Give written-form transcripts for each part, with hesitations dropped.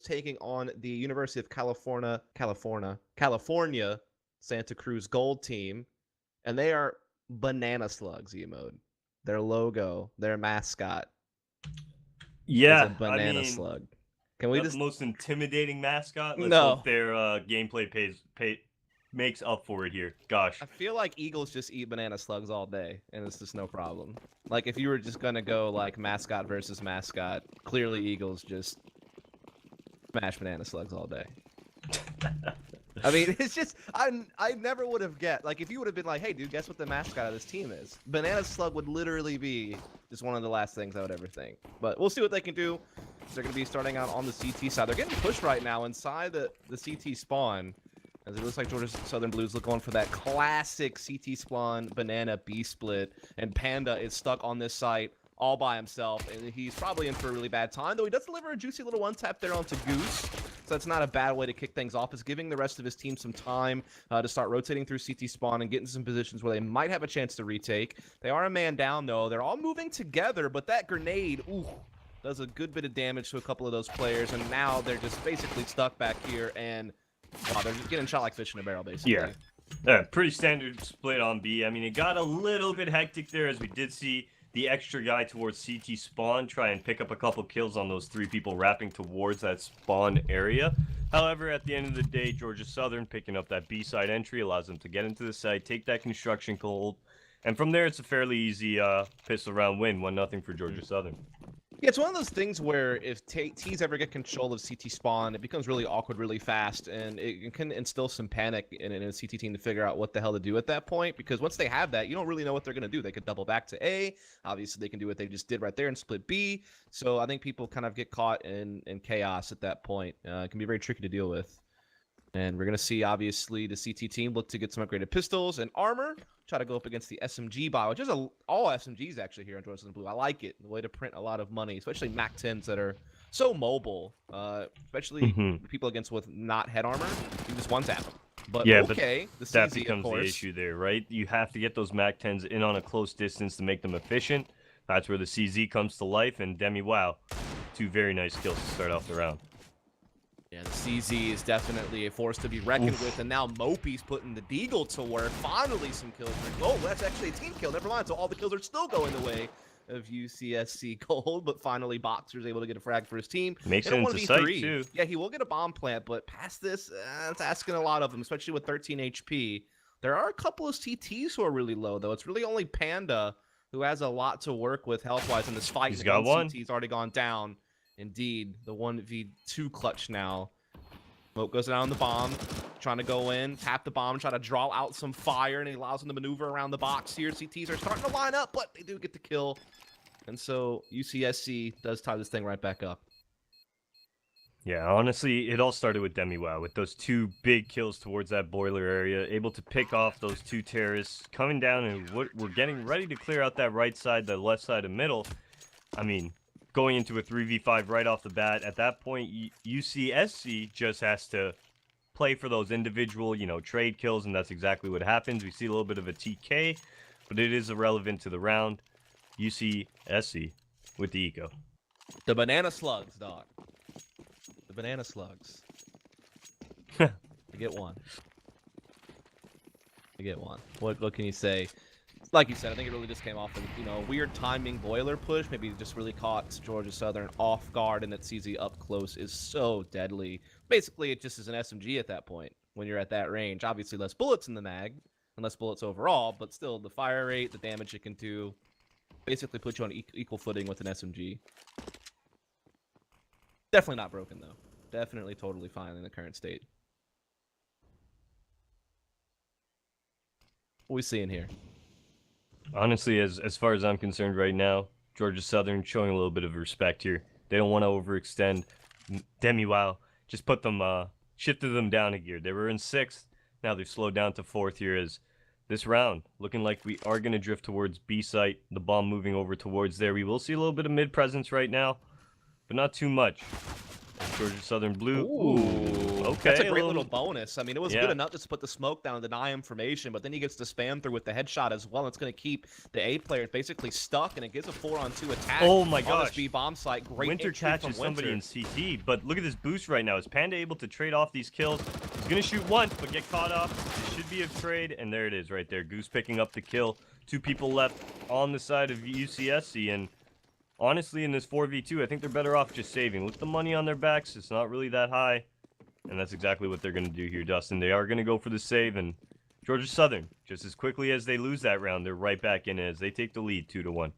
taking on the University of California Santa Cruz Gold team, and they are banana slugs, E-mode. Their logo, their mascot is a Yeah, I banana mean, slug. Can we not the just most intimidating mascot. Let's no? hope their gameplay makes up for it here. Gosh. I feel like Eagles just eat banana slugs all day, and it's just no problem. Like if you were just gonna go like mascot versus mascot, clearly Eagles just smash banana slugs all day. I mean, it's just I never would have guessed. Like if you would have been like, hey dude, guess what the mascot of this team is? Banana slug would literally be just one of the last things I would ever think. But we'll see what they can do. They're gonna be starting out on the CT side. They're getting pushed right now inside the CT spawn. As it looks like Georgia Southern Blues look going for that classic CT spawn banana B split, and Panda is stuck on this site all by himself, and he's probably in for a really bad time, though he does deliver a juicy little one-tap there onto Goose, so that's not a bad way to kick things off. It's giving the rest of his team some time to start rotating through CT spawn and getting some positions where they might have a chance to retake. They are a man down, though. They're all moving together, but that grenade, ooh, does a good bit of damage to a couple of those players, and now they're just basically stuck back here, and wow, they're just getting shot like fish in a barrel, basically. Yeah, pretty standard split on B. I mean, it got a little bit hectic there as we did see the extra guy towards CT spawn try and pick up a couple kills on those 3 people wrapping towards that spawn area. However, at the end of the day, Georgia Southern picking up that B side entry allows them to get into the site, take that construction hold, and from there it's a fairly easy pistol round win, 1-0 for Georgia Southern. Yeah, it's one of those things where if T's ever get control of CT spawn, it becomes really awkward really fast, and it can instill some panic in a CT team to figure out what the hell to do at that point, because once they have that, you don't really know what they're going to do. They could double back to A. Obviously, they can do what they just did right there and split B. So I think people kind of get caught in chaos at that point. It can be very tricky to deal with. And we're going to see, obviously, the CT team look to get some upgraded pistols and armor. Try to go up against the SMG buy, which is all SMGs actually here on Georgia Southern Blue. I like it. The way to print a lot of money, especially MAC 10s that are so mobile, especially people against with not head armor. You just one tap them. But yeah, okay, but that becomes the issue there, right? You have to get those MAC 10s in on a close distance to make them efficient. That's where the CZ comes to life, and Demi, wow, 2 very nice kills to start off the round. Yeah, the CZ is definitely a force to be reckoned with, and now Mopey's putting the Deagle to work. Finally, some kills. Oh, that's actually a team kill. Never mind. So all the kills are still going the way of UCSC Gold, but finally Boxer's able to get a frag for his team. Makes it into sight, too. Yeah, he will get a bomb plant, but past this, it's asking a lot of him, especially with 13 HP. There are a couple of CTs who are really low, though. It's really only Panda who has a lot to work with health-wise in this fight. He's got one. CT's already gone down. Indeed, the 1v2 clutch now. Smoke goes down on the bomb, trying to go in, tap the bomb, try to draw out some fire, and he allows him to maneuver around the box here. CTs are starting to line up, but they do get the kill. And so UCSC does tie this thing right back up. Yeah, honestly, it all started with DemiWow, with those 2 big kills towards that boiler area, able to pick off those 2 terrorists, coming down, and we're getting ready to clear out that right side, the left side, and middle. I mean, going into a 3v5 right off the bat, at that point, UCSC just has to play for those individual, trade kills, and that's exactly what happens. We see a little bit of a TK, but it is irrelevant to the round. UCSC with the eco. The banana slugs, dog. The banana slugs. I get one. I get one. What can you say? Like you said, I think it really just came off of, weird timing boiler push. Maybe just really caught Georgia Southern off guard, and that CZ up close is so deadly. Basically, it just is an SMG at that point when you're at that range. Obviously, less bullets in the mag, and less bullets overall, but still the fire rate, the damage it can do, basically put you on equal footing with an SMG. Definitely not broken, though. Definitely totally fine in the current state. What are we seeing here? Honestly, as far as I'm concerned right now, Georgia Southern showing a little bit of respect here. They don't want to overextend. DemiWow just put them, shifted them down a gear. They were in 6th. Now they've slowed down to 4th here as this round looking like we are going to drift towards B site. The bomb moving over towards there. We will see a little bit of mid presence right now, but not too much. Georgia Southern Blue. Ooh, Okay. that's a great little bonus. I mean, it was Yeah. good enough just to put the smoke down and deny information, but then he gets the spam through with the headshot as well. It's going to keep the A player basically stuck, and it gives a 4-on-2 attack. Oh my on gosh. this B bomb site. Great Winter entry from catches Winter. somebody in CT, but look at this boost right now. Is Panda able to trade off these kills? He's going to shoot once, but get caught off. It should be a trade, and there it is right there. Goose picking up the kill. 2 people left on the side of UCSC, and honestly, in this 4v2, I think they're better off just saving. Look at the money on their backs. It's not really that high. And that's exactly what they're going to do here, Dustin. They are going to go for the save. And Georgia Southern, just as quickly as they lose that round, they're right back in as they take the lead 2-1.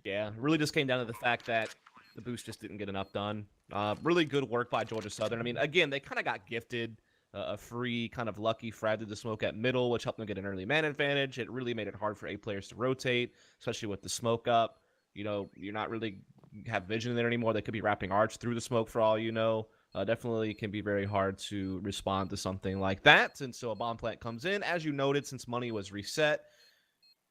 Yeah, it really just came down to the fact that the boost just didn't get enough done. Really good work by Georgia Southern. I mean, again, they kind of got gifted a free kind of lucky frag to the smoke at middle, which helped them get an early man advantage. It really made it hard for A players to rotate, especially with the smoke up. You know, you're not really have vision in there anymore. They could be wrapping arch through the smoke for all you know. Definitely can be very hard to respond to something like that. And so a bomb plant comes in. As you noted, since money was reset,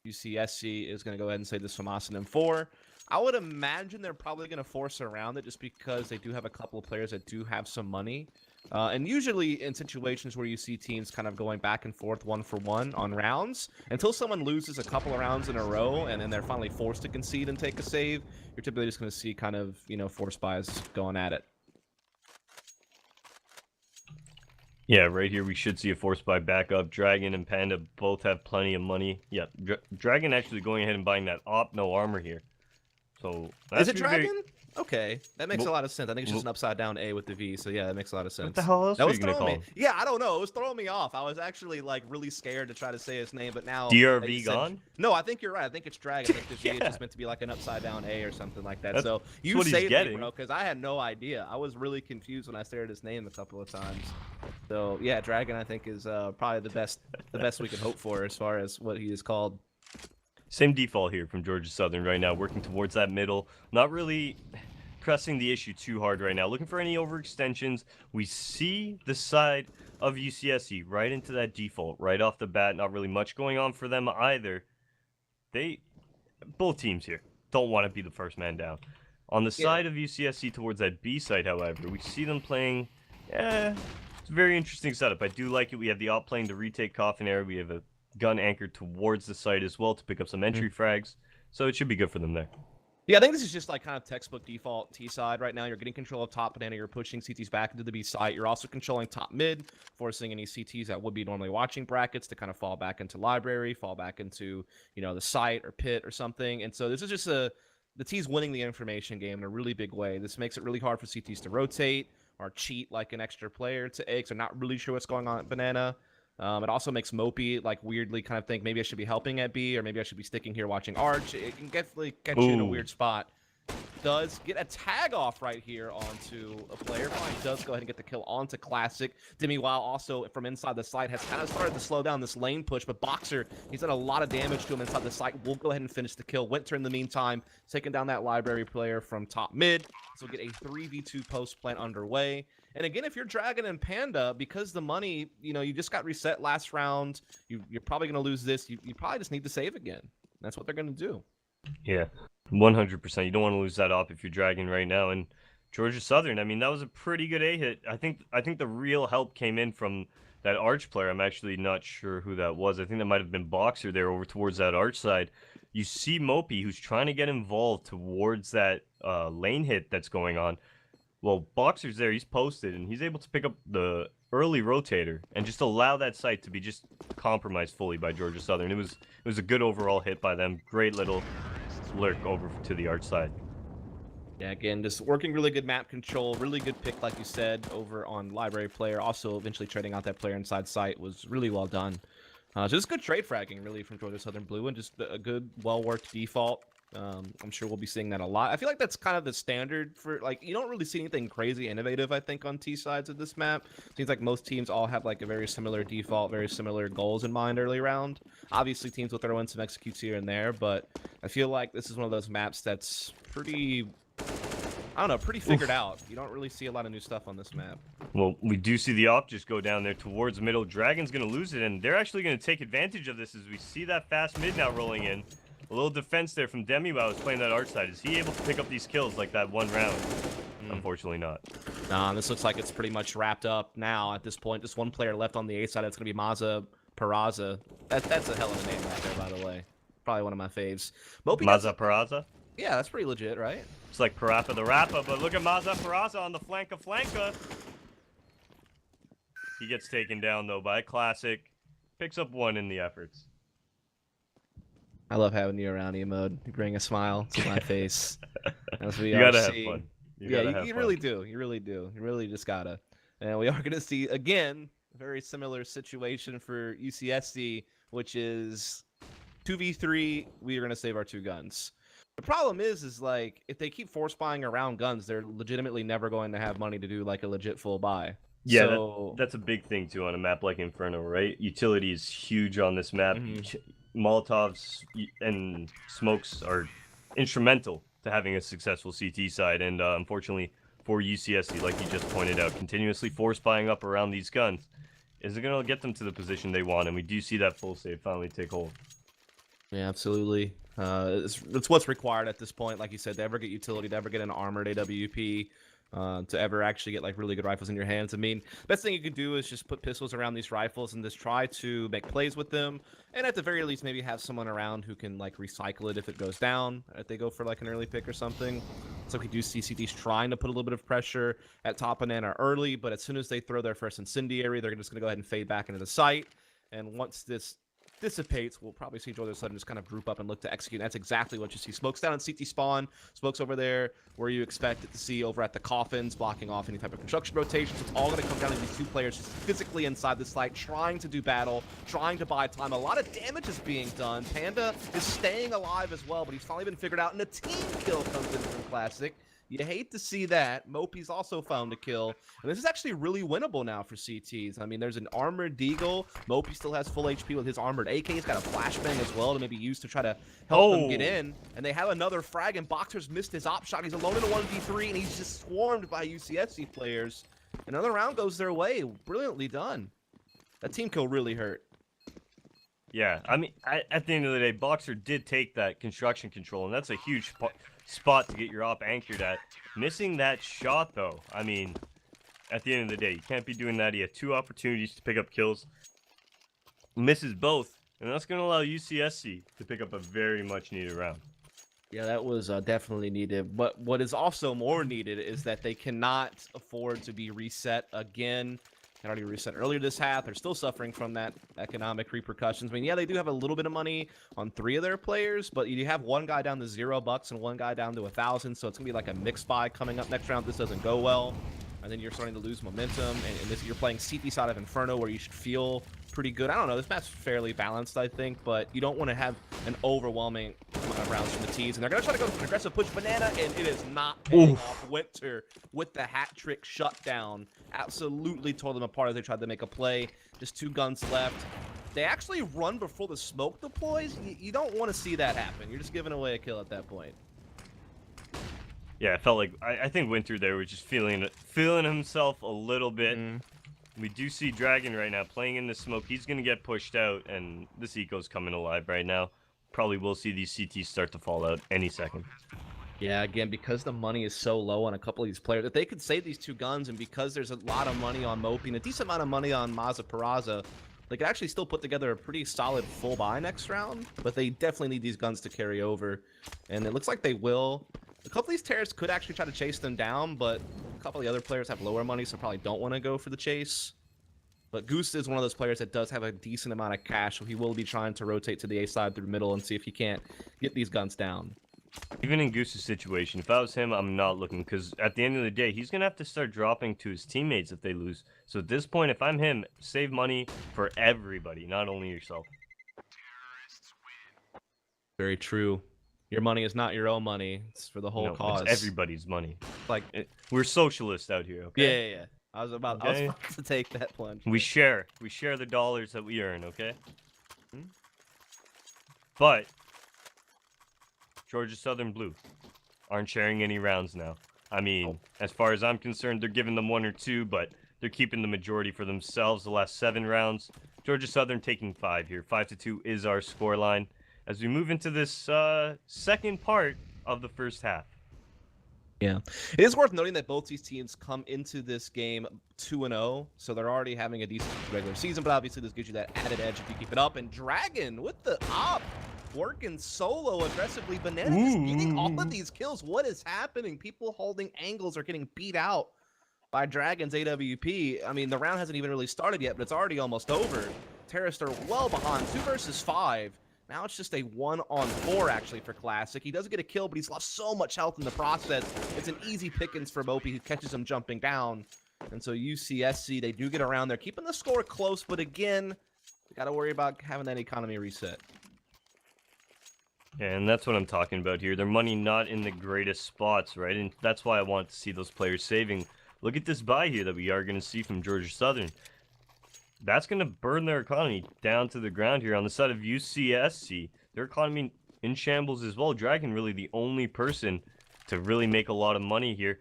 UCSC is going to go ahead and say this Famasin in 4. I would imagine they're probably going to force around it just because they do have a couple of players that do have some money. And usually in situations where you see teams kind of going back and forth 1-for-1 on rounds, until someone loses a couple of rounds in a row and then they're finally forced to concede and take a save, you're typically just going to see kind of, you know, force buys going at it. Yeah, right here we should see a force buy backup. Dragon and Panda both have plenty of money. Yeah, Dragon actually going ahead and buying that op no armor here. So that's is it Dragon? Okay, that makes Well, a lot of sense. I think it's just an upside down A with the V, so yeah, that makes a lot of sense. What the hell else that are was you gonna throwing call me. him? Yeah, I don't know. It was throwing me off. I was actually like really scared to try to say his name, but now DRV gone? No, I think you're right. I think it's Dragon. I think the V Yeah. is just meant to be like an upside down A or something like that. That's So you what he's saved me, getting. bro, because I had no idea. I was really confused when I stared at his name a couple of times. So yeah, Dragon I think is probably the best we can hope for as far as what he is called. Same default here from Georgia Southern right now, working towards that middle. Not really pressing the issue too hard right now. Looking for any overextensions. We see the side of UCSC right into that default right off the bat. Not really much going on for them either. Both teams here don't want to be the first man down. On the side of UCSC towards that B side, however, we see them playing. It's a very interesting setup. I do like it. We have the op playing the retake coffin area. We have a gun anchored towards the site as well to pick up some entry frags. So it should be good for them there. Yeah, I think this is just like kind of textbook default T side right now. You're getting control of top banana. You're pushing CTs back into the B site. You're also controlling top mid, forcing any CTs that would be normally watching brackets to kind of fall back into library, fall back into, you know, the site or pit or something. And so this is just the T's winning the information game in a really big way. This makes it really hard for CTs to rotate or cheat like an extra player to A because they're not really sure what's going on at banana. It also makes Mopey like weirdly kind of think maybe I should be helping at B or maybe I should be sticking here watching Arch. It can definitely catch you in a weird spot. Does get a tag off right here onto a player. Probably does go ahead and get the kill onto Classic. Demi Wow also from inside the site has kind of started to slow down this lane push, but Boxer, he's done a lot of damage to him inside the site. We'll go ahead and finish the kill. Winter in the meantime, taking down that library player from top mid. So we'll get a 3v2 post plant underway. And again, if you're Dragon and Panda, because the money, you know, you just got reset last round, you're probably going to lose this. You probably just need to save again. That's what they're going to do. Yeah, 100%. You don't want to lose that op if you're Dragon right now. And Georgia Southern, I mean, that was a pretty good A hit. I think the real help came in from that Arch player. I'm actually not sure who that was. I think that might have been Boxer there over towards that Arch side. You see Mopey, who's trying to get involved towards that lane hit that's going on. Well, Boxer's there, he's posted, and he's able to pick up the early rotator and just allow that site to be just compromised fully by Georgia Southern. It was a good overall hit by them. Great little lurk over to the Arch side. Yeah, again, just working really good map control, really good pick, like you said, over on library player. Also, eventually trading out that player inside site was really well done. So just good trade fragging, really, from Georgia Southern Blue, and just a good, well-worked default. I'm sure we'll be seeing that a lot. I feel like that's kind of the standard for, like, you don't really see anything crazy innovative, I think, on T sides of this map. Seems like most teams all have, like, a very similar default, very similar goals in mind early round. Obviously, teams will throw in some executes here and there, but I feel like this is one of those maps that's pretty, I don't know, pretty figured out. You don't really see a lot of new stuff on this map. Well, we do see the op just go down there towards the middle. Dragon's going to lose it, and they're actually going to take advantage of this as we see that fast mid now rolling in. A little defense there from Demi while I was playing that Arch side. Is he able to pick up these kills like that one round? unfortunately not. Nah, this looks like it's pretty much wrapped up now at this point. Just one player left on the A side. It's going to be Maza Peraza. That's a hell of a name right there, by the way. Probably one of my faves. Maza Peraza? Yeah, that's pretty legit, right? It's like Parappa the Rappa, but look at Maza Peraza on the flanka. He gets taken down, though, by a classic. Picks up 1 in the efforts. I love having you around, E-Mode. You bring a smile to my face. As we You gotta have fun. You really do. You really do. You really just gotta. And we are going to see, again, a very similar situation for UCSC, which is 2v3, we are going to save our 2 guns. The problem is like, if they keep force buying around guns, they're legitimately never going to have money to do like a legit full buy. Yeah, so... that's a big thing too on a map like Inferno, right? Utility is huge on this map. Molotovs and smokes are instrumental to having a successful CT side, and unfortunately for UCSC, like you just pointed out, continuously force buying up around these guns isn't going to get them to the position they want, and we do see that full save finally take hold. Yeah, absolutely. It's what's required at this point, like you said, to ever get utility, to ever get an armored AWP, to ever actually get like really good rifles in your hands. I mean, best thing you can do is just put pistols around these rifles and just try to make plays with them, and at the very least maybe have someone around who can like recycle it if it goes down, if they go for like an early pick or something. So we do see CTs trying to put a little bit of pressure at top banana early, but as soon as they throw their first incendiary, they're just going to go ahead and fade back into the site. And once this dissipates, we'll probably see Jordan Sudden just kind of group up and look to execute. And that's exactly what you see. Smokes down in CT spawn, smokes over there where you expect it to see over at the coffins, blocking off any type of construction rotations. It's all going to come down to these 2 players just physically inside the site, trying to do battle, trying to buy time. A lot of damage is being done. Panda is staying alive as well, but he's finally been figured out, and a team kill comes in from Classic. You hate to see that. Mopey's also found a kill. And this is actually really winnable now for CTs. I mean, there's an armored Deagle. Mopey still has full HP with his armored AK. He's got a flashbang as well to maybe use to try to help them get in. And they have another frag, and Boxer's missed his op shot. He's alone in a 1v3, and he's just swarmed by UCSC players. Another round goes their way. Brilliantly done. That team kill really hurt. Yeah, I mean, at the end of the day, Boxer did take that construction control, and that's a huge spot to get your op anchored at. Missing that shot, though, I mean, at the end of the day, you can't be doing that. He had 2 opportunities to pick up kills, misses both, and that's going to allow UCSC to pick up a very much needed round. Yeah, that was definitely needed. But what is also more needed is that they cannot afford to be reset again. They already reset earlier this half. They're still suffering from that economic repercussions. I mean, yeah, they do have a little bit of money on 3 of their players, but you have one guy down to $0 and one guy down to 1,000, so it's gonna be like a mixed buy coming up next round. This doesn't go well, and then you're starting to lose momentum. And this, you're playing CT side of Inferno, where you should feel pretty good. I don't know. This map's fairly balanced, I think, but you don't want to have an overwhelming amount of rounds from the T's. And they're going to try to go for an aggressive push banana, and it is not paying off. Winter with the hat trick shutdown absolutely tore them apart as they tried to make a play. Just 2 guns left. They actually run before the smoke deploys. You don't want to see that happen. You're just giving away a kill at that point. Yeah, I felt like I think Winter there was just feeling himself a little bit. We do see Dragon right now playing in the smoke. He's going to get pushed out, and this eco's coming alive right now. Probably will see these CTs start to fall out any second. Yeah, again, because the money is so low on a couple of these players, if they could save these 2 guns, and because there's a lot of money on Mopey and a decent amount of money on Maza Peraza, they could actually still put together a pretty solid full buy next round. But they definitely need these guns to carry over, and it looks like they will. A couple of these terrorists could actually try to chase them down, but a couple of the other players have lower money, so probably don't want to go for the chase. But Goose is one of those players that does have a decent amount of cash, so he will be trying to rotate to the A side through middle and see if he can't get these guns down. Even in Goose's situation, if I was him, I'm not looking, because at the end of the day, he's going to have to start dropping to his teammates if they lose. So at this point, if I'm him, save money for everybody, not only yourself. Very true. Your money is not your own money. It's for the whole cause. It's everybody's money. Like, we're socialists out here, okay? Yeah. I was about to take that plunge. We share the dollars that we earn, okay? But Georgia Southern Blue aren't sharing any rounds now. I mean, as far as I'm concerned, they're giving them 1 or 2, but they're keeping the majority for themselves the last 7 rounds. Georgia Southern taking 5 here. 5-2 is our scoreline as we move into this second part of the first half. Yeah, it is worth noting that both these teams come into this game 2-0, so they're already having a decent regular season, but obviously this gives you that added edge if you keep it up. And Dragon with the op, working solo aggressively. Banana just getting all of these kills. What is happening? People holding angles are getting beat out by Dragon's AWP. I mean, the round hasn't even really started yet, but it's already almost over. Terrorists are well behind, 2 versus 5. Now it's just a 1-on-4 actually for Classic. He doesn't get a kill, but he's lost so much health in the process. It's an easy pickings for Mopey, who catches him jumping down. And so UCSC, they do get around there, keeping the score close, but again, we got to worry about having that economy reset. Yeah, and that's what I'm talking about here. Their money not in the greatest spots, right? And that's why I want to see those players saving. Look at this buy here that we are going to see from Georgia Southern. That's going to burn their economy down to the ground here. On the side of UCSC, their economy in shambles as well. Dragon really the only person to really make a lot of money here.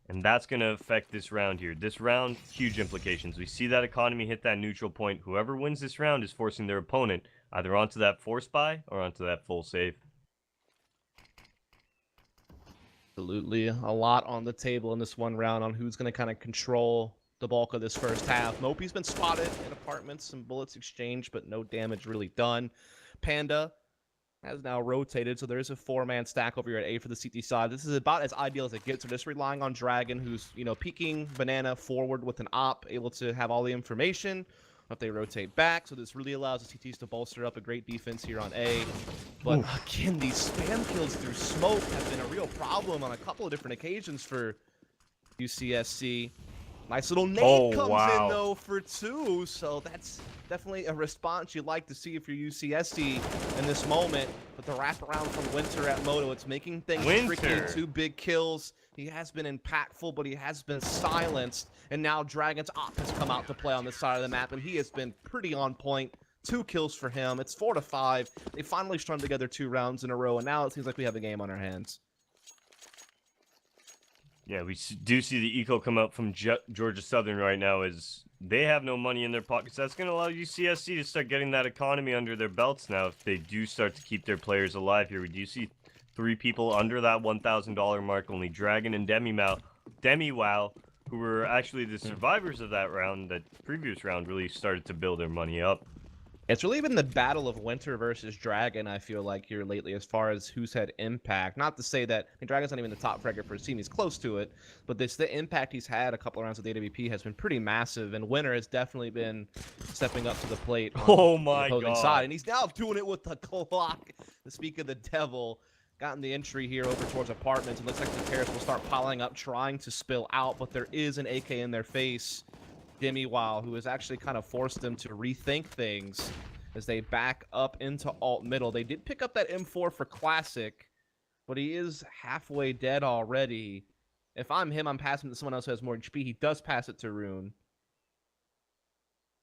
And that's going to affect this round here. This round, huge implications. We see that economy hit that neutral point. Whoever wins this round is forcing their opponent either onto that force buy or onto that full save. Absolutely. A lot on the table in this one round on who's going to kind of control the bulk of this first half. Mopey's been spotted in apartments, some bullets exchanged, but no damage really done. Panda has now rotated, so there is a 4-man stack over here at A for the CT side. This is about as ideal as it gets. We're just relying on Dragon, who's, you know, peeking Banana forward with an op, able to have all the information if they rotate back. So this really allows the CTs to bolster up a great defense here on A. But again, these spam kills through smoke have been a real problem on a couple of different occasions for UCSC. Nice little nade comes in, though, for 2, so that's definitely a response you'd like to see if you're UCSC in this moment. But the wraparound from Winter at Moto, it's making things tricky. 2 big kills. He has been impactful, but he has been silenced. And now Dragon's op has come out to play on this side of the map, and he has been pretty on point. 2 kills for him. It's 4-5. They finally strung together 2 rounds in a row, and now it seems like we have a game on our hands. Yeah, we do see the eco come out from Georgia Southern right now as they have no money in their pockets. That's going to allow UCSC to start getting that economy under their belts now if they do start to keep their players alive here. We do see 3 people under that $1,000 mark, only Dragon and Demi-Wow, who were actually the survivors of that round, that previous round, really started to build their money up. It's really been the battle of Winter versus Dragon, I feel like, here lately, as far as who's had impact. Not to say that, I mean, Dragon's not even the top fragger for his team, he's close to it, but the impact he's had a couple of rounds with AWP has been pretty massive, and Winter has definitely been stepping up to the plate on the opposing side, and he's now doing it with the clock. To speak of the devil, gotten the entry here over towards apartments. It looks like the terrorists will start piling up, trying to spill out, but there is an AK in their face. Demi-Wow, who has actually kind of forced them to rethink things as they back up into alt middle. They did pick up that M4 for Classic, but he is halfway dead already. If I'm him, I'm passing it to someone else who has more HP. He does pass it to Rune.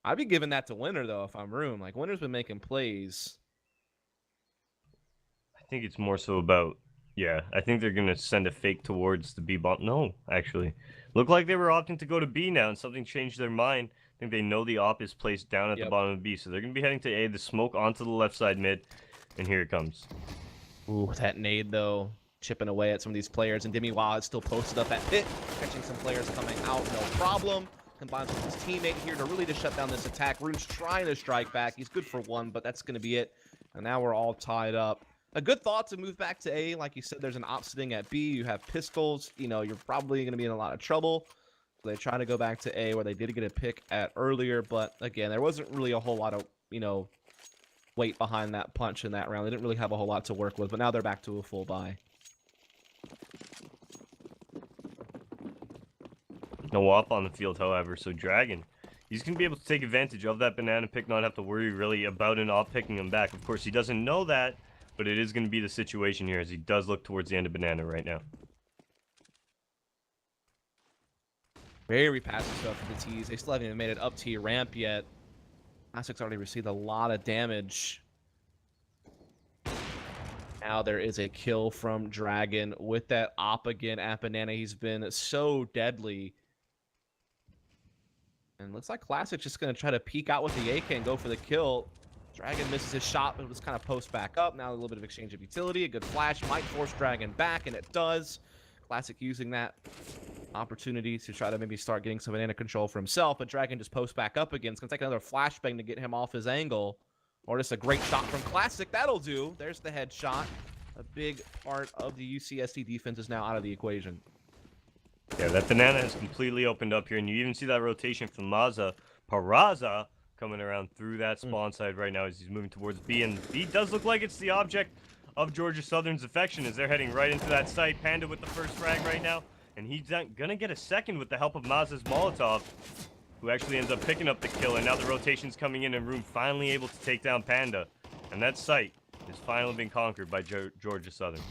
I'd be giving that to Winter, though, if I'm Rune. Like, Winter's been making plays. I think it's more so about, yeah, I think they're going to send a fake towards the B bomb. No, actually. Looked like they were opting to go to B now, and something changed their mind. I think they know the op is placed down at the bottom of B, so they're going to be heading to A. The smoke onto the left side mid, and here it comes. Ooh, that nade, though, chipping away at some of these players, and Demi-Wow is still posted up at pit, catching some players coming out, no problem. Combines with his teammate here to really just shut down this attack. Rune's trying to strike back. He's good for 1, but that's going to be it. And now we're all tied up. A good thought to move back to A. Like you said, there's an op sitting at B. You have pistols. You know, you're probably going to be in a lot of trouble. So they try to go back to A, where they did get a pick at earlier. But again, there wasn't really a whole lot of, you know, weight behind that punch in that round. They didn't really have a whole lot to work with. But now they're back to a full buy. No op on the field, however. So Dragon, he's going to be able to take advantage of that banana pick, not have to worry really about an op picking him back. Of course, he doesn't know that. But it is going to be the situation here as he does look towards the end of banana right now. Very passive stuff for the T's. They still haven't even made it up to your ramp yet. Classic's already received a lot of damage. Now there is a kill from Dragon with that op again at banana. He's been so deadly. And looks like Classic's just going to try to peek out with the AK and go for the kill. Dragon misses his shot, but it was kind of post back up. Now a little bit of exchange of utility. A good flash might force Dragon back, and it does. Classic using that opportunity to try to maybe start getting some banana control for himself, but Dragon just posts back up again. It's going to take another flashbang to get him off his angle. Or just a great shot from Classic. That'll do. There's the headshot. A big part of the UCSC defense is now out of the equation. Yeah, that banana has completely opened up here, and you even see that rotation from Maza. Paraza coming around through that spawn side right now as he's moving towards B, and B does look like it's the object of Georgia Southern's affection as they're heading right into that site. Panda with the first frag right now, and he's gonna get a second with the help of Maza's Molotov, who actually ends up picking up the kill, and now the rotation's coming in and Room finally able to take down Panda, and that site has finally been conquered by Georgia Southern.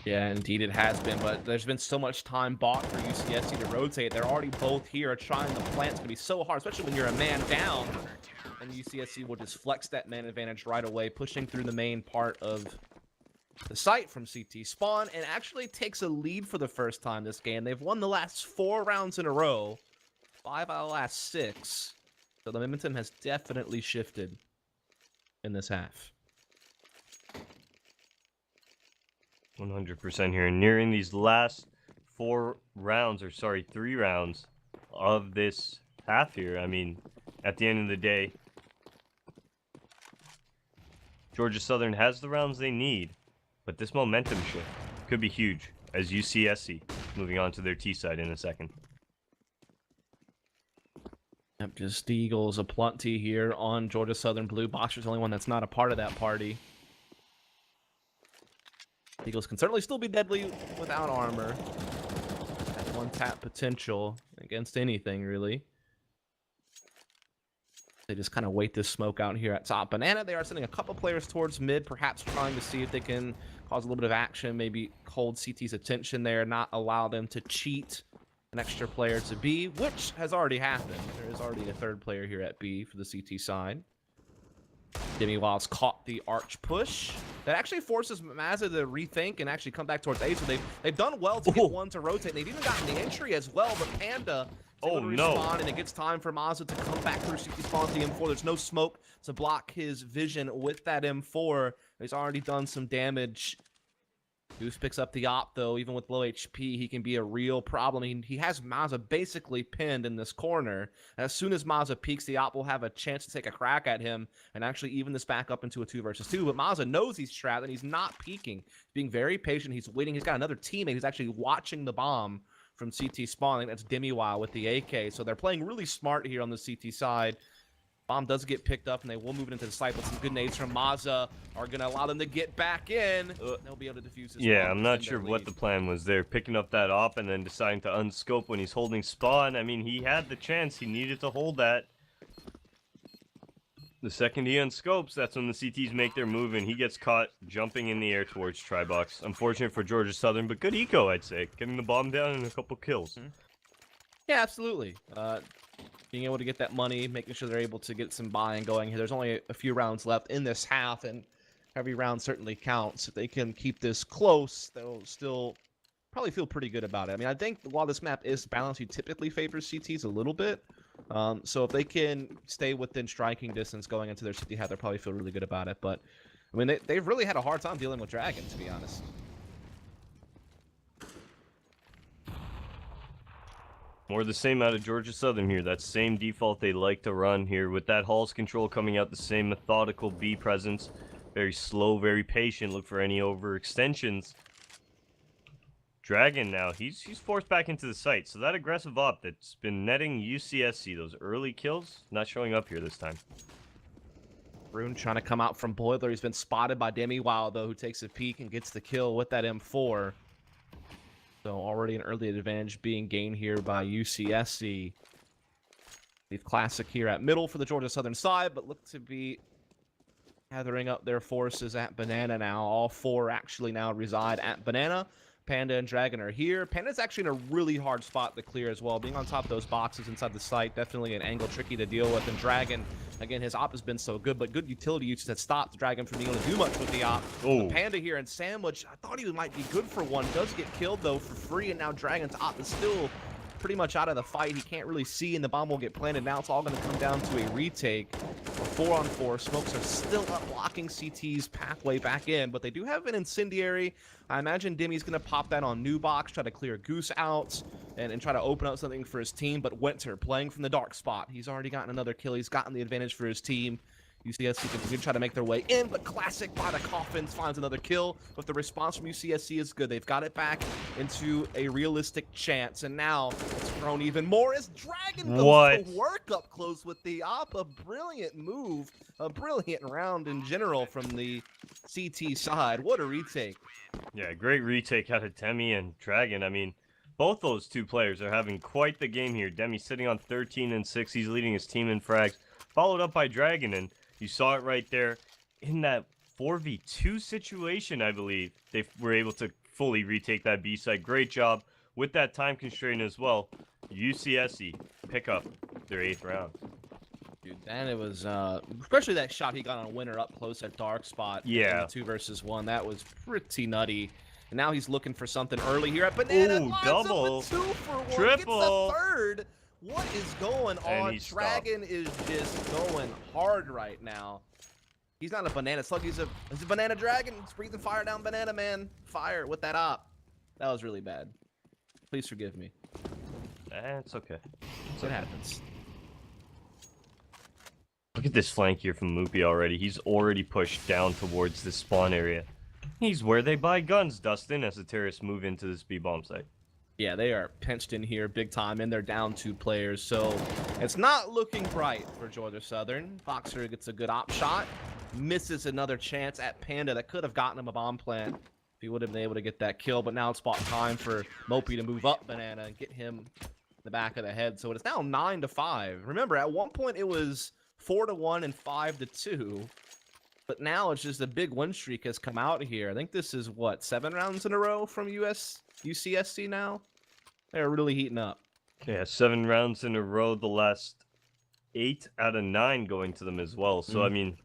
Yeah, indeed it has been, but there's been so much time bought for UCSC to rotate. They're already both here trying to plant. It's going to be so hard, especially when you're a man down. And UCSC will just flex that man advantage right away, pushing through the main part of the site from CT spawn, and actually takes a lead for the first time this game. They've won the last 4 rounds in a row, 5 out of the last 6. So the momentum has definitely shifted in this half. 100% here, and nearing these last 3 rounds of this half here. I mean, at the end of the day, Georgia Southern has the rounds they need, but this momentum shift could be huge as UCSC moving on to their T side in a second. Yep, just the Eagles aplenty here on Georgia Southern blue. Boxer's the only one that's not a part of that party. Eagles can certainly still be deadly without armor. Has one tap potential against anything, really. They just kind of wait this smoke out here at top. Banana, they are sending a couple players towards mid, perhaps trying to see if they can cause a little bit of action, maybe hold CT's attention there, not allow them to cheat an extra player to B, which has already happened. There is already a 3rd player here at B for the CT side. Demi Wild's caught the arch push. That actually forces Maza to rethink and actually come back towards A. So they've done well to get one to rotate. They've even gotten the entry as well, but Panda is able to respawn, and it gets time for Maza to come back through CT spawn to the M4. There's no smoke to block his vision with that M4. He's already done some damage. Goose picks up the op, though. Even with low HP, he can be a real problem. He has Maza basically pinned in this corner. As soon as Maza peeks, the op will have a chance to take a crack at him and actually even this back up into a 2 versus 2. But Maza knows he's trapped, and he's not peeking. He's being very patient. He's waiting. He's got another teammate who's actually watching the bomb from CT spawn. I think that's Demiwa with the AK. So they're playing really smart here on the CT side. Bomb does get picked up, and they will move it into the site, but some good nades from Maza are going to allow them to get back in. They'll be able to defuse this. Yeah, I'm not sure what the plan was there. Picking up that op and then deciding to unscope when he's holding spawn. I mean, he had the chance. He needed to hold that. The second he unscopes, that's when the CTs make their move, and he gets caught jumping in the air towards Tribox. Unfortunate for Georgia Southern, but good eco, I'd say. Getting the bomb down and a couple kills. Yeah, absolutely. Being able to get that money, making sure they're able to get some buying going here. There's only a few rounds left in this half, and every round certainly counts. If they can keep this close, they'll still probably feel pretty good about it. I mean, I think while this map is balanced, you typically favor CTs a little bit. So if they can stay within striking distance going into their CT half, they'll probably feel really good about it. But, I mean, they've really had a hard time dealing with Dragon, to be honest. More of the same out of Georgia Southern here. That same default they like to run here with that Halls control coming out, the same methodical B presence. Very slow, very patient. Look for any overextensions. Dragon now, he's forced back into the site. So that aggressive op that's been netting UCSC, those early kills, not showing up here this time. Rune trying to come out from Boiler. He's been spotted by Demi Wild, though, who takes a peek and gets the kill with that M4. So already an early advantage being gained here by UCSC. Leave Classic here at middle for the Georgia Southern side, but look to be gathering up their forces at Banana now. All 4 actually now reside at Banana. Panda and Dragon are here. Panda's actually in a really hard spot to clear as well. Being on top of those boxes inside the site, definitely an angle tricky to deal with. And Dragon, again, his op has been so good, but good utility use that stopped Dragon from being able to do much with the op. Panda here and Sandwich, I thought he might be good for one. Does get killed, though, for free, and now Dragon's op is still pretty much out of the fight. He can't really see, and the bomb will get planted. Now it's all going to come down to a retake. 4-on-4. Smokes are still up, blocking CT's pathway back in, but they do have an incendiary. I imagine Demi's going to pop that on New Box, try to clear Goose out, and try to open up something for his team. But Winter playing from the dark spot. He's already gotten another kill. He's gotten the advantage for his team. UCSC can try to make their way in, but Classic by the Coffins finds another kill. But the response from UCSC is good. They've got it back into a realistic chance, and now it's grown even more as Dragon goes to work up close with the op. A brilliant move, a brilliant round in general from the CT side. What a retake. Yeah, great retake out of Demi and Dragon. I mean, both those two players are having quite the game here. Demi sitting on 13 and 6. He's leading his team in frags, followed up by Dragon, and you saw it right there in that 4v2 situation, I believe. They were able to fully retake that B side. Great job with that time constraint as well. UCSC pick up their 8th round. Dude, and it was, especially that shot he got on Winter up close at dark spot. Yeah. 2 versus 1. That was pretty nutty. And now he's looking for something early here at Banana. Ooh, double. 2 for 1. Triple. Gets the 3rd. What is going on? Dragon is just going hard right now. He's not a banana slug. He's a banana dragon. He's breathing fire down banana, man. Fire with that op. That was really bad. Please forgive me. It's okay. It happens. Look at this flank here from Loopy already. He's already pushed down towards the spawn area. He's where they buy guns, Dustin, as the terrorists move into this B-bomb site. Yeah, they are pinched in here big time, and they're down 2 players, so it's not looking bright for Georgia Southern. Boxer gets a good op shot, misses another chance at Panda that could have gotten him a bomb plant if he would have been able to get that kill, but now it's about time for Mopey to move up Banana and get him in the back of the head. So it's now 9-5. Remember, at one point it was 4-1 and 5-2. But now it's just a big win streak has come out here. I think this is, what, 7 rounds in a row from UCSC now? They're really heating up. Yeah, 7 rounds in a row, the last 8 out of 9 going to them as well. So, I mean,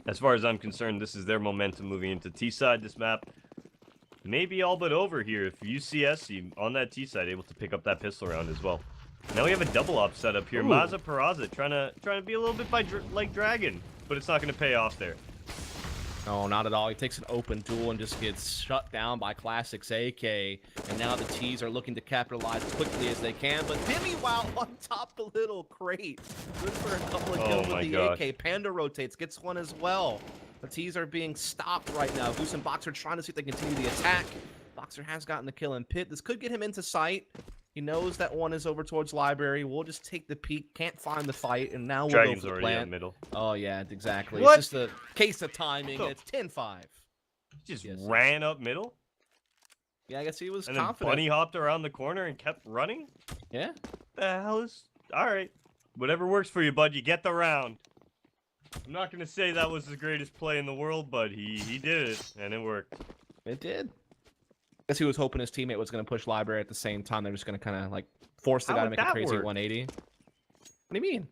as far as I'm concerned, this is their momentum moving into T-side. This map may be all but over here if UCSC on that T-side able to pick up that pistol round as well. Now we have a double op setup here. Maza Peraza trying to be a little bit like Dragon, but it's not going to pay off there. No, not at all. He takes an open duel and just gets shut down by Classic's AK. And now the T's are looking to capitalize as quickly as they can. But Demi, wow, on top the little crate. Good for a couple of kills with the AK. Panda rotates, gets one as well. The T's are being stopped right now. Goose and Boxer trying to see if they continue the attack. Boxer has gotten the kill in pit. This could get him into sight. He knows that one is over towards library. We'll just take the peek. Can't find the fight, and now we'll Dragon's go for the already plant. in middle. Oh yeah, exactly. What? It's just a case of timing. It's 10-5. He just ran up middle. Yeah, I guess he was and confident. Then bunny hopped around the corner and kept running. Yeah. The hell is? All right, whatever works for you, bud. You get the round. I'm not gonna say that was the greatest play in the world, but he did it, and it worked. It did. I guess he was hoping his teammate was going to push library at the same time. They're just going to kind of like force the guy to make a crazy 180. What do you mean?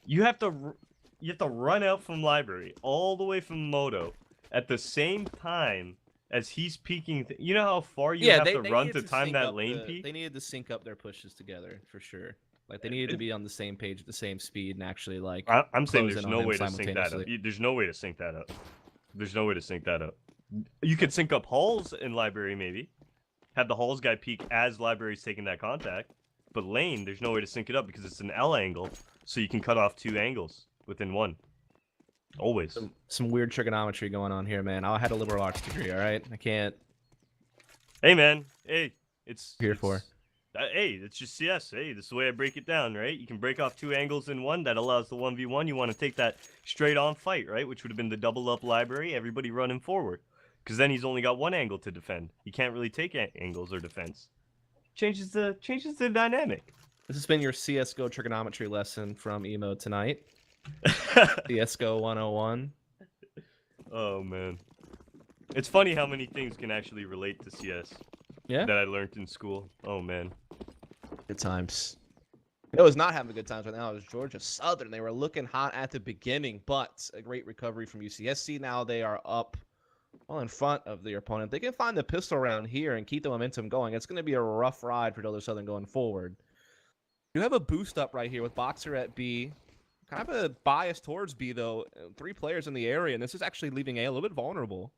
You have to run out from library all the way from Moto at the same time as he's peeking. You know how far you have to run to time that lane peak? They needed to sync up their pushes together for sure. Like they needed to be on the same page at the same speed and actually like. I'm saying there's no way to sync that up. There's no way to sync that up. There's no way to sync that up. You could sync up Halls in library maybe. Have the Halls guy peek as library's taking that contact. But lane, there's no way to sync it up because it's an L angle, so you can cut off 2 angles within one. Always. Some weird trigonometry going on here, man. I had a liberal arts degree, all right? I can't. Hey, man. Hey, it's for. Hey, it's just CS. Hey, this is the way I break it down, right? You can break off 2 angles in one. That allows the 1v1. You want to take that straight-on fight, right? Which would have been the double-up library, everybody running forward. Because then he's only got 1 angle to defend. He can't really take angles or defense. Changes the dynamic. This has been your CSGO trigonometry lesson from Emo tonight. CSGO 101. Oh, man. It's funny how many things can actually relate to CS. Yeah. That I learned in school. Oh, man. Good times. It was not having good times right now. It was Georgia Southern. They were looking hot at the beginning, but a great recovery from UCSC. Now they are up well in front of their opponent. They can find the pistol round here and keep the momentum going. It's going to be a rough ride for Georgia Southern going forward. You have a boost up right here with Boxer at B. Kind of a bias towards B, though. 3 players in the area, and this is actually leaving A a little bit vulnerable.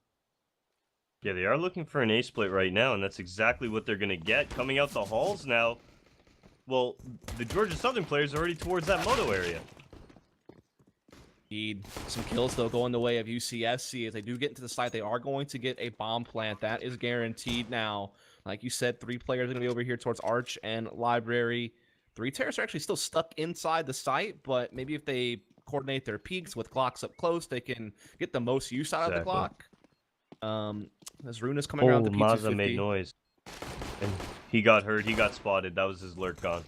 Yeah, they are looking for an A split right now, and that's exactly what they're going to get. Coming out the halls now, well, the Georgia Southern players are already towards that moto area. Need some kills, though, going the way of UCSC. As they do get into the site, they are going to get a bomb plant. That is guaranteed now. Like you said, 3 players are going to be over here towards Arch and Library. 3 terrorists are actually still stuck inside the site, but maybe if they coordinate their peaks with clocks up close, they can get the most use out of the clock. As Rune is coming around the P250. Maza made noise. And he got hurt. He got spotted. That was his lurk gone.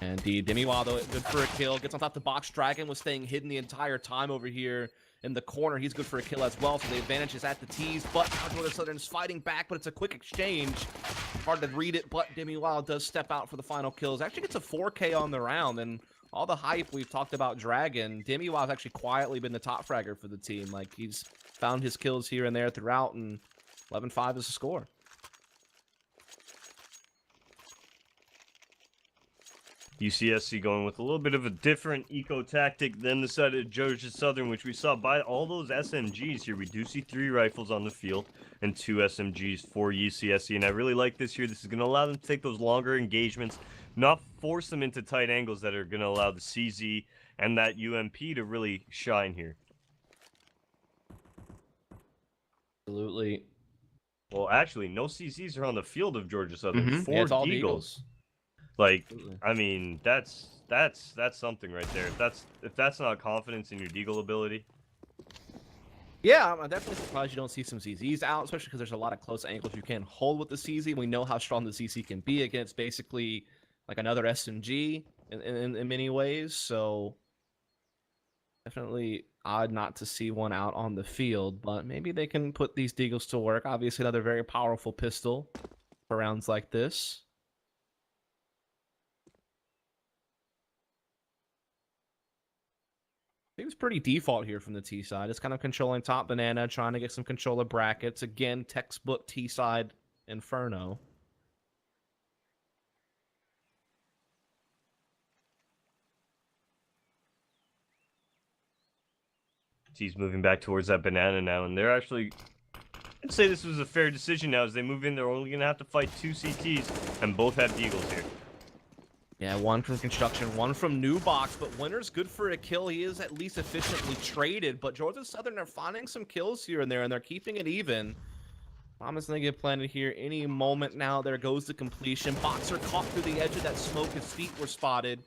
Indeed. Demiwa, though, good for a kill. Gets on top. The Box Dragon was staying hidden the entire time over here in the corner. He's good for a kill as well, so the advantage is at the T's. But Georgia Southern is fighting back, but it's a quick exchange. Hard to read it, but Demiwa does step out for the final kills. Actually gets a 4K on the round, and all the hype we've talked about Dragon, Demiwa has actually quietly been the top fragger for the team. Like, he's found his kills here and there throughout, and 11-5 is the score. UCSC going with a little bit of a different eco tactic than the side of Georgia Southern, which we saw by all those SMGs here. We do see 3 rifles on the field and 2 SMGs for UCSC, and I really like this here. This is going to allow them to take those longer engagements, not force them into tight angles that are going to allow the CZ and that UMP to really shine here. Absolutely. Well, actually, no CZs are on the field of Georgia Southern. 4 yeah, it's all Deagles. Like, Absolutely. I mean, that's something right there. If that's not confidence in your Deagle ability. Yeah, I'm definitely surprised you don't see some CZs out, especially because there's a lot of close angles you can hold with the CZ. We know how strong the CZ can be against basically like another SMG in many ways. So definitely odd not to see one out on the field, but maybe they can put these Deagles to work. Obviously, another very powerful pistol for rounds like this. It was pretty default here from the T side. It's kind of controlling top banana, trying to get some control of brackets. Again, textbook T side Inferno. He's moving back towards that banana now, and they're actually... I'd say this was a fair decision now. As they move in, they're only going to have to fight 2 CTs, and both have Deagles here. Yeah, one from construction, one from new box, but Winner's good for a kill. He is at least efficiently traded, but Georgia Southern are finding some kills here and there, and they're keeping it even. Bomb is going to get planted here any moment now. There goes the completion. Boxer caught through the edge of that smoke. His feet were spotted.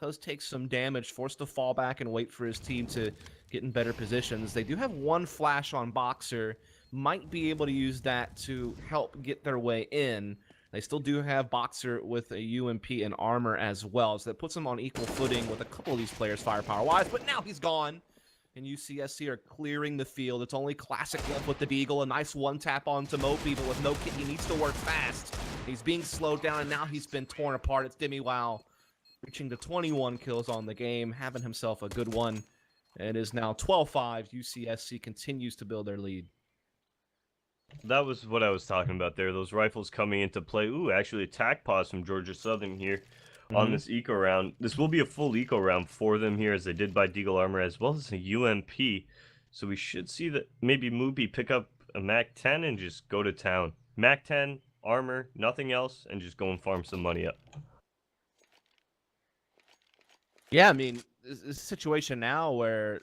Does take some damage, forced to fall back and wait for his team to get in better positions. They do have one flash on Boxer. Might be able to use that to help get their way in. They still do have Boxer with a UMP and armor as well, so that puts them on equal footing with a couple of these players firepower-wise, but now he's gone. And UCSC are clearing the field. It's only Classic left with the Deagle. A nice one-tap onto Mopey, but with no kit, he needs to work fast. He's being slowed down, and now he's been torn apart. It's Demiwa reaching to 21 kills on the game, having himself a good one. It is now 12-5. UCSC continues to build their lead. That was what I was talking about there. Those rifles coming into play. Ooh, actually attack pause from Georgia Southern here on this eco round. This will be a full eco round for them here, as they did buy Deagle armor as well as a UMP. So we should see that maybe Moopy pick up a Mac 10 and just go to town. Mac 10, armor, nothing else, and just go and farm some money up. Yeah, I mean, it's a situation now where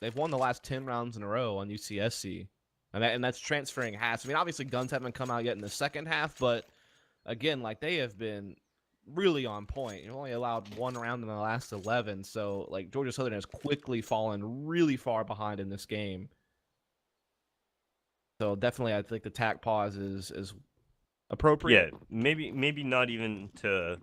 they've won the last 10 rounds in a row on UCSC. And that's transferring hats. I mean, obviously, guns haven't come out yet in the second half, but again, like, they have been really on point. You've only allowed 1 round in the last 11, so, like, Georgia Southern has quickly fallen really far behind in this game. So, definitely, I think the tack pause is appropriate. Yeah, maybe not even to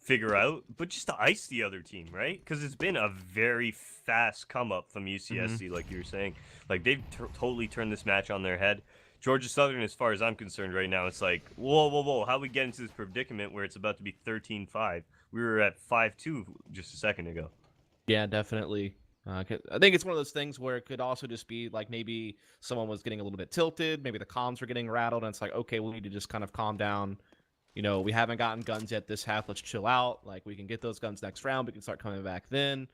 figure out, but just to ice the other team, right? Because it's been a very fast come up from UCSC, like you were saying. Like, they've totally turned this match on their head. Georgia Southern, as far as I'm concerned right now, it's like, whoa, how we get into this predicament where it's about to be 13-5? We were at 5-2 just a second ago. Yeah, definitely. I think it's one of those things where it could also just be like maybe someone was getting a little bit tilted, maybe the comms were getting rattled, and it's like, okay, we need to just kind of calm down, you know, we haven't gotten guns yet this half. Let's chill out. Like, we can get those guns next round. We can start coming back then.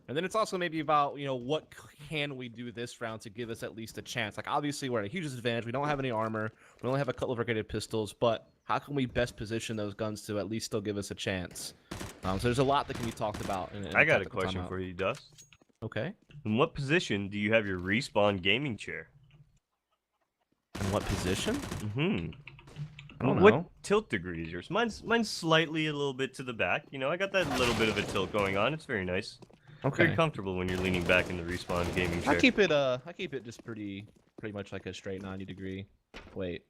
And then it's also maybe about, you know, what can we do this round to give us at least a chance? Like, obviously, we're at a huge disadvantage. We don't have any armor. We only have a couple of rotated pistols. But how can we best position those guns to at least still give us a chance? So there's a lot that can be talked about. I got a question for you, Dust. Okay. In what position do you have your respawn gaming chair? In what position? I don't know. What tilt degree is yours? Mine's slightly a little bit to the back. You know, I got that little bit of a tilt going on. It's very nice. Okay. Very comfortable when you're leaning back in the respawn gaming chair. I keep it just pretty much like a straight 90-degree. Wait.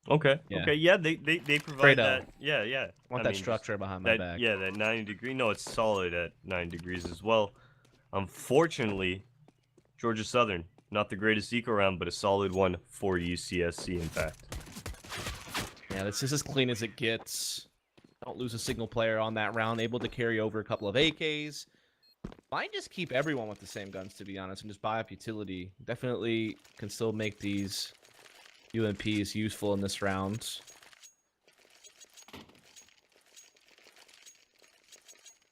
Okay. Yeah. Okay. Yeah, they provide that. Yeah, yeah. I want that structure behind my back. Yeah, that 90-degree. No, it's solid at 9 degrees as well. Unfortunately, Georgia Southern, not the greatest eco round, but a solid one for UCSC, in fact. Yeah, this is as clean as it gets. Don't lose a single player on that round. Able to carry over a couple of AKs. Might just keep everyone with the same guns, to be honest, and just buy up utility. Definitely can still make these UMPs useful in this round.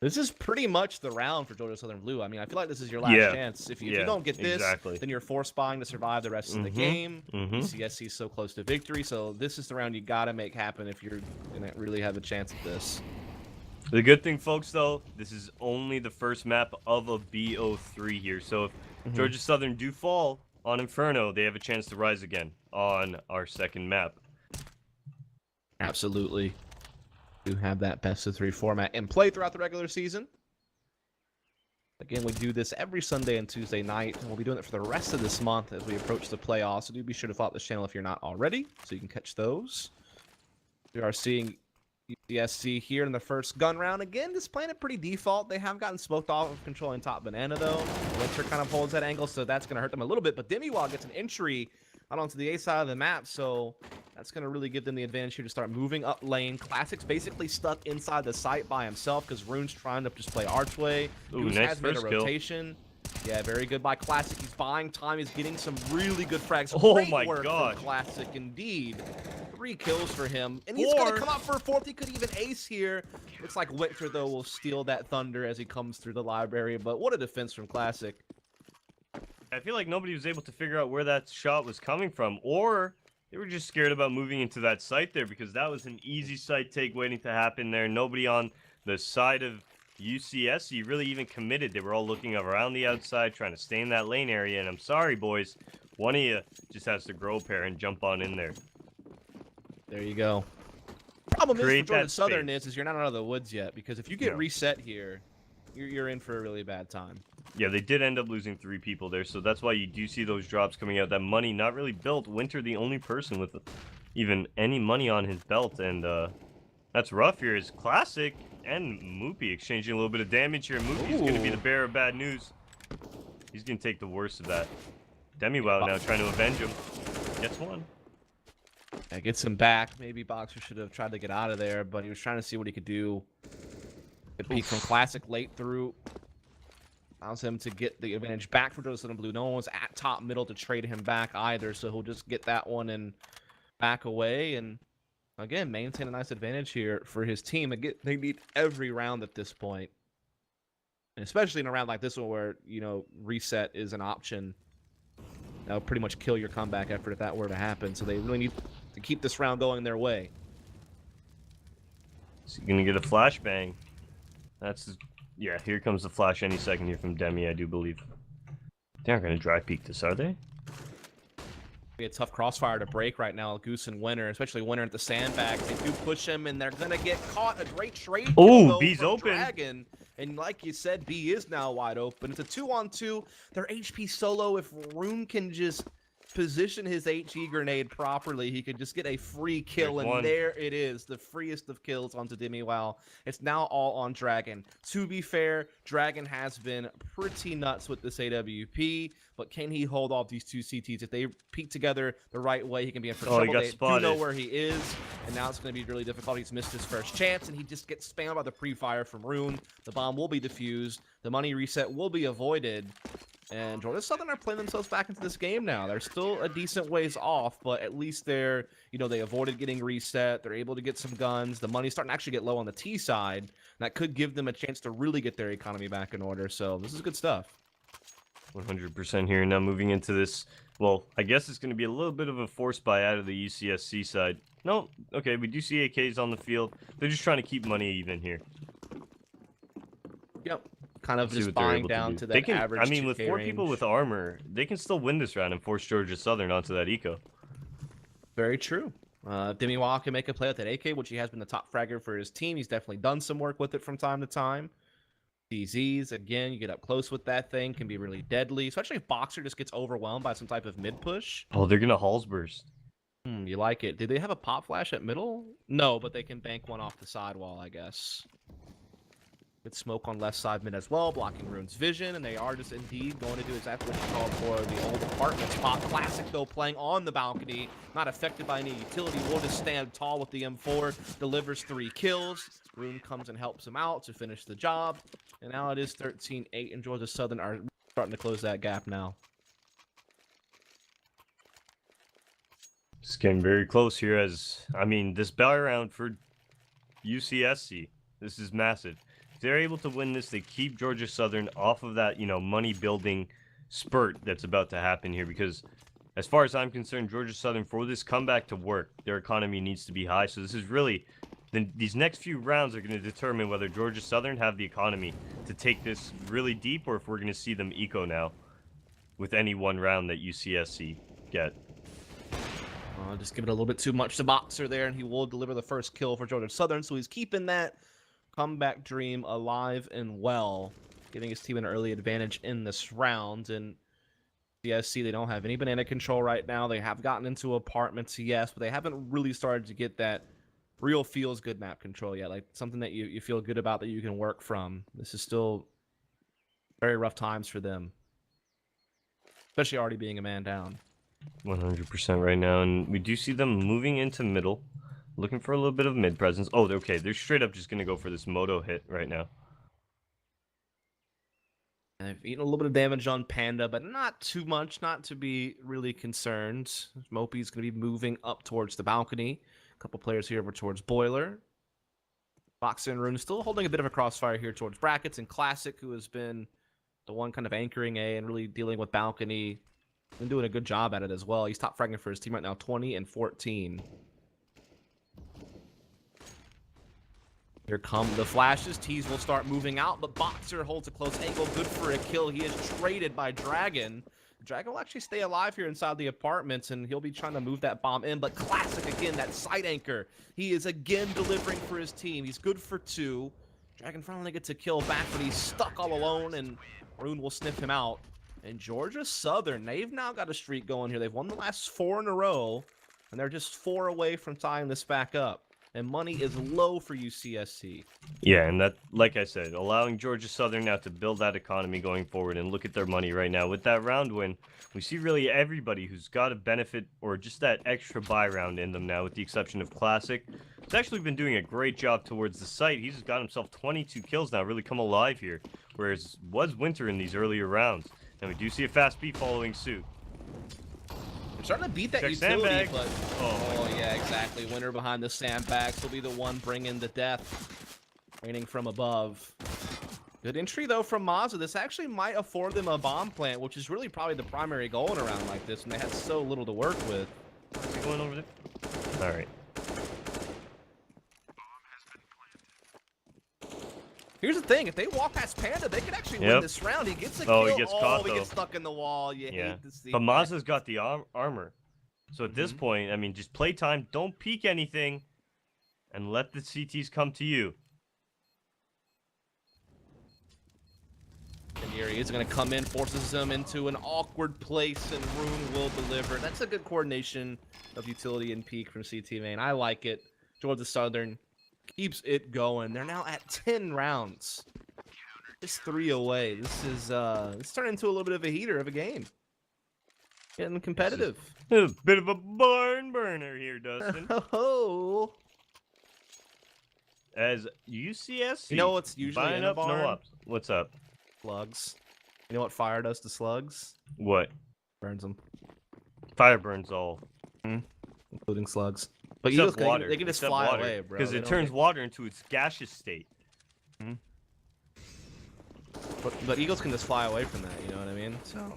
This is pretty much the round for Georgia Southern Blue. I mean, I feel like this is your last chance. If you don't get this, then you're force buying to survive the rest of the game. CSC is so close to victory, so this is the round you gotta make happen if you're gonna really have a chance at this. The good thing, folks, though, this is only the first map of a BO3 here. So if Georgia Southern do fall on Inferno, they have a chance to rise again on our second map. Absolutely. Do have that best-of-3 format in play throughout the regular season. Again, we do this every Sunday and Tuesday night, and we'll be doing it for the rest of this month as we approach the playoffs. So do be sure to follow this channel if you're not already, so you can catch those. We are seeing UCSC here in the first gun round. Again, just playing it pretty default. They have gotten smoked off of controlling top banana, though. Winter kind of holds that angle, so that's going to hurt them a little bit. But Demiwall gets an entry out onto the A side of the map, so that's going to really give them the advantage here to start moving up lane. Classic's basically stuck inside the site by himself because Rune's trying to just play archway. Ooh, nice has made a first kill. rotation. Yeah, very good by Classic. He's buying time. He's getting some really good frags. Oh Great my work God. from Classic, indeed. 3 kills for him. And he's going to come out for a 4th. He could even ace here. Looks like Winter, though, will steal that Thunder as he comes through the library. But what a defense from Classic. I feel like nobody was able to figure out where that shot was coming from, or they were just scared about moving into that site there because that was an easy site take waiting to happen there. Nobody on the side of UCSC really even committed. They were all looking around the outside, trying to stay in that lane area, and I'm sorry, boys. One of you just has to grow a pair and jump on in there. There you go. Problem is for Georgia Southern space. is you're not out of the woods yet, because if you get reset here, you're in for a really bad time. Yeah, they did end up losing 3 people there, so that's why you do see those drops coming out. That money not really built. Winter, the only person with even any money on his belt, and that's rough here. Is Classic and Moopy exchanging a little bit of damage here. Moopy's going to be the bearer of bad news. He's going to take the worst of that. Demiwow now trying to avenge him. Gets one. Yeah, gets him back. Maybe Boxer should have tried to get out of there, but he was trying to see what he could do. Good peek from Classic late through. Allows him to get the advantage back for Georgia Southern Blue. No one's at top middle to trade him back either, so he'll just get that one and back away. And again, maintain a nice advantage here for his team. Again, they need every round at this point. And especially in a round like this one where, you know, reset is an option. That'll pretty much kill your comeback effort if that were to happen. So they really need to keep this round going their way. So you're going to get a flashbang. That's... Yeah, here comes the flash any second here from Demi, I do believe. They aren't going to dry peek this, are they? Be a tough crossfire to break right now, Goose and Winter, especially Winter at the sandbags. They do push him, and they're going to get caught. A great trade. Oh, B's open. Dragon. And like you said, B is now wide open. It's a 2-on-2. They're HP solo. If Rune can just position his HE grenade properly, he could just get a free kill. And there it is, the freest of kills onto Demiwow. It's now all on Dragon. To be fair, Dragon has been pretty nuts with this AWP, but can he hold off these 2 CTs? If they peek together the right way, he can be in for trouble. They do know where he is, and now it's going to be really difficult. He's missed his first chance, and he just gets spammed by the pre-fire from Rune. The bomb will be defused. The money reset will be avoided. And Georgia Southern are playing themselves back into this game now. They're still a decent ways off, but at least they're, they avoided getting reset. They're able to get some guns. The money's starting to actually get low on the T side. And that could give them a chance to really get their economy back in order. So this is good stuff. 100% here. Now moving into this, well, I guess it's going to be a little bit of a force buy out of the UCSC side. No, okay, we do see AKs on the field. They're just trying to keep money even here. Yep. Kind of just buying down to that average. I mean, with 4 people with armor, they can still win this round and force Georgia Southern onto that eco. Very true. Demiwa can make a play with that AK, which he has been the top fragger for his team. He's definitely done some work with it from time to time. DZs, again, you get up close with that thing, can be really deadly, especially if Boxer just gets overwhelmed by some type of mid push. Oh, they're going to Halls burst. You like it. Did they have a pop flash at middle? No, but they can bank one off the sidewall, I guess. Good smoke on left side mid as well, blocking Rune's vision, and they are just indeed going to do exactly what you called for the old apartment spot. Classic, though, playing on the balcony, not affected by any utility. Will just stand tall with the M4, delivers 3 kills. Rune comes and helps him out to finish the job, and now it is 13-8, and Georgia Southern are starting to close that gap now. It's getting very close here as, I mean, this battle round for UCSC, this is massive. If they're able to win this, they keep Georgia Southern off of that, money building spurt that's about to happen here, because as far as I'm concerned, Georgia Southern, for this comeback to work, their economy needs to be high. So this is really, these next few rounds are going to determine whether Georgia Southern have the economy to take this really deep, or if we're going to see them eco now with any one round that UCSC get. Just give it a little bit too much to Boxer there, and he will deliver the first kill for Georgia Southern, so he's keeping that comeback dream alive and well, giving his team an early advantage in this round. And CSC, they don't have any banana control right now. They have gotten into apartments, yes, but they haven't really started to get that real feels good map control yet, like something that you feel good about that you can work from. This is still very rough times for them, especially already being a man down. 100% right now, and we do see them moving into middle, looking for a little bit of mid presence. Oh, okay, they're straight up just going to go for this moto hit right now. They've eaten a little bit of damage on Panda, but not too much, not to be really concerned. Mopey's going to be moving up towards the balcony. A couple players here over towards Boiler. Boxer and Rune still holding a bit of a crossfire here towards Brackets, and Classic, who has been the one kind of anchoring A and really dealing with balcony. Been doing a good job at it as well. He's top fragging for his team right now, 20-14. Here come the flashes. Tees will start moving out, but Boxer holds a close angle. Good for a kill. He is traded by Dragon. Dragon will actually stay alive here inside the apartments, and he'll be trying to move that bomb in. But Classic, again, that side anchor. He is again delivering for his team. He's good for 2. Dragon finally gets a kill back, but he's stuck all alone, and Rune will sniff him out. And Georgia Southern, they've now got a streak going here. They've won the last 4 in a row, and they're just 4 away from tying this back up. And money is low for UCSC. Yeah, and that, like I said, allowing Georgia Southern now to build that economy going forward, and look at their money right now. With that round win, we see really everybody who's got a benefit or just that extra buy round in them now, with the exception of Classic. He's actually been doing a great job towards the site. He's got himself 22 kills now, really come alive here, whereas was Winter in these earlier rounds. And we do see a fast B following suit. They're starting to beat that Check utility, sandbag. but... Oh, yeah, exactly. Winner behind the sandbags will be the one bringing the death. Raining from above. Good entry, though, from Mazda. This actually might afford them a bomb plant, which is really probably the primary goal in a round like this, and they had so little to work with. Is he going over there? All right. Here's the thing, if they walk past Panda, they could actually win this round. He gets a kill. He gets caught, he gets stuck in the wall. You hate to see but that. Mazda's got the armor. So at this point, I mean, just play time, don't peek anything, and let the CTs come to you. And here he is going to come in, forces him into an awkward place, and Rune will deliver. That's a good coordination of utility and peak from CT main. I like it. Georgia Southern keeps it going. They're now at 10 rounds. Just 3 away. This is it's turned into a little bit of a heater of a game. Getting competitive. A bit of a barn burner here, Dustin. Oh. As UCSC, you know what's usually buying in a up barn? no ups. What's up? Slugs. You know what fire does to slugs? What? Burns them. Fire burns all. Including slugs. But Except Eagles, water. they can just Except fly water, away, bro. because They it don't turns get- water into its gaseous state. But Eagles can just fly away from that, you know what I mean? So,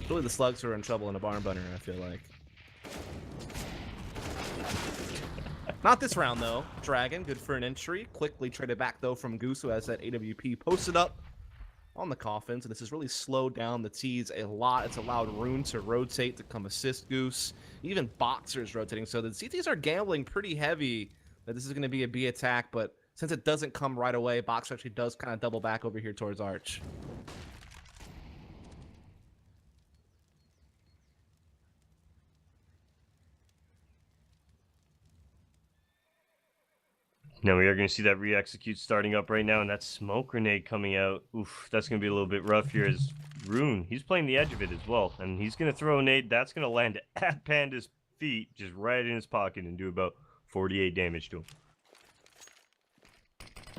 really the slugs are in trouble in a barn burner, I feel like. Not this round, though. Dragon, good for an entry. Quickly traded back, though, from Goose, who has that AWP posted up on the coffins. And this has really slowed down the T's a lot. It's allowed Rune to rotate to come assist Goose. Even Boxer's rotating. So the CTs are gambling pretty heavy that this is going to be a B attack. But since it doesn't come right away, Boxer actually does kind of double back over here towards Arch. Now we are going to see that re-execute starting up right now, and that smoke grenade coming out. Oof, that's going to be a little bit rough here as Rune, he's playing the edge of it as well. And he's going to throw a nade. That's going to land at Panda's feet, just right in his pocket, and do about 48 damage to him.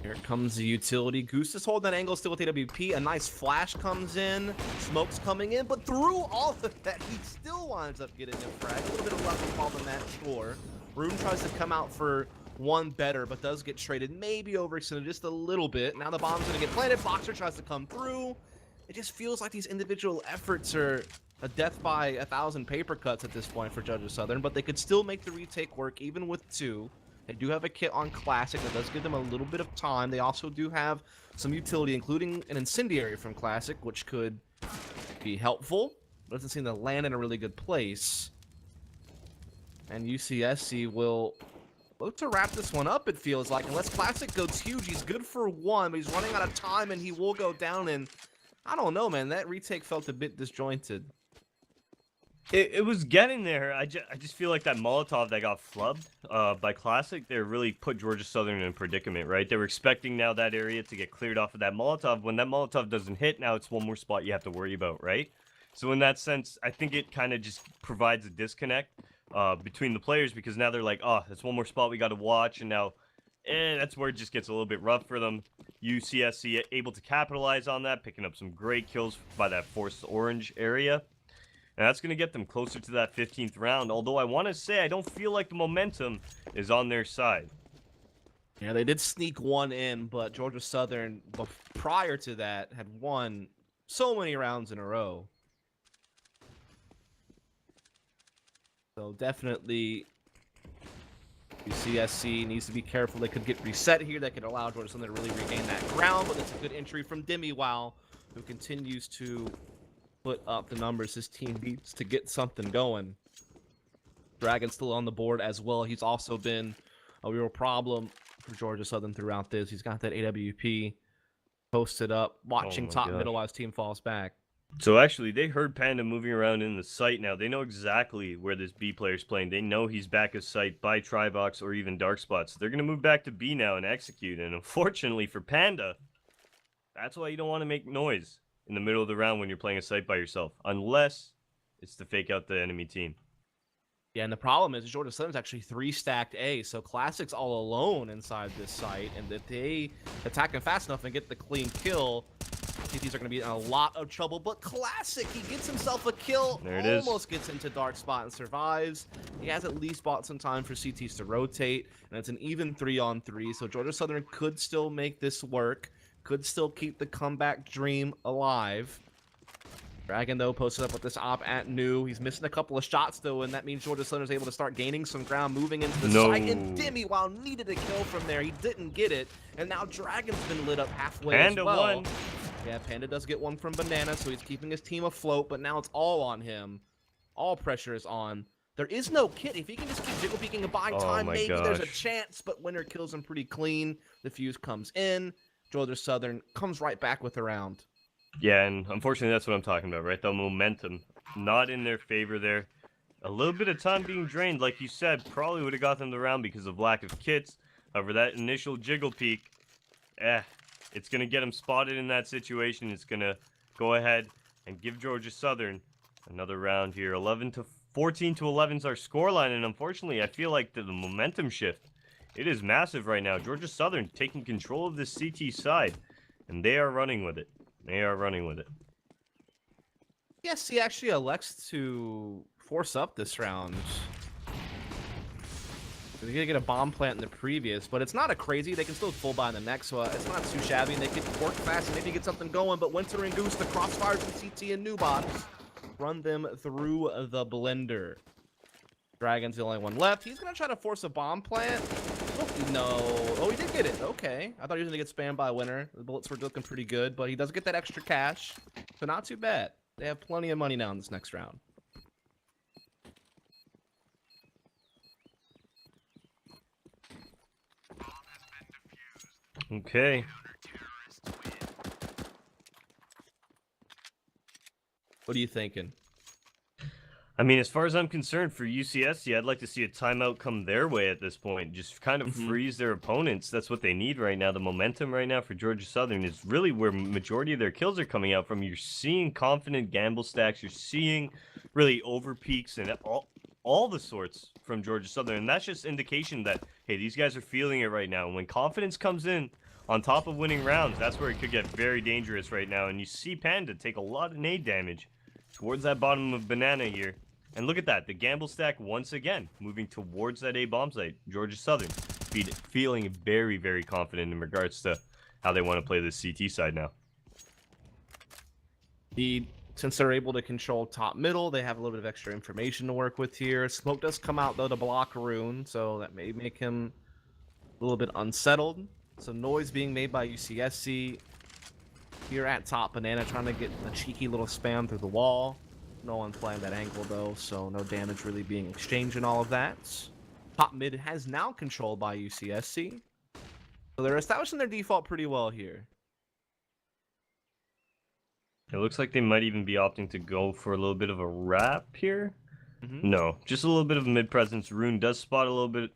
Here comes the utility. Goose is holding that angle still with AWP. A nice flash comes in. Smoke's coming in, but through all of that, he still winds up getting a frag. A little bit of luck involved in that score. Rune tries to come out for one better, but does get traded, maybe overextended just a little bit. Now the bomb's gonna get planted. Boxer tries to come through. It just feels like these individual efforts are a death by 1,000 paper cuts at this point for Judges Southern, but they could still make the retake work even with 2. They do have a kit on Classic that does give them a little bit of time. They also do have some utility, including an incendiary from Classic, which could be helpful. But doesn't seem to land in a really good place. And UCSC will look to wrap this one up, it feels like. Unless Classic goes huge, he's good for 1, but he's running out of time, and he will go down. And I don't know, man. That retake felt a bit disjointed. It was getting there. I just feel like that Molotov that got flubbed by Classic, they really put Georgia Southern in a predicament, right? They were expecting now that area to get cleared off of that Molotov. When that Molotov doesn't hit, now it's one more spot you have to worry about, right? So in that sense, I think it kind of just provides a disconnect between the players, because now they're like, oh, that's one more spot we got to watch, and now that's where it just gets a little bit rough for them. UCSC able to capitalize on that, picking up some great kills by that forced orange area. And that's going to get them closer to that 15th round, although I want to say I don't feel like the momentum is on their side. Yeah, they did sneak one in, but Georgia Southern, prior to that, had won so many rounds in a row. So definitely, UCSC needs to be careful. They could get reset here. That could allow Georgia Southern to really regain that ground, but that's a good entry from Demiwow, who continues to put up the numbers his team needs to get something going. Dragon's still on the board as well. He's also been a real problem for Georgia Southern throughout this. He's got that AWP posted up, watching top middle while his team falls back. So actually, they heard Panda moving around in the site now. They know exactly where this B player's playing. They know he's back of sight by Tribox or even Dark Spots. So they're going to move back to B now and execute. And unfortunately for Panda, that's why you don't want to make noise in the middle of the round when you're playing a site by yourself, unless it's to fake out the enemy team. Yeah, and the problem is Georgia Southern's actually 3-stacked A, so Classic's all alone inside this site, and if they attack him fast enough and get the clean kill, CTs are going to be in a lot of trouble. But Classic, he gets himself a kill, there it is. Almost gets into Dark Spot and survives. He has at least bought some time for CTs to rotate, and it's an even 3-on-3, so Georgia Southern could still make this work. Could still keep the comeback dream alive. Dragon, though, posted up with this op at New. He's missing a couple of shots, though, and that means Georgia Southern is able to start gaining some ground, moving into the site. And Demiwow needed a kill from there. He didn't get it. And now Dragon's been lit up halfway Panda as well. won. Yeah, Panda does get one from Banana, so he's keeping his team afloat, but now it's all on him. All pressure is on. There is no kit. If he can just keep jiggle peeking and buying time, maybe there's a chance, but Winter kills him pretty clean. The fuse comes in. Georgia Southern comes right back with the round. Yeah, and unfortunately that's what I'm talking about, right? The momentum not in their favor there. A little bit of time being drained, like you said, probably would have got them the round because of lack of kits. However, that initial jiggle peek, it's going to get them spotted in that situation. It's going to go ahead and give Georgia Southern another round here. 14 to 11 is our scoreline, and unfortunately I feel like the momentum shift, it is massive right now. Georgia Southern taking control of this CT side, and they are running with it. They are running with it. Yes, he actually elects to force up this round. They're gonna get a bomb plant in the previous, but it's not a crazy. They can still full buy in the next, so it's not too shabby. And they can work fast and maybe get something going. But Winter and Goose, the crossfires from CT and Nubots, run them through the blender. Dragon's the only one left. He's gonna try to force a bomb plant. Oh, no. Oh, he did get it. Okay. I thought he was gonna get spammed by Winter. The bullets were looking pretty good, but he does get that extra cash, so not too bad. They have plenty of money now in this next round. Okay. What are you thinking? I mean, as far as I'm concerned, for UCSC, I'd like to see a timeout come their way at this point. Just kind of freeze their opponents. That's what they need right now. The momentum right now for Georgia Southern is really where majority of their kills are coming out from. You're seeing confident gamble stacks. You're seeing really over peaks and all the sorts from Georgia Southern. And that's just indication that, hey, these guys are feeling it right now. And when confidence comes in on top of winning rounds, that's where it could get very dangerous right now. And you see Panda take a lot of nade damage towards that bottom of Banana here. And look at that, the gamble stack once again moving towards that A bomb site. Georgia Southern feeling very, very confident in regards to how they want to play this CT side now. Since they're able to control top middle, they have a little bit of extra information to work with here. Smoke does come out though to block Rune, so that may make him a little bit unsettled. So noise being made by UCSC here at top. Banana trying to get a cheeky little spam through the wall. No one playing that angle though, so no damage really being exchanged and all of that. Top mid has now controlled by UCSC. So they're establishing their default pretty well here. It looks like they might even be opting to go for a little bit of a wrap here. No, just a little bit of mid presence. Rune does spot a little bit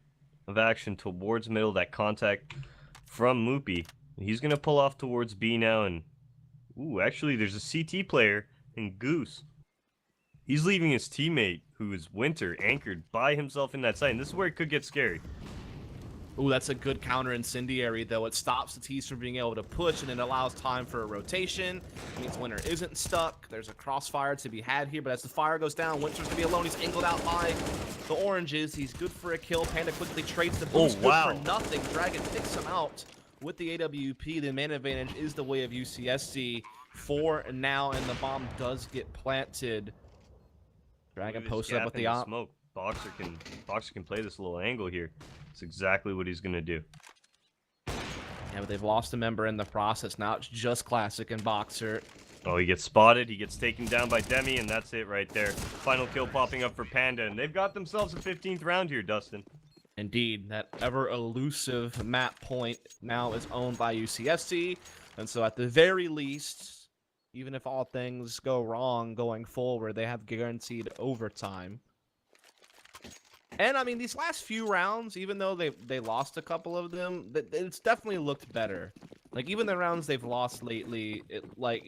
of action towards middle, that contact from Moopy. He's going to pull off towards B now, and ooh, actually there's a CT player in Goose. He's leaving his teammate, who is Winter, anchored by himself in that site, and this is where it could get scary. Ooh, that's a good counter incendiary, though. It stops the T's from being able to push, and it allows time for a rotation. It means Winter isn't stuck. There's a crossfire to be had here, but as the fire goes down, Winter's gonna be alone. He's angled out by the oranges. He's good for a kill. Panda quickly trades the boost. Oh, wow. Good for nothing. Dragon picks him out with the AWP. The man advantage is the way of UCSC for now, and the bomb does get planted. Dragon posted up with the op. Smoke. Boxer can play this little angle here. It's exactly what he's gonna do. Yeah, but they've lost a member in the process. Now it's just Classic and Boxer. Oh, he gets spotted. He gets taken down by Demi, and that's it right there. Final kill popping up for Panda, and they've got themselves a 15th round here, Dustin. Indeed, that ever elusive map point now is owned by UCSC, and so at the very least, even if all things go wrong going forward, they have guaranteed overtime. And I mean, these last few rounds, even though they lost a couple of them, it's definitely looked better. Like even the rounds they've lost lately,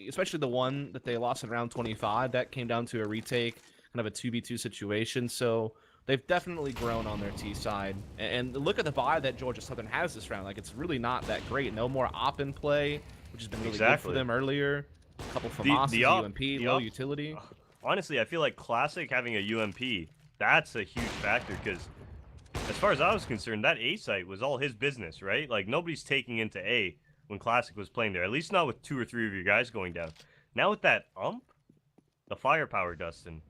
especially the one that they lost in round 25, that came down to a retake, kind of a 2v2 situation. So they've definitely grown on their T side. And look at the buy that Georgia Southern has this round. Like it's really not that great. No more op in play, which has been really good for them earlier. A couple FAMASs, UMP, low utility. Honestly, I feel like Classic having a UMP, that's a huge factor because as far as I was concerned, that A site was all his business, right? Like nobody's taking into A when Classic was playing there, at least not with 2 or 3 of your guys going down. Now with that the firepower, Dustin,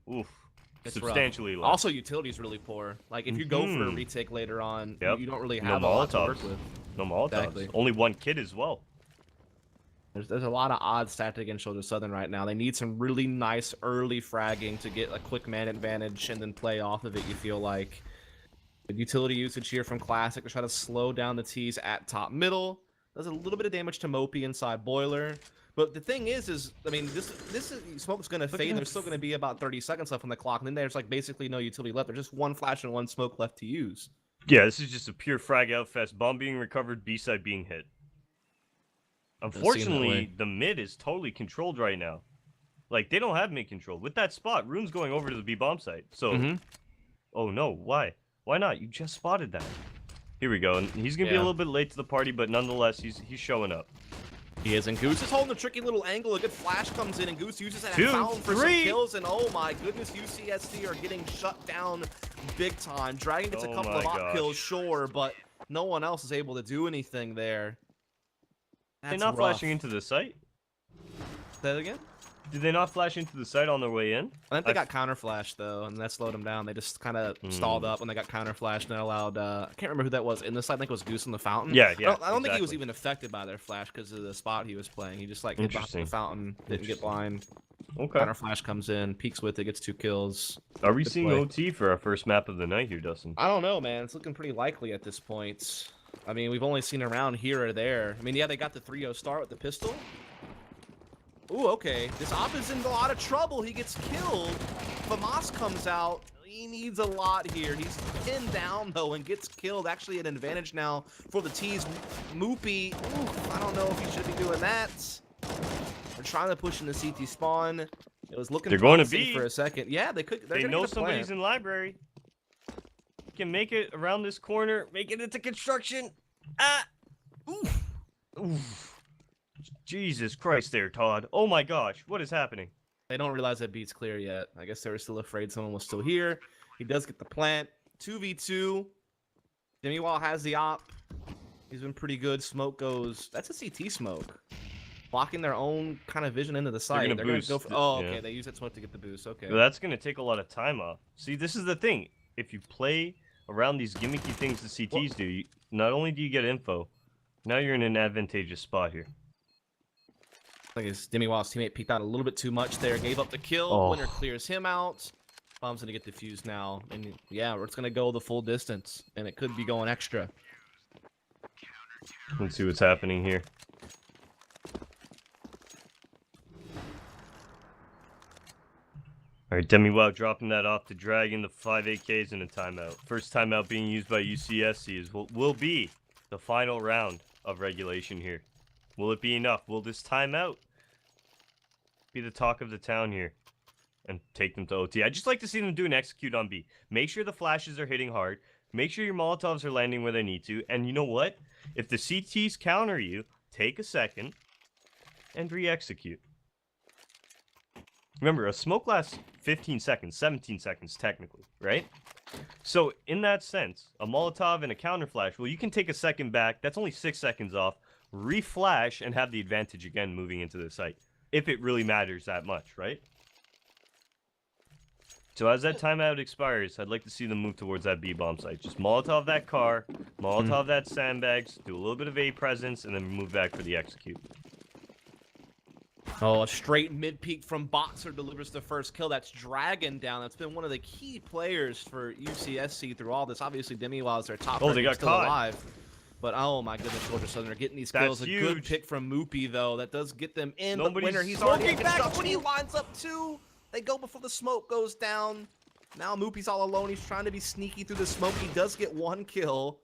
oof, it's substantially low. Also, utility is really poor. Like if you go for a retake later on, you don't really have no a lot to work with. No Molotovs. Exactly. Only 1 kid as well. There's a lot of odds stacked against Georgia Southern right now. They need some really nice early fragging to get a quick man advantage and then play off of it, you feel like. Good utility usage here from Classic to try to slow down the T's at top middle. Does a little bit of damage to Mopey inside Boiler. But the thing is I mean, this smoke's going to fade. There's still going to be about 30 seconds left on the clock. And then there's like basically no utility left. There's just 1 flash and 1 smoke left to use. Yeah, this is just a pure frag out fest. Bomb being recovered, B side being hit. Unfortunately, the mid is totally controlled right now. Like, they don't have mid control. With that spot, Rune's going over to the B bomb site. So, oh no, why? Why not? You just spotted that. Here we go. And he's going to be a little bit late to the party, but nonetheless, he's showing up. He is, and Goose is holding a tricky little angle. A good flash comes in, and Goose uses that 2, fountain for 3. some kills. And oh my goodness, UCSC are getting shut down big time. Dragon gets a couple of op kills, sure, but no one else is able to do anything there. They're not flashing into the site. Say that again? Did they not flash into the site on their way in? I think they got counter flashed though, and that slowed them down. They just kind of stalled up when they got counter flashed, and that allowed. I can't remember who that was in the site. I think it was Goose in the fountain. Yeah. I don't think he was even affected by their flash because of the spot he was playing. He just like hit behind the fountain, didn't get blind. Okay. Counter flash comes in, peeks with it, gets 2 kills. Are we seeing OT for our first map of the night here, Dustin? I don't know, man. It's looking pretty likely at this point. I mean, we've only seen around here or there. I mean, yeah, they got the 3-0 start with the pistol. Ooh, okay. This op is in a lot of trouble. He gets killed. Famas comes out. He needs a lot here. He's pinned down, though, and gets killed. Actually, an advantage now for the T's. Moopy, I don't know if he should be doing that. They're trying to push in the CT spawn. It was looking promising for a second. Yeah, they could. They know somebody's in library. Can make it around this corner. Make it into construction. Ah! Oof. Oof. Jesus Christ there, Todd. Oh my gosh, what is happening? They don't realize that B's clear yet. I guess they were still afraid someone was still here. He does get the plant. 2v2. Demiwall has the op. He's been pretty good. Smoke goes. That's a CT smoke. Blocking their own kind of vision into the site. They're gonna go for. Oh, okay. They use that smoke to get the boost. Okay. Well, that's gonna take a lot of time off. See, this is the thing. If you play around these gimmicky things the CTs do, not only do you get info, now you're in an advantageous spot here. I think his Demiwall's teammate peeked out a little bit too much there. Gave up the kill. Winner clears him out. Bomb's gonna get defused now, and yeah, it's gonna go the full distance, and it could be going extra. Let's see what's happening here. All right, Demiwall dropping that off to Dragon, the 5 AKs and a timeout. First timeout being used by UCSC is what will be the final round of regulation here. Will it be enough? Will this timeout be the talk of the town here and take them to OT? I'd just like to see them do an execute on B. Make sure the flashes are hitting hard. Make sure your Molotovs are landing where they need to. And you know what? If the CTs counter you, take a second and re-execute. Remember, a smoke lasts 15 seconds, 17 seconds technically, right? So in that sense, a Molotov and a counter flash, well, you can take a second back. That's only 6 seconds off. Re-flash and have the advantage again moving into the site. If it really matters that much, right? So as that timeout expires, I'd like to see them move towards that B-bomb site. Just Molotov that car, Molotov that sandbags, do a little bit of A presence, and then move back for the execute. Oh, a straight mid-peak from Boxer delivers the first kill. That's Dragon down. That's been one of the key players for UCSC through all this. Obviously, Demiwall is their top they got still caught. Alive. But oh my goodness, Georgia Southern are getting these kills. That's a huge. Good pick from Moopy, though. That does get them in. Nobody's but Winner, he's already in back. construction. He lines up too. They go before the smoke goes down. Now Moopy's all alone. He's trying to be sneaky through the smoke. He does get 1 kill.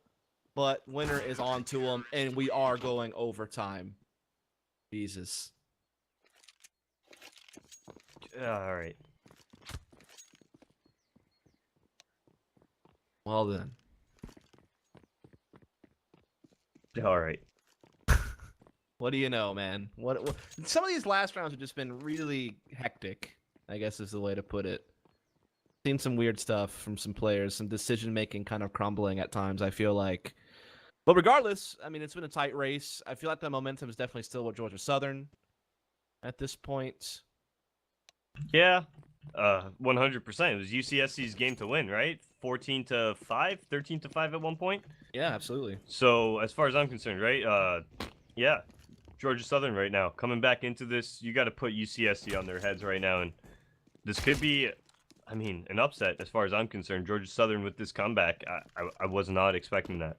But Winner is on to him. And we are going overtime. Jesus. All right. Well then. All right. What do you know, man? What some of these last rounds have just been really hectic, I guess is the way to put it. Seen some weird stuff from some players, some decision making kind of crumbling at times, I feel like. But regardless, I mean, it's been a tight race. I feel like the momentum is definitely still with Georgia Southern at this point. Yeah, 100%. It was UCSC's game to win, right? 14-5, 13-5 at one point. Yeah, absolutely. So as far as I'm concerned, right? Yeah, Georgia Southern right now coming back into this. You got to put UCSC on their heads right now, and this could be, I mean, an upset as far as I'm concerned. Georgia Southern with this comeback, I was not expecting that.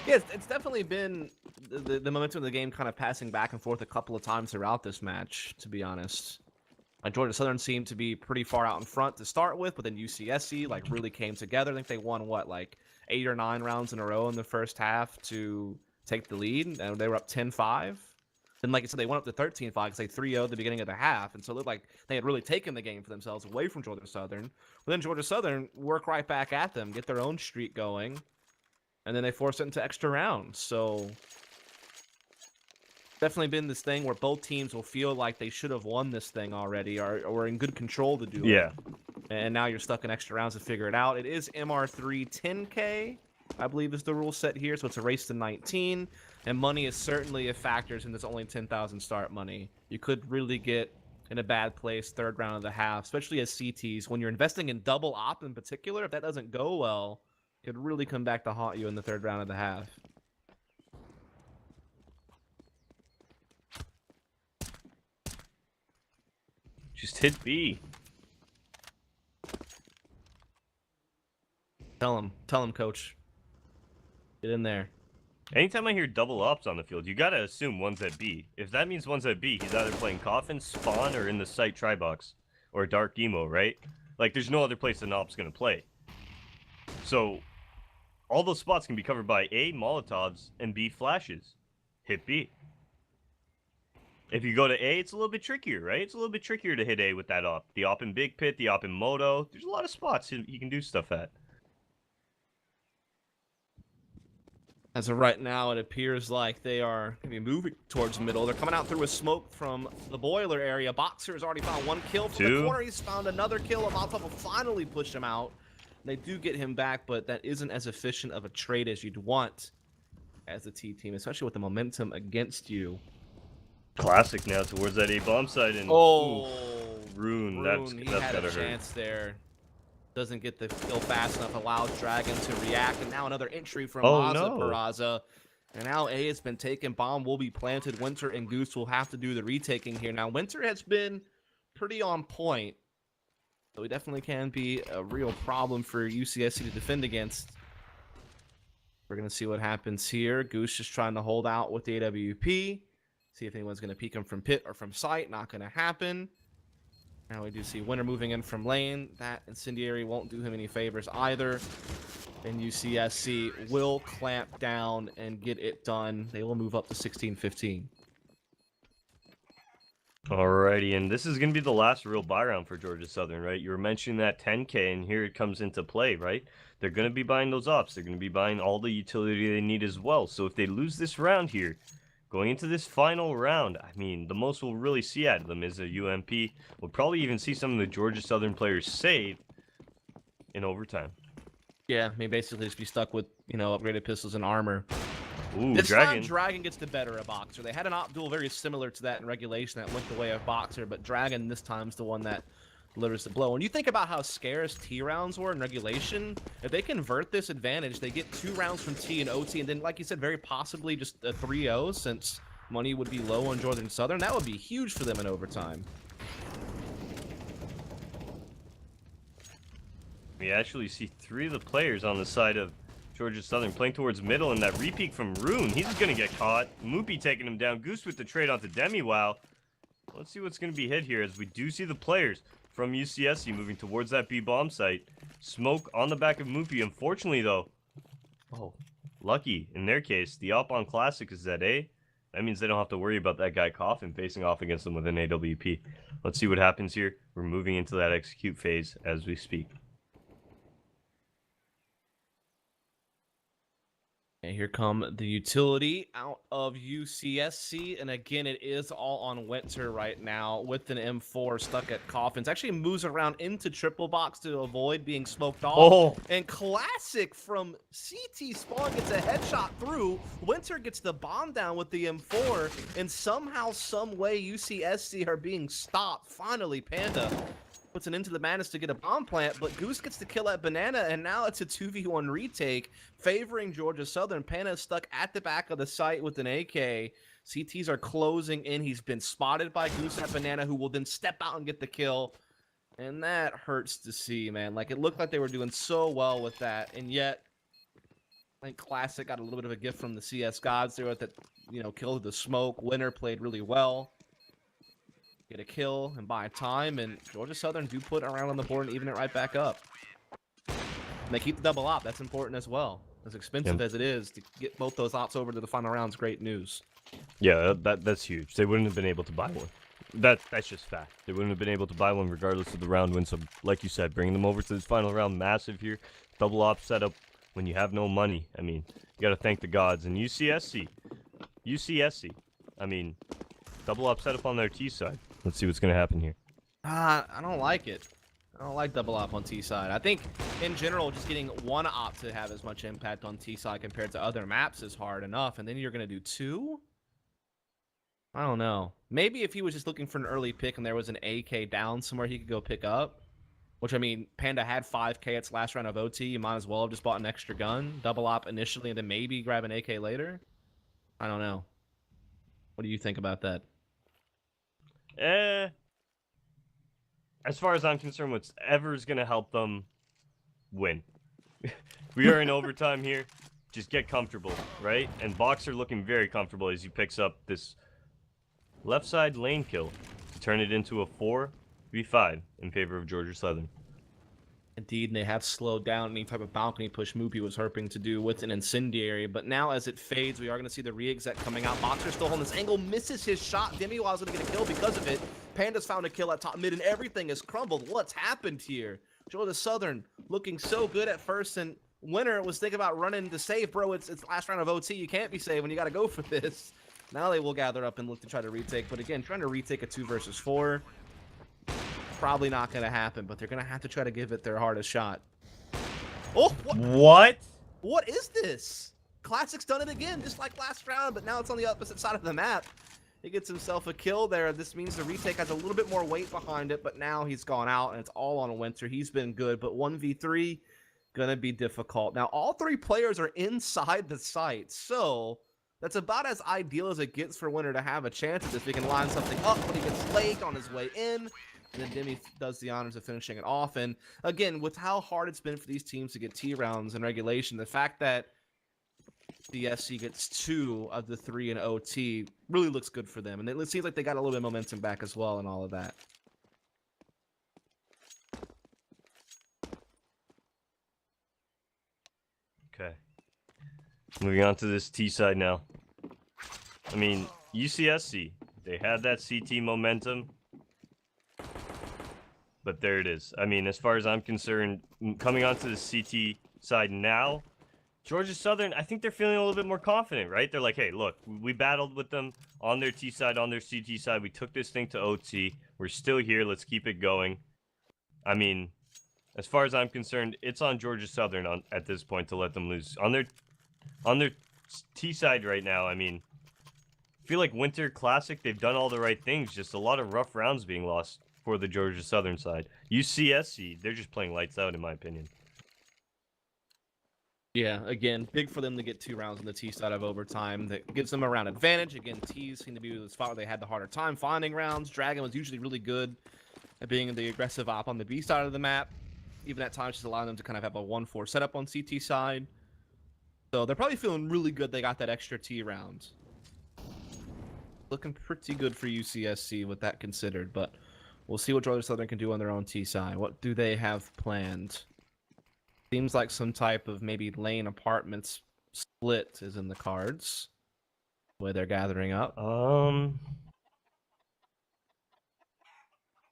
Yeah, it's definitely been the momentum of the game kind of passing back and forth a couple of times throughout this match, to be honest. Georgia Southern seemed to be pretty far out in front to start with, but then UCSC like really came together. I think they won what, like 8 or 9 rounds in a row in the first half to take the lead, and they were up 10-5. Then, like I said, they went up to 13-5 because they 3-0 at the beginning of the half, and so it looked like they had really taken the game for themselves away from Georgia Southern. But then Georgia Southern work right back at them, get their own streak going, and then they force it into extra rounds. So Definitely been this thing where both teams will feel like they should have won this thing already, or in good control to do it. Yeah. And now you're stuck in extra rounds to figure it out. It is MR3 10K, I believe is the rule set here, so it's a race to 19. And money is certainly a factor since it's only 10,000 start money. You could really get in a bad place third round of the half, especially as CTs. When you're investing in double op in particular, if that doesn't go well, it could really come back to haunt you in the third round of the half. Just hit B. Tell him, coach. Get in there. Anytime I hear double ops on the field, you gotta assume one's at B. If that means one's at B, he's either playing Coffin, Spawn, or in the site Tribox. Or Dark Emo, right? Like, there's no other place an op's gonna play. So, all those spots can be covered by A, Molotovs, and B, flashes. Hit B. If you go to A, it's a little bit trickier, right? It's a little bit trickier to hit A with that op. The op in Big Pit, the op in Moto. There's a lot of spots you can do stuff at. As of right now, it appears like they are going to be moving towards middle. They're coming out through a smoke from the boiler area. Boxer has already found one kill from the corner. He's found another kill. Molotov will finally push him out. They do get him back, but that isn't as efficient of a trade as you'd want as a T team, especially with the momentum against you. Classic now towards that A bomb site, and Rune, that's he gotta had a hurt. chance there. Doesn't get the kill fast enough, allows Dragon to react, and now another entry from Peraza. And now A has been taken, bomb will be planted. Winter and Goose will have to do the retaking here. Now Winter has been pretty on point, so he definitely can be a real problem for UCSC to defend against. We're gonna see what happens here. Goose just trying to hold out with the AWP. See if anyone's going to peek him from pit or from sight. Not going to happen. Now we do see Winter moving in from lane. That incendiary won't do him any favors either. And UCSC will clamp down and get it done. They will move up to 16-15. Alrighty, and this is going to be the last real buy round for Georgia Southern, right? You were mentioning that 10K, and here it comes into play, right? They're going to be buying those ops. They're going to be buying all the utility they need as well. So if they lose this round here, going into this final round, I mean, the most we'll really see out of them is a UMP. We'll probably even see some of the Georgia Southern players save in overtime. Yeah, I mean, basically just be stuck with, you know, upgraded pistols and armor. Ooh, this time, Dragon gets the better of Boxer. They had an op duel very similar to that in regulation that went the way of Boxer, but Dragon this time's the one that delivers the blow. When you think about how scarce T rounds were in regulation, if they convert this advantage, they get 2 rounds from T and OT, and then, like you said, very possibly just a 3-0 since money would be low on Georgia Southern. That would be huge for them in overtime. We actually see 3 of the players on the side of Georgia Southern playing towards middle, and that repeat from Rune, he's going to get caught. Moopy taking him down. Goose with the trade onto Demi. Wow. Let's see what's going to be hit here as we do see the players from UCSC moving towards that B bomb site. Smoke on the back of Moopy. Unfortunately, though, lucky in their case, the op on Classic is at A. That means they don't have to worry about that guy Coffin facing off against them with an AWP. Let's see what happens here. We're moving into that execute phase as we speak. And here come the utility out of UCSC. And again, it is all on Winter right now with an M4 stuck at Coffins. Actually moves around into triple box to avoid being smoked off. And Classic from CT Spawn gets a headshot through. Winter gets the bomb down with the M4. And somehow, some way, UCSC are being stopped. Finally, Panda puts an into the madness to get a bomb plant, but Goose gets the kill at Banana, and now it's a 2v1 retake favoring Georgia Southern. Panda is stuck at the back of the site with an AK. CTs are closing in. He's been spotted by Goose at Banana, who will then step out and get the kill. And that hurts to see, man. Like, it looked like they were doing so well with that, and yet I think Classic got a little bit of a gift from the CS gods there with that, you know, killed the smoke. Winter played really well. Get a kill and buy time, and Georgia Southern do put around on the board and even it right back up. And they keep the double op. That's important as well. As expensive as it is to get both those ops over to the final round's great news. Yeah, that's huge. They wouldn't have been able to buy one. That's just fact. They wouldn't have been able to buy one regardless of the round win. So, like you said, bringing them over to this final round, massive here. Double op setup when you have no money. I mean, you got to thank the gods. And UCSC, I mean, double op set up on their T side. Let's see what's going to happen here. I don't like it. I don't like double op on T side. I think, in general, just getting one op to have as much impact on T side compared to other maps is hard enough, and then you're going to do 2? I don't know. Maybe if he was just looking for an early pick and there was an AK down somewhere he could go pick up, which, I mean, Panda had 5K its last round of OT. You might as well have just bought an extra gun, double op initially, and then maybe grab an AK later. I don't know. What do you think about that? As far as I'm concerned, whatever is going to help them win. We are in overtime here. Just get comfortable, right? And Boxer looking very comfortable as he picks up this left side lane kill to turn it into a 4v5 in favor of Georgia Southern. Indeed, and they have slowed down any type of balcony push Moopy was hoping to do with an incendiary, but now as it fades, we are going to see the re-exec coming out. Boxer still holding this angle, misses his shot. Demi was going to get a kill because of it. Panda's found a kill at top mid, and everything has crumbled. What's happened here? Georgia Southern looking so good at first, and Winter was thinking about running to save. Bro, it's last round of OT. You can't be saving. You got to go for this. Now they will gather up and look to try to retake, but again, trying to retake a 2 versus 4. Probably not going to happen, but they're going to have to try to give it their hardest shot. Oh, what? What is this? Classic's done it again, just like last round, but now it's on the opposite side of the map. He gets himself a kill there. This means the retake has a little bit more weight behind it, but now he's gone out, and it's all on Winter. He's been good, but 1v3, going to be difficult. Now, all 3 players are inside the site, so that's about as ideal as it gets for Winter to have a chance at this. We can line something up when he gets lagged on his way in. And then Demi does the honors of finishing it off. And again, with how hard it's been for these teams to get T rounds in regulation, the fact that the SC gets 2 of the 3 in OT really looks good for them. And it seems like they got a little bit of momentum back as well and all of that. Okay. Moving on to this T side now. I mean, UCSC, they had that CT momentum. But there it is. I mean, as far as I'm concerned, coming onto the CT side now, Georgia Southern, I think they're feeling a little bit more confident, right? They're like, hey, look, we battled with them on their T side, on their CT side. We took this thing to OT. We're still here. Let's keep it going. I mean, as far as I'm concerned, it's on Georgia Southern at this point to let them lose. On their T side right now, I mean, I feel like Winter Classic, they've done all the right things. Just a lot of rough rounds being lost for the Georgia Southern side. UCSC, they're just playing lights out, in my opinion. Yeah, again, big for them to get 2 rounds on the T side of overtime. That gives them a round advantage. Again, T's seem to be the spot where they had the harder time finding rounds. Dragon was usually really good at being the aggressive op on the B side of the map. Even at times, just allowing them to kind of have a 1-4 setup on CT side. So they're probably feeling really good they got that extra T round. Looking pretty good for UCSC with that considered, but we'll see what Georgia Southern can do on their own T side. What do they have planned? Seems like some type of maybe lane apartments split is in the cards. Where they're gathering up.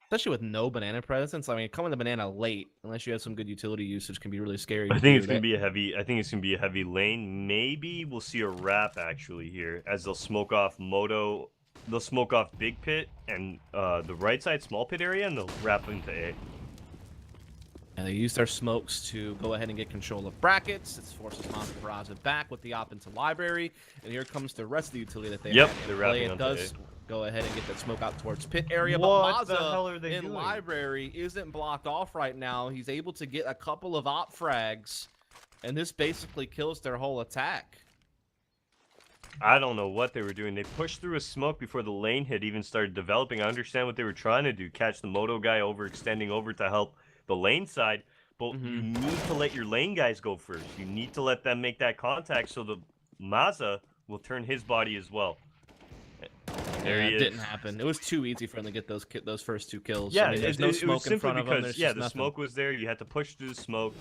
Especially with no banana presence. I mean, coming to banana late, unless you have some good utility usage, can be really scary. I think it's gonna be a heavy. I think it's gonna be a heavy lane. Maybe we'll see a wrap actually here as they'll smoke off Moto. They'll smoke off Big Pit and the right side small pit area, and they'll wrap into A. And they use their smokes to go ahead and get control of brackets. It forces Monster Barrage back with the op into library. And here comes the rest of the utility that they have. They're wrapping It onto does A. go ahead and get that smoke out towards pit area. What but the hell are Maza they in doing? library isn't blocked off right now. He's able to get a couple of op frags. And this basically kills their whole attack. I don't know what they were doing. They pushed through a smoke before the lane hit even started developing. I understand what they were trying to do. Catch the Moto guy overextending over to help the lane side. But you need to let your lane guys go first. You need to let them make that contact so the Maza will turn his body as well. There he is. It didn't happen. It was too easy for him to get those first 2 kills. Yeah, I mean, there's no smoke in front of him. There's yeah, just the nothing. smoke was there. You had to push through the smoke.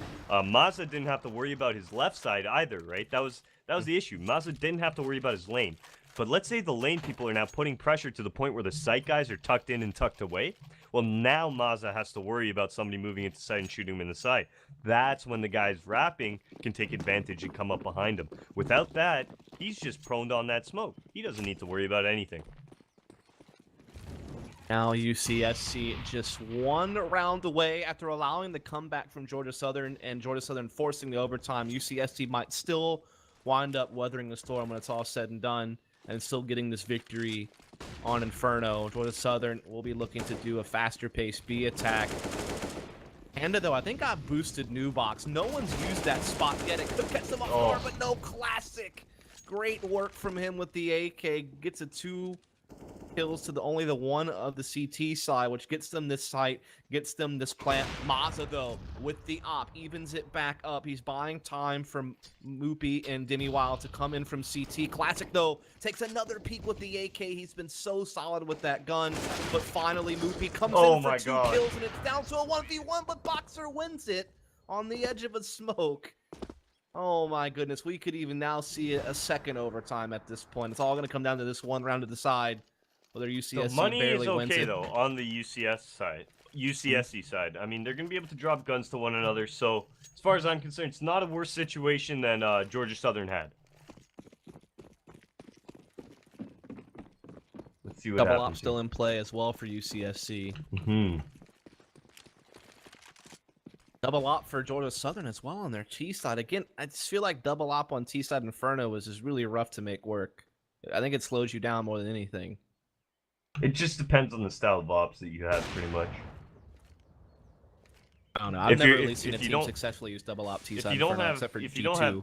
Maza didn't have to worry about his left side either, right? That was the issue. Maza didn't have to worry about his lane. But let's say the lane people are now putting pressure to the point where the site guys are tucked in and tucked away. Well, now Maza has to worry about somebody moving into side and shooting him in the side. That's when the guys wrapping can take advantage and come up behind him. Without that, he's just prone on that smoke. He doesn't need to worry about anything. Now UCSC just one round away after allowing the comeback from Georgia Southern and Georgia Southern forcing the overtime. UCSC might still wind up weathering the storm when it's all said and done and still getting this victory on Inferno. Georgia Southern will be looking to do a faster pace B attack. Panda, though, I think I boosted New Box. No one's used that spot yet. It could catch them off guard, but no, classic. Great work from him with the AK. Gets a 2 kills to only the one of the CT side, which gets them this site, gets them this plant. Maza, though, with the op, evens it back up. He's buying time from Moopy and Demiwild to come in from CT. Classic, though, takes another peek with the AK. He's been so solid with that gun, but finally Moopy comes in for 2 kills, and it's down to a 1v1, but Boxer wins it on the edge of a smoke. Oh my goodness, we could even now see a second overtime at this point. It's all going to come down to this one round to decide whether UCSC the money barely is wins okay it. though on the UCSC side. I mean, they're going to be able to drop guns to one another. So as far as I'm concerned, it's not a worse situation than Georgia Southern had. Let's see what Double happens. op still in play as well for UCSC. Double op for Georgia Southern as well on their T side. Again, I just feel like double op on T side Inferno is just really rough to make work. I think it slows you down more than anything. It just depends on the style of ops that you have, pretty much. I don't know. I've never really seen a team successfully use double op T side Inferno except for G2.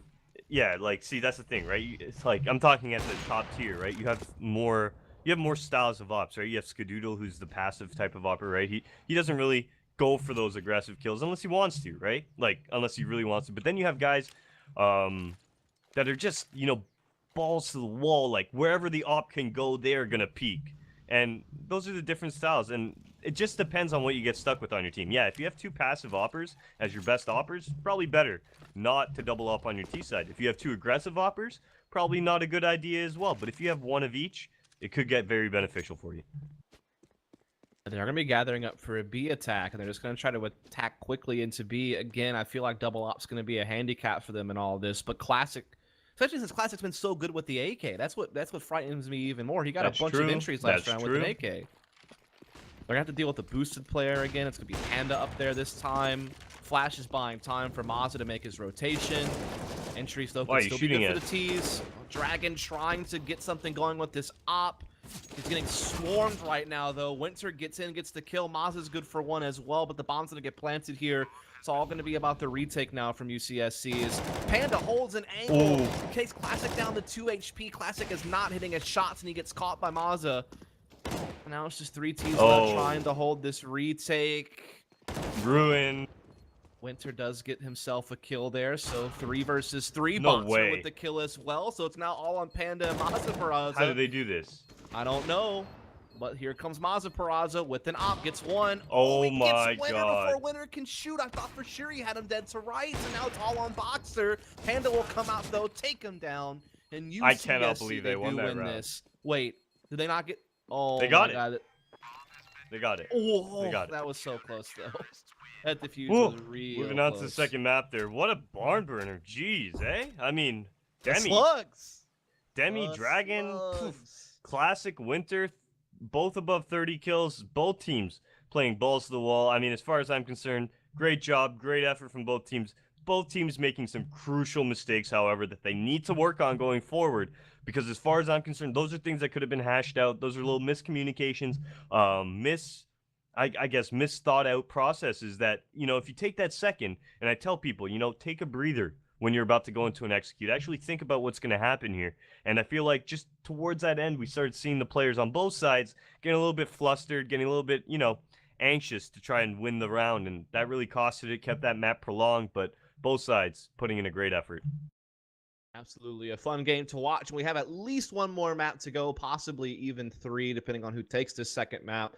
Yeah, like, see, that's the thing, right? It's like, I'm talking at the top tier, right? You have more styles of ops, right? You have Skadoodle, who's the passive type of opper, right? He doesn't really go for those aggressive kills unless he wants to, right? Like, unless he really wants to. But then you have guys that are just, you know, balls to the wall. Like, wherever the op can go, they're going to peak. And those are the different styles. And it just depends on what you get stuck with on your team. Yeah, if you have 2 passive oppers as your best oppers, probably better not to double up on your T side. If you have 2 aggressive oppers, probably not a good idea as well. But if you have 1 of each, it could get very beneficial for you. They're going to be gathering up for a B attack, and they're just going to try to attack quickly into B. Again, I feel like double op's going to be a handicap for them in all this. But Classic, especially since Classic's been so good with the AK, that's what frightens me even more. He got a bunch of entries last round with an AK. They're going to have to deal with a boosted player again. It's going to be Panda up there this time. Flash is buying time for Maza to make his rotation. Entries, though, can still be good for the T's. Dragon trying to get something going with this op. He's getting swarmed right now, though. Winter gets in, gets the kill. Maza's good for 1 as well, but the bomb's going to get planted here. It's all going to be about the retake now from UCSC. As Panda holds an angle. Takes Classic down to 2 HP. Classic is not hitting his shots, and he gets caught by Maza. Now it's just 3 T's left trying to hold this retake. Ruin. Winter does get himself a kill there, so 3 versus 3. No Boxer way. with the kill as well, so it's now all on Panda and Maza Peraza. How do they do this? I don't know, but here comes Maza Peraza with an op, gets 1. Oh he my gets Winter god. before Winter can shoot. I thought for sure he had him dead to rights, and now it's all on Boxer. Panda will come out, though, take him down, and UCSC, I cannot believe they won that round. This. Wait, did they not get... Oh, they got it. God. They got it. Oh, they got it. That was so close, though. That defuse was real Moving on close. to the second map there. What a barn burner. Jeez, eh? I mean, Demi. Slugs. Dragon. Slugs. Classic, Winter. Both above 30 kills. Both teams playing balls to the wall. I mean, as far as I'm concerned, great job. Great effort from both teams. Both teams making some crucial mistakes, however, that they need to work on going forward. Because as far as I'm concerned, those are things that could have been hashed out. Those are little miscommunications, I guess, misthought out processes that, you know, if you take that second, and I tell people, you know, take a breather when you're about to go into an execute. Actually think about what's going to happen here. And I feel like just towards that end, we started seeing the players on both sides getting a little bit flustered, getting a little bit, you know, anxious to try and win the round. And that really costed it, kept that map prolonged, but both sides putting in a great effort. Absolutely a fun game to watch. We have at least 1 more map to go, possibly even 3, depending on who takes this second map.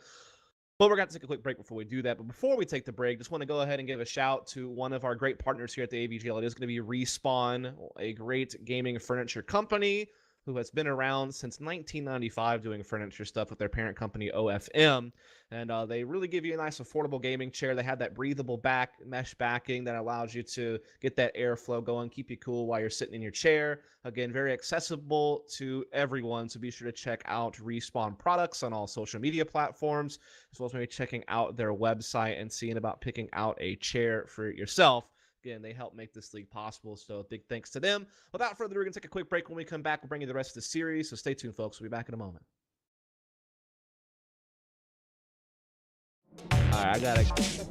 But we're going to take a quick break before we do that. But before we take the break, just want to go ahead and give a shout to one of our great partners here at the AVGL. It is going to be Respawn, a great gaming furniture company who has been around since 1995 doing furniture stuff with their parent company OFM. And they really give you a nice affordable gaming chair. They have that breathable mesh backing that allows you to get that airflow going, keep you cool while you're sitting in your chair. Again, very accessible to everyone. So be sure to check out Respawn products on all social media platforms, as well as maybe checking out their website and seeing about picking out a chair for yourself. Again, they help make this league possible, so big thanks to them. Without further ado, we're going to take a quick break. When we come back, we'll bring you the rest of the series, so stay tuned, folks. We'll be back in a moment. All right, I got to...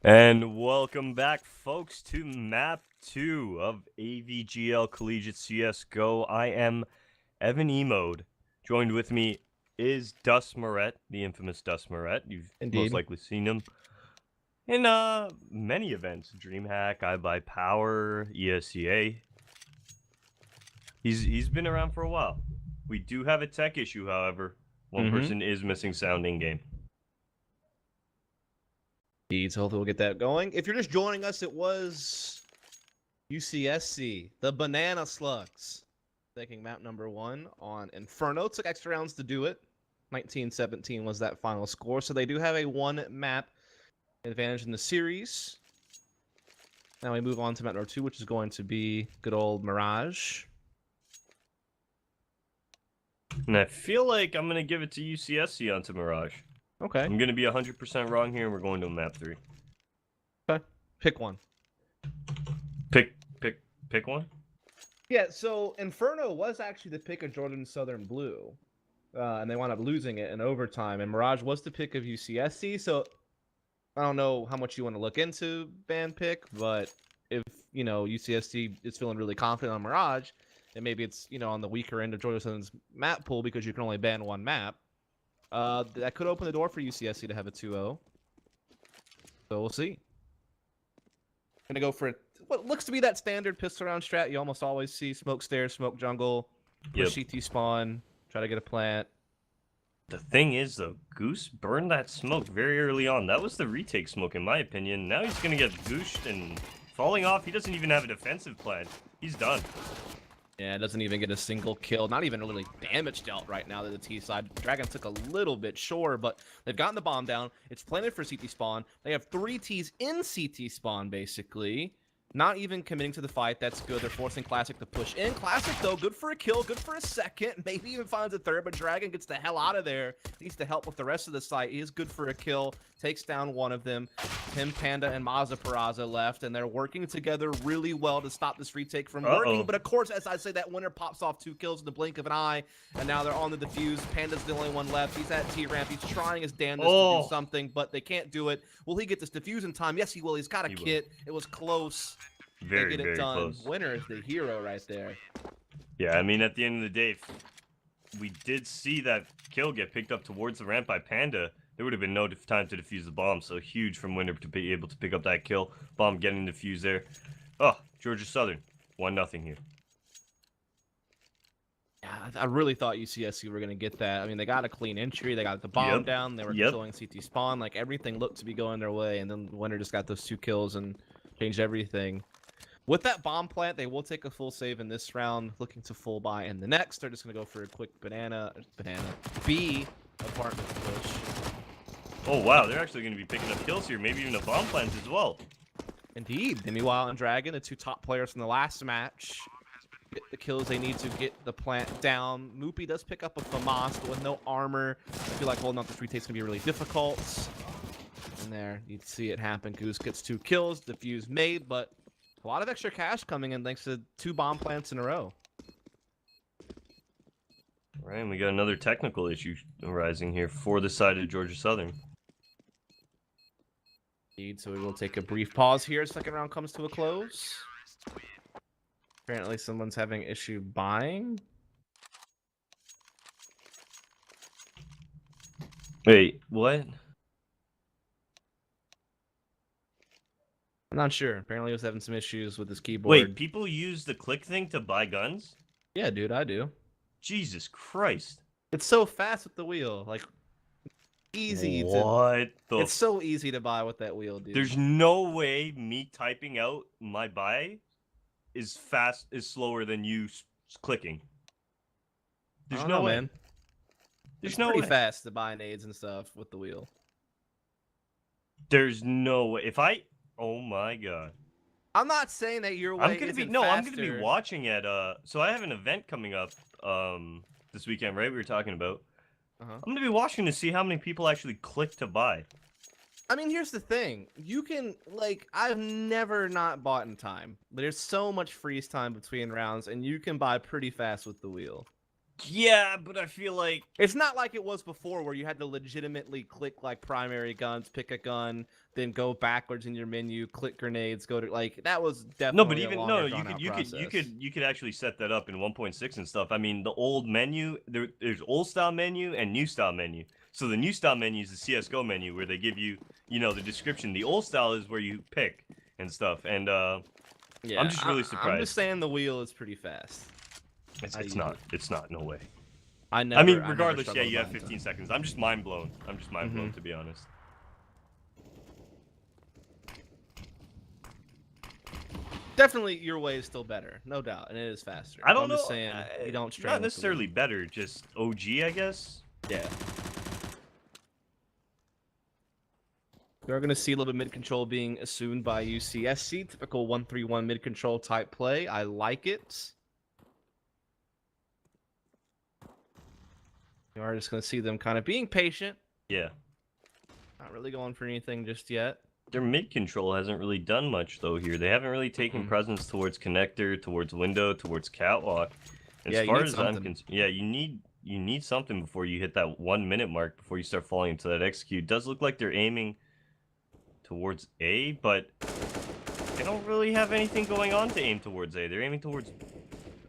And welcome back, folks, to map 2 of AVGL Collegiate CSGO. I am Evan Emode. Joined with me is Dust Moret, the infamous Dust Moret. You've most Indeed. likely seen him in many events. DreamHack, iBuyPower, ESCA. He's been around for a while. We do have a tech issue, however. One person is missing sound in-game. Indeed, so hopefully we'll get that going. If you're just joining us, it was UCSC, the Banana Slugs, taking map number 1 on Inferno. Took extra rounds to do it. 19-17 was that final score, so they do have a 1-map advantage in the series. Now we move on to map number 2, which is going to be good old Mirage. And I feel like I'm going to give it to UCSC onto Mirage. Okay. I'm going to be 100% wrong here, and we're going to map 3. Okay. Pick one. Pick one? Yeah, so Inferno was actually the pick of Jordan Southern Blue. And they wound up losing it in overtime. And Mirage was the pick of UCSC. So I don't know how much you want to look into ban pick, but if, UCSC is feeling really confident on Mirage, and maybe it's, on the weaker end of Jordan Southern's map pool because you can only ban one map, that could open the door for UCSC to have a 2-0. So we'll see. I'm going to go for what looks to be that standard pistol round strat you almost always see. Smoke stairs, smoke jungle, push CT spawn, try to get a plant. The thing is, though, Goose burned that smoke very early on. That was the retake smoke, in my opinion. Now he's going to get goosed and falling off. He doesn't even have a defensive plan. He's done. Yeah, it doesn't even get a single kill. Not even really damage dealt right now to the T side. Dragon took a little bit, sure, but they've gotten the bomb down. It's planted for CT spawn. They have 3 Ts in CT spawn, basically. Not even committing to the fight. That's good. They're forcing Classic to push in. Classic, though, good for a kill, good for a second. Maybe even finds a third, but Dragon gets the hell out of there. Needs to help with the rest of the site. He is good for a kill. Takes down one of them. Tim, Panda, and Maza Peraza left, and they're working together really well to stop this retake from working. But, of course, as I say, that winner pops off 2 kills in the blink of an eye, and now they're on the defuse. Panda's the only one left. He's at T-ramp. He's trying his damnedest to do something, but they can't do it. Will he get this defuse in time? Yes, he will. He's got a kit. It was close. Very, very close. Winner is the hero right there. Yeah, I mean, at the end of the day, if we did see that kill get picked up towards the ramp by Panda, there would have been no time to defuse the bomb. So huge from Winner to be able to pick up that kill. Bomb getting defused there. Oh, Georgia Southern. 1-0 here. Yeah, I really thought UCSC were going to get that. I mean, they got a clean entry. They got the bomb down. They were controlling CT spawn. Like, everything looked to be going their way. And then Winner just got those 2 kills and changed everything. With that bomb plant, they will take a full save in this round, looking to full buy in the next. They're just going to go for a quick B apartment push. Oh, wow. They're actually going to be picking up kills here. Maybe even a bomb plant as well. Indeed. Meanwhile, and Dragon, the 2 top players from the last match, get the kills they need to get the plant down. Moopy does pick up a FAMAS, but with no armor, I feel like holding out this retake's going to be really difficult. And there, you'd see it happen. Goose gets 2 kills, defuse made, but a lot of extra cash coming in thanks to 2 bomb plants in a row. All right, and we got another technical issue arising here for the side of Georgia Southern. Indeed, so we will take a brief pause here. Second round comes to a close. Apparently someone's having issue buying. Wait, what? I'm not sure. Apparently he was having some issues with his keyboard. Wait, people use the click thing to buy guns? Yeah, dude, I do. Jesus Christ. It's so fast with the wheel. Like, easy it's so easy to buy with that wheel, dude. There's no way me typing out my buy is slower than you clicking. There's no way. Man. There's no pretty fast to buy nades and stuff with the wheel. There's no way. Oh my god. I'm not saying that your way I'm gonna be watching at so I have an event coming up this weekend, right? We were talking about. I'm gonna be watching to see how many people actually click to buy. I mean, here's the thing. You can, like, I've never not bought in time. But there's so much freeze time between rounds, and you can buy pretty fast with the wheel. Yeah, but I feel like It's not like it was before where you had to legitimately click like primary guns, pick a gun, then go backwards in your menu, click grenades, go to like that was no, but definitely a even longer no, drawn out process. you could actually set that up in 1.6 and stuff. I mean, the old menu, there's old style menu and new style menu. So the new style menu is the CSGO menu where they give you, you know, the description. The old style is where you pick and stuff. And Yeah, I'm just really I'm just surprised. saying the wheel is pretty fast. It's not. It's not. No way. I I mean, never regardless, yeah, struggled you to have buy 15 seconds. I'm just mind blown. I'm just mind blown, to be honest. Definitely, your way is still better, no doubt, and it is faster. I don't I'm know. just saying you don't strain. Not necessarily better, just OG, I guess. Yeah. We're going to see a little bit mid control being assumed by UCSC. Typical 1-3-1 mid control type play. I like it. You are just going to see them kind of being patient. Yeah. Not really going for anything just yet. Their mid control hasn't really done much though here. They haven't really taken presence towards connector, towards window, towards catwalk. Yeah, As you far need as I'm something. concerned, yeah, you need something before you hit that 1 minute mark before you start falling into that execute. Does look like they're aiming towards A, but they don't really have anything going on to aim towards A. They're aiming towards,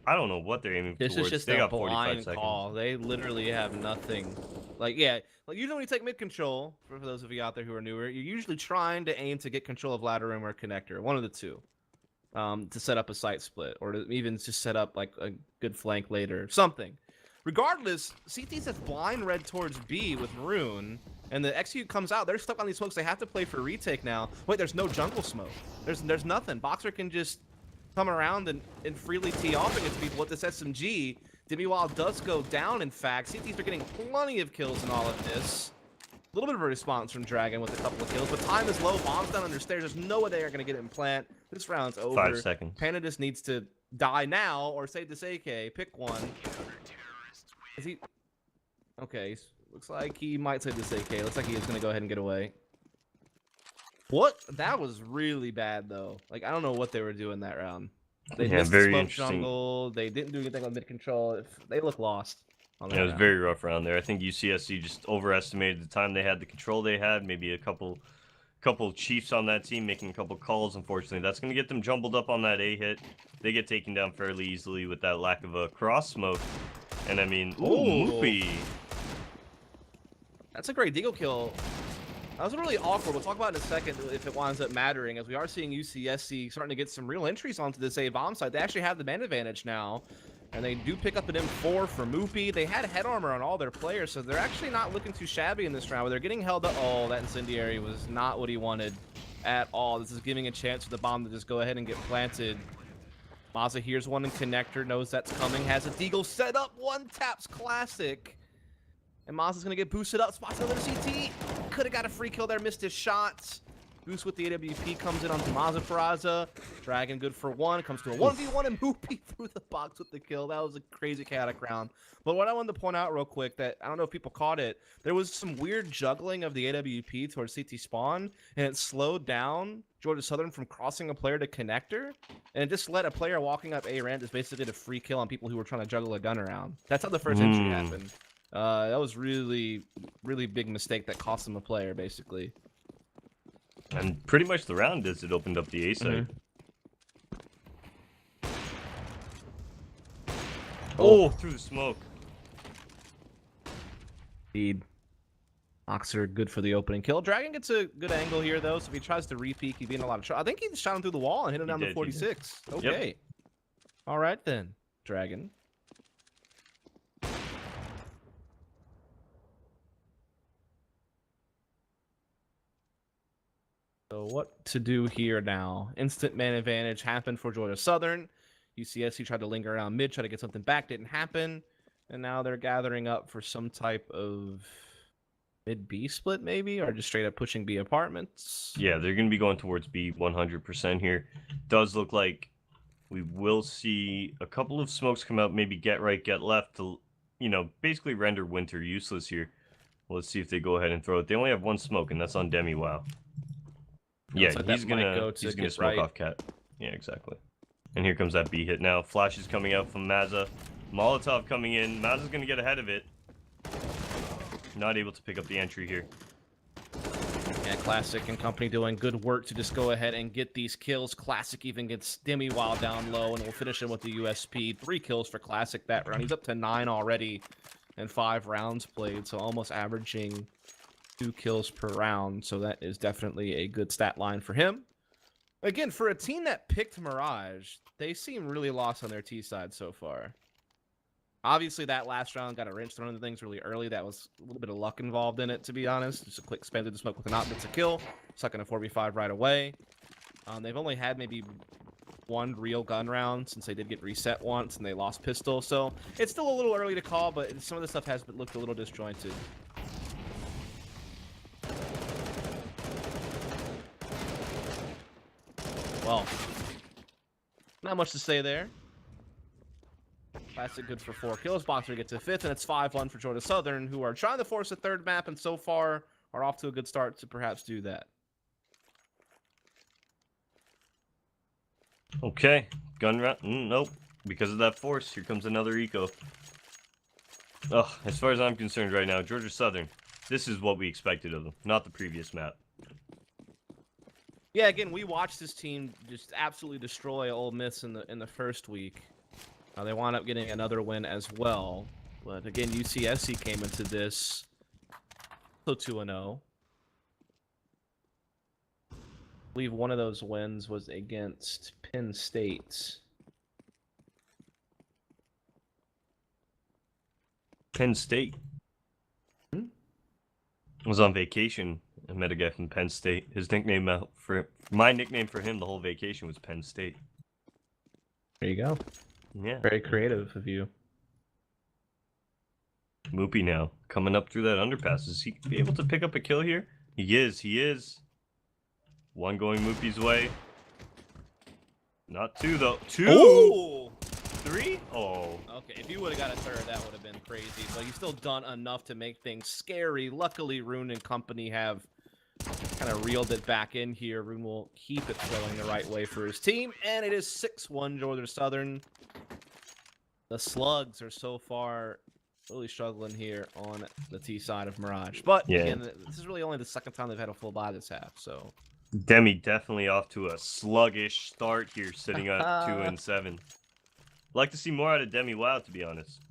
I don't know what they're aiming This towards. is just They a got 45 blind seconds. call. They literally have nothing. Like, yeah, like usually when you take mid control, for those of you out there who are newer, you're usually trying to aim to get control of ladder room or connector, one of the two, to set up a site split or to even just set up like a good flank later, something. Regardless, CT says blind red towards B with Rune, and the execute comes out. They're stuck on these smokes. They have to play for retake now. Wait, there's no jungle smoke. There's nothing. Boxer can just come around and freely tee off against people with this SMG. Demi While does go down, in fact. CTs are getting plenty of kills in all of this. A little bit of a response from Dragon with a couple of kills, but time is low. Bombs down under stairs. There's no way they are going to get it in plant. This round's over. 5 seconds. Panda just needs to die now or save this AK. Pick one. Is he? Okay, looks like he might save this AK. Looks like he is going to go ahead and get away. What? That was really bad, though. Like, I don't know what they were doing that round. They missed the smoke jungle. They didn't do anything on mid control. They look lost. Yeah, it was very rough around there. I think UCSC just overestimated the time they had, the control they had. Maybe a couple chiefs on that team making a couple calls. Unfortunately, that's going to get them jumbled up on that A hit. They get taken down fairly easily with that lack of a cross smoke. And I mean, Moopy. That's a great deagle kill. That was really awkward. We'll talk about it in a second if it winds up mattering, as we are seeing UCSC starting to get some real entries onto this A bomb site. They actually have the man advantage now, and they do pick up an M4 for Moopy. They had head armor on all their players, so they're actually not looking too shabby in this round. But they're getting held up. Oh, that incendiary was not what he wanted at all. This is giving a chance for the bomb to just go ahead and get planted. Maza hears one in connector, knows that's coming, has a deagle set up, one taps classic. And Maza's gonna get boosted up, spots another CT. Could have got a free kill there, missed his shots. Boost with the AWP comes in onto Maza Peraza. Dragon good for one, comes to a 1v1 and Moopy through the box with the kill. That was a crazy chaotic round. But what I wanted to point out real quick, that I don't know if people caught it, there was some weird juggling of the AWP towards CT spawn, and it slowed down Georgia Southern from crossing a player to connector, and it just let a player walking up A ramp just basically get a free kill on people who were trying to juggle a gun around. That's how the first entry happened. That was really big mistake that cost them a player, basically. And pretty much the round as it opened up the A side. Oh, through the smoke. Indeed. Boxer good for the opening kill. Dragon gets a good angle here, though, so if he tries to re-peek, he'd be in a lot of trouble. I think he shot him through the wall and hit him down to 46. Okay. Yep. All right, then, Dragon. So what to do here now? Instant man advantage happened for Georgia Southern. UCSC tried to linger around mid, try to get something back, didn't happen. And now they're gathering up for some type of mid-B split, maybe? Or just straight up pushing B apartments? Yeah, they're going to be going towards B 100% here. Does look like we will see a couple of smokes come out, maybe get right, get left to, you know, basically render Winter useless here. Let's see if they go ahead and throw it. They only have one smoke, and that's on Demi Wow. Yeah, like he's gonna smoke off Cat. Yeah, exactly. And here comes that B hit now. Flash is coming out from Maza. Molotov coming in. Maz is going to get ahead of it. Not able to pick up the entry here. Yeah, Classic and company doing good work to just go ahead and get these kills. Classic even gets Stimmy while down low, and we'll finish him with the USP. 3 kills for Classic that round. He's up to 9 already and 5 rounds played, so almost averaging 2 kills per round. So that is definitely a good stat line for him. Again, for a team that picked Mirage, they seem really lost on their T side so far. Obviously, that last round got a wrench thrown into things really early. That was a little bit of luck involved in it, to be honest. Just a quick spin through the smoke with an op gets a kill. Sucking a 4v5 right away. They've only had maybe 1 real gun round since they did get reset once, and they lost pistol. So it's still a little early to call, but some of the stuff has looked a little disjointed. Well, not much to say there. Classic good for 4 kills. Boxer gets a 5th, and it's 5-1 for Georgia Southern, who are trying to force a 3rd map, and so far are off to a good start to perhaps do that. Okay, gun round. Nope. Because of that force, here comes another eco. Ugh, as far as I'm concerned right now, Georgia Southern, this is what we expected of them, not the previous map. Yeah, again, we watched this team just absolutely destroy Ole Miss in the first week. They wound up getting another win as well. But again, UCSC came into this so 2-0. I believe one of those wins was against Penn State. Penn State was on vacation. I met a guy from Penn State. His nickname my nickname for him the whole vacation was Penn State. There you go. Yeah. Very creative of you. Moopy now coming up through that underpass. Is he be able to pick up a kill here? He is. He is. 1 going Moopy's way. Not 2 though. 2. Ooh! 3. Oh. Okay, if you would have got a 3rd, that would have been crazy. But you've still done enough to make things scary. Luckily, Rune and company have kind of reeled it back in here. Rune will keep it flowing the right way for his team. And it is 6-1 Georgia Southern. The Slugs are so far really struggling here on the T side of Mirage. But yeah, again, this is really only the 2nd time they've had a full buy this half. So Demi definitely off to a sluggish start here, sitting at 2-7. Like to see more out of Demi Wow, to be honest.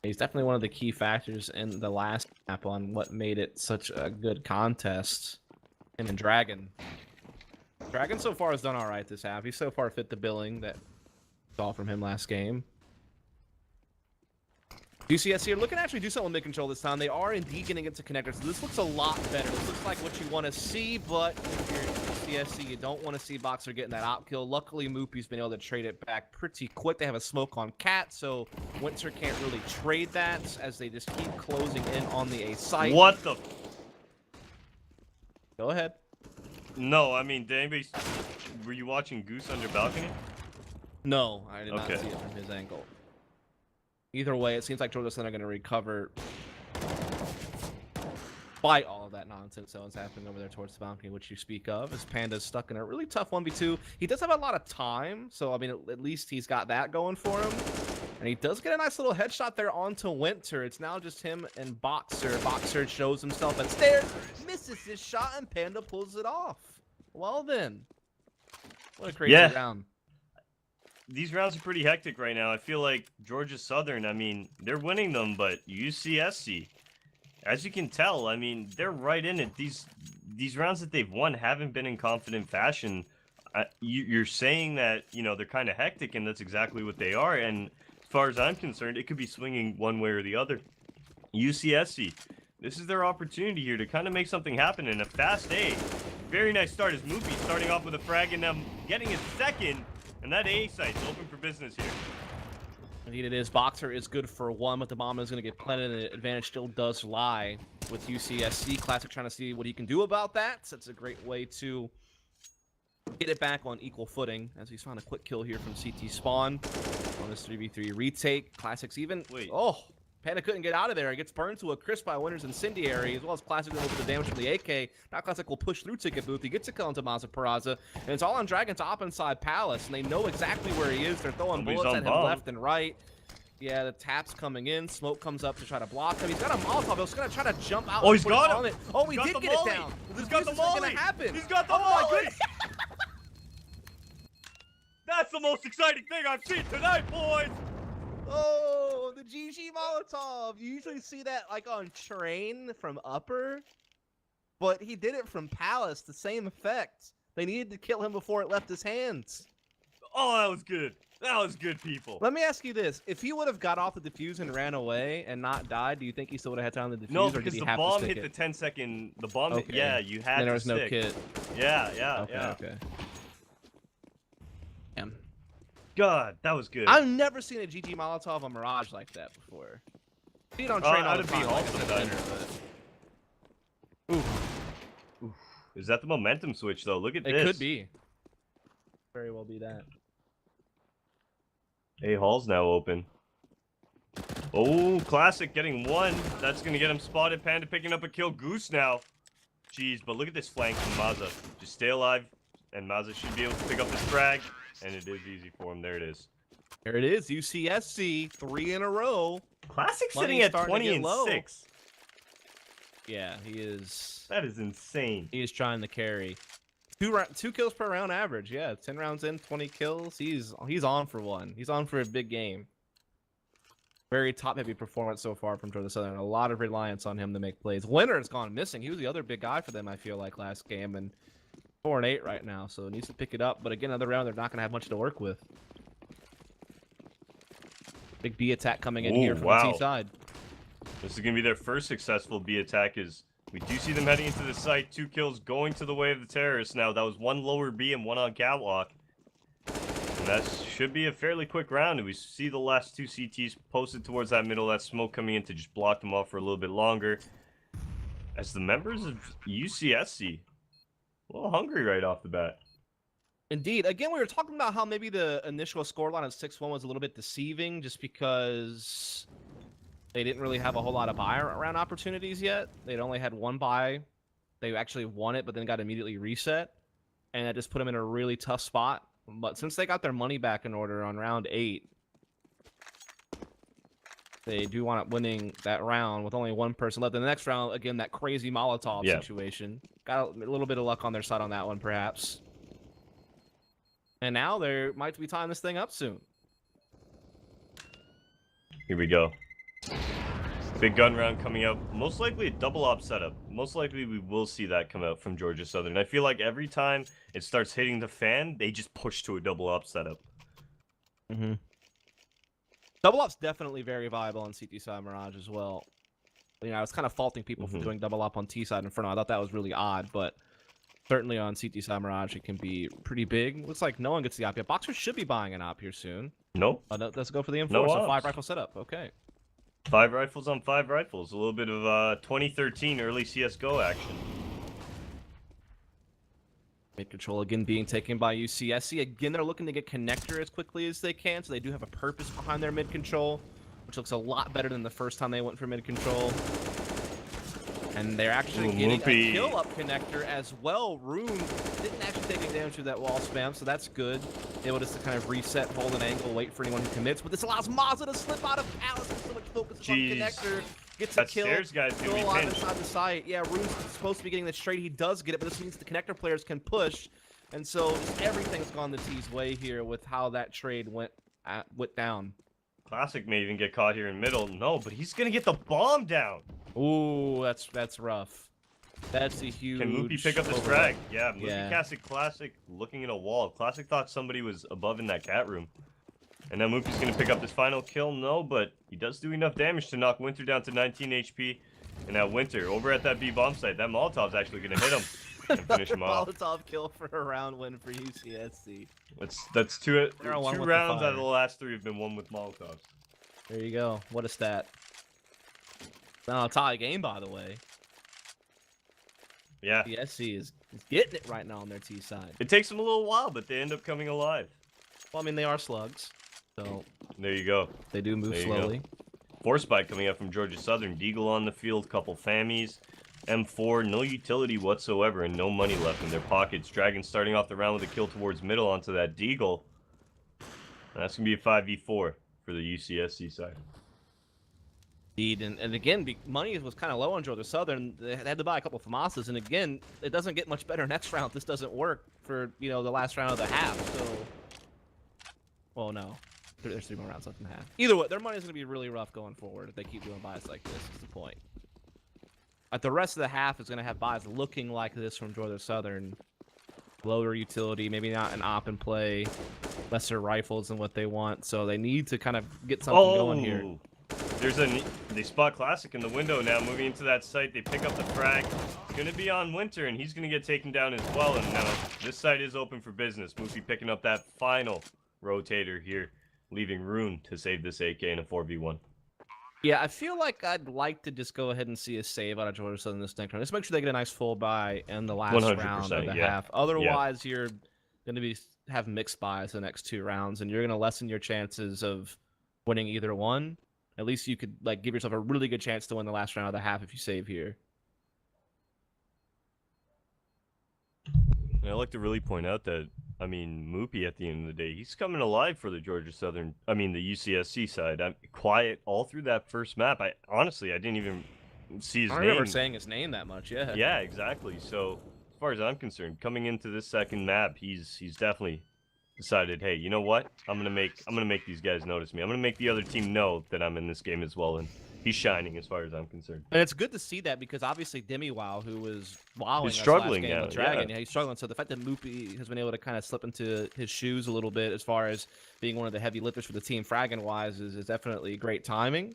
He's definitely one of the key factors in the last map on what made it such a good contest. Him and Dragon. Dragon so far has done all right this half. He so far fit the billing that we saw from him last game. UCSC are looking to actually do something with mid-control this time. They are indeed getting into connectors. So this looks a lot better. This looks like what you want to see, but if you're UCSC, you don't want to see Boxer getting that op kill. Luckily, Moopy's been able to trade it back pretty quick. They have a smoke on Cat, so Winter can't really trade that as they just keep closing in on the A site. What the? Go ahead. No, I mean, did anybody... Were you watching Goose under balcony? No, I did not see it from his angle. Either way, it seems like Georgia Southern are going to recover despite all of that nonsense that was happening over there towards the balcony, which you speak of. As Panda's stuck in a really tough 1v2. He does have a lot of time, so I mean, at least he's got that going for him. And he does get a nice little headshot there onto Winter. It's now just him and Boxer. Boxer shows himself at stairs, misses his shot, and Panda pulls it off. Well then, what a crazy round. These rounds are pretty hectic right now. I feel like Georgia Southern, I mean, they're winning them, but UCSC, as you can tell, I mean, they're right in it. These rounds that they've won haven't been in confident fashion. You're saying that, you know, they're kind of hectic, and that's exactly what they are. And as far as I'm concerned, it could be swinging one way or the other. UCSC, this is their opportunity here to kind of make something happen in a fast A. Very nice start as Moopy starting off with a frag and them getting his 2nd. And that A site's open for business here. Indeed it is. Boxer is good for 1, but the bomb is going to get planted, and the advantage still does lie with UCSC. Classic trying to see what he can do about that. So that's a great way to get it back on equal footing, as he's found a quick kill here from CT Spawn on this 3v3 retake. Classic's even... Wait. Oh! Panda couldn't get out of there. He gets burned to a crisp by Winner's Incendiary, as well as Classic doing a little bit of damage from the AK. Now Classic will push through Ticket Booth. He gets a kill into Maza Peraza, and it's all on Dragon top inside Palace, and they know exactly where he is. They're throwing bullets at him left and right. Yeah, the tap's coming in. Smoke comes up to try to block him. He's got a Molotov. He's going to try to jump out. Oh, he's got it. Oh, he did get it down. He's got the molly. Going to happen. He's got the molly. That's the most exciting thing I've seen tonight, boys. Oh, the GG Molotov. You usually see that like on Train from Upper, but he did it from Palace. The same effect. They needed to kill him before it left his hands. Oh, that was good. That was good, people. Let me ask you this. If he would have got off the defuse and ran away and not died, do you think he still would have had time on the defuse? No, or because did he the have bomb to hit stick the 10-second... The bomb hit, Okay. yeah, you had then there to was no stick. kit. Yeah. Okay. Damn. God, that was good. I've never seen a GG Molotov on Mirage like that before. See it on Train all the time. Like I said later, but... Oof. Is that the momentum switch, though? Look at this. It could be. Very well be that. A hall's now open. Oh, Classic getting one. That's going to get him spotted. Panda picking up a kill. Goose now. Jeez, but look at this flank from Maza. Just stay alive, and Maza should be able to pick up this frag. And it is easy for him. There it is. There it is. UCSC, 3 in a row. Classic Money's sitting at starting to 20 get and low. 6. Yeah, he is. That is insane. He is trying to carry. Two kills per round average. Yeah, 10 rounds in, 20 kills. He's on for one. He's on for a big game. Very top-heavy performance so far from Georgia Southern. A lot of reliance on him to make plays. Winner has gone missing. He was the other big guy for them, I feel like, last game. And 4-8 right now, so needs to pick it up. But again, another round, they're not going to have much to work with. Big B attack coming in here from the T side. This is going to be their first successful B attack. We do see them heading into the site. 2 kills going to the way of the terrorists now. That was 1 lower B and 1 on catwalk. And that should be a fairly quick round. And we see the last 2 CTs posted towards that middle. That smoke coming in to just block them off for a little bit longer. As the members of UCSC, a little hungry right off the bat. Indeed. Again, we were talking about how maybe the initial scoreline of 6-1 was a little bit deceiving just because they didn't really have a whole lot of buy around opportunities yet. They'd only had 1 buy. They actually won it, but then got immediately reset. And that just put them in a really tough spot. But since they got their money back in order on round 8, they do wind up winning that round with only 1 person left. In the next round, again, that crazy Molotov situation. Got a little bit of luck on their side on that one, perhaps. And now there might be tying this thing up soon. Here we go. Big gun round coming out. Most likely a double op setup. Most likely we will see that come out from Georgia Southern. I feel like every time it starts hitting the fan, they just push to a double op setup. Mm-hmm. Double op's definitely very viable on CT side Mirage as well. You know, I was kind of faulting people for doing double op on T side Inferno. I thought that was really odd, but certainly on CT side Mirage it can be pretty big. Looks like no one gets the op yet. Boxers should be buying an op here soon. Nope. Let's go for the M4. No so ops. 5 rifle setup. Okay. 5 rifles on 5 rifles. A little bit of 2013 early CSGO action. Mid control again being taken by UCSC. Again, they're looking to get connector as quickly as they can, so they do have a purpose behind their mid control, which looks a lot better than the first time they went for mid control. And they're actually getting a kill up connector as well. Rune didn't actually take any damage to that wall spam, so that's good. Able just to kind of reset, hold an angle, wait for anyone who commits. But this allows Maza to slip out of Palace. There's so much focus on connector. Gets a kill. Still alive inside the site. Yeah, Rune's supposed to be getting the trade. He does get it, but this means the connector players can push. And so just everything's gone the T's way here with how that trade went down. Classic may even get caught here in middle. No, but he's gonna get the bomb down. Ooh, that's rough. That's a huge. Can Moopy pick up this frag? Yeah, Moopy Classic looking at a wall. Classic thought somebody was above in that cat room. And now Moopy's gonna pick up this final kill. No, but he does do enough damage to knock Winter down to 19 HP. And now Winter over at that B bomb site. That Molotov's actually gonna hit him and finish him off. Molotov kill for a round win for UCSC. That's two rounds out of the last 3 have been won with Molotovs. There you go. What a stat. Now a tie game, by the way. Yeah. UCSC is getting it right now on their T side. It takes them a little while, but they end up coming alive. Well, I mean, they are slugs, so there you go. They do move slowly. Force Bite coming up from Georgia Southern. Deagle on the field, couple Fammies. M4, no utility whatsoever and no money left in their pockets. Dragon starting off the round with a kill towards middle onto that Deagle. And that's going to be a 5v4 for the UCSC side. Indeed, and again, money was kind of low on Georgia Southern. They had to buy a couple of FAMASas, and again, it doesn't get much better next round. This doesn't work for, you know, the last round of the half, so... Well, no. There's 3 more rounds left in the half. Either way, their money's going to be really rough going forward if they keep doing buys like this, is the point. Like, the rest of the half is going to have buys looking like this from Georgia Southern. Lower utility, maybe not an op and play, lesser rifles than what they want, so they need to kind of get something going here. They spot Classic in the window now, moving into that site. They pick up the frag. Gonna be on Winter, and he's gonna get taken down as well. And now this site is open for business. Moofy picking up that final rotator here, leaving Rune to save this AK in a 4v1. Yeah, I feel like I'd like to just go ahead and see a save out of Georgia Southern this next round. Just make sure they get a nice full buy in the last round of the half. Otherwise, you're going to have mixed buys the next 2 rounds, and you're going to lessen your chances of winning either one. At least you could like give yourself a really good chance to win the last round of the half if you save here. And I'd like to really point out that, I mean, Moopy at the end of the day, he's coming alive for the Georgia Southern, the UCSC side. I'm quiet all through that first map. Honestly, I didn't even see his name. I remember saying his name that much, yeah. Yeah, exactly. So, as far as I'm concerned, coming into this second map, he's definitely decided, hey, you know what? I'm gonna make these guys notice me. I'm gonna make the other team know that I'm in this game as well, and he's shining as far as I'm concerned. And it's good to see that because obviously DemiWow, who was wowing us struggling last game now, with Dragon, yeah, he's struggling. So the fact that Moopy has been able to kind of slip into his shoes a little bit as far as being one of the heavy lifters for the team, fragging-wise, is definitely great timing.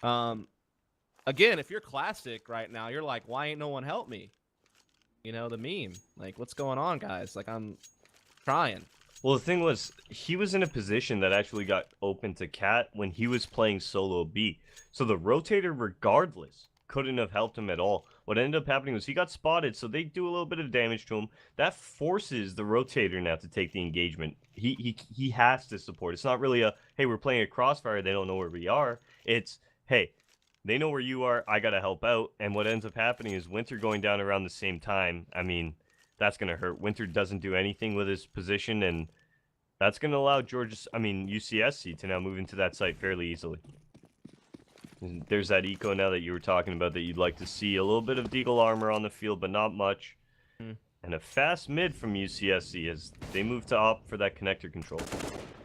Again, if you're Classic right now, you're like, why ain't no one help me? You know, the meme. Like, what's going on, guys? Like, I'm trying. Well, the thing was, he was in a position that actually got open to Cat when he was playing solo B. So the rotator, regardless, couldn't have helped him at all. What ended up happening was he got spotted, so they do a little bit of damage to him. That forces the rotator now to take the engagement. He has to support. It's not really a, hey, we're playing a crossfire, they don't know where we are. It's, hey, they know where you are, I gotta help out. And what ends up happening is Winter going down around the same time. I mean, that's going to hurt. Winter doesn't do anything with his position, and that's going to allow UCSC to now move into that site fairly easily. And there's that eco now that you were talking about that you'd like to see. A little bit of Deagle armor on the field, but not much. And a fast mid from UCSC as they move to opt for that connector control.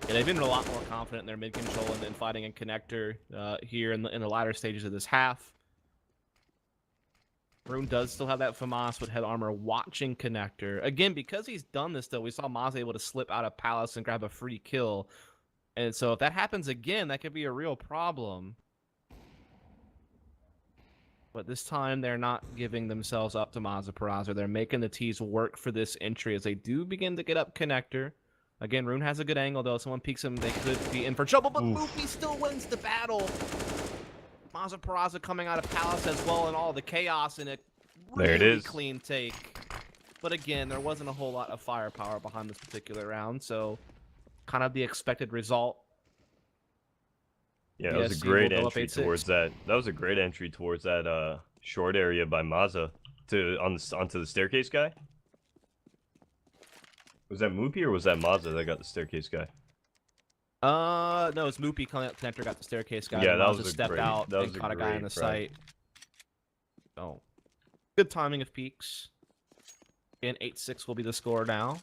Yeah, they've been a lot more confident in their mid control and then fighting in connector here in the latter stages of this half. Rune does still have that FAMAS with head armor watching connector. Again, because he's done this, though, we saw Maz able to slip out of Palace and grab a free kill. And so if that happens again, that could be a real problem. But this time, they're not giving themselves up to Maza Peraza. They're making the T's work for this entry as they do begin to get up connector. Again, Rune has a good angle, though. Someone peeks him, they could be in for trouble, but Moopy still wins the battle. Maza Peraza coming out of Palace as well, and all the chaos in it. Really clean take. But again, there wasn't a whole lot of firepower behind this particular round, so kind of the expected result. Yeah, that was a great entry towards that. That was a great entry towards that short area by Maza onto the staircase guy. Was that Moopy or was that Maza that got the staircase guy? No, it's Moopy coming up connector, got the staircase guy. Yeah, that was a stepped great, out that was and caught a guy in the frag. site. Oh, good timing of peaks. And 8-6 will be the score now.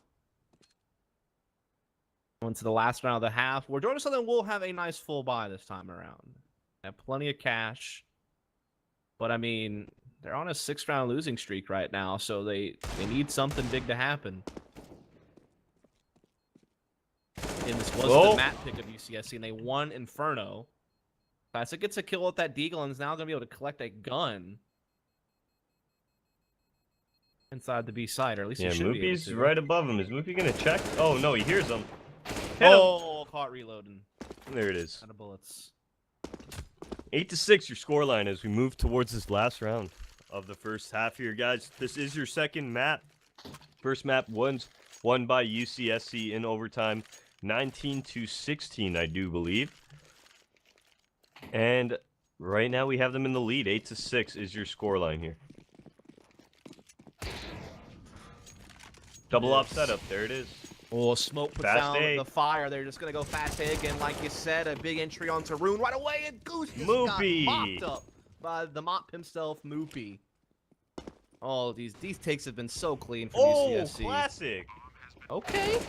On to the last round of the half, where Georgia Southern will have a nice full buy this time around. They have plenty of cash, but I mean, they're on a 6-round losing streak right now, so they need something big to happen. And this was the map pick of UCSC, and they won Inferno. Classic gets a kill with that Deagle, and is now going to be able to collect a gun inside the B side, or at least he should be able to. Moopy's right above him. Is Moopy going to check? Oh, no, he hears him. Oh, caught reloading. There it is. Out of bullets. 8-6, your scoreline as we move towards this last round of the first half here, guys. This is your second map. First map won by UCSC in overtime, 19-16, I do believe. And right now we have them in the lead. 8-6 is your scoreline here. Double off setup. There it is. Oh, smoke puts Fast down A. the fire. They're just going to go fast A again. Like you said, a big entry onto Rune right away. And Goose just Moopy. got mopped up by the mop himself, Moopy. Oh, these takes have been so clean from UCSC. Classic. Okay.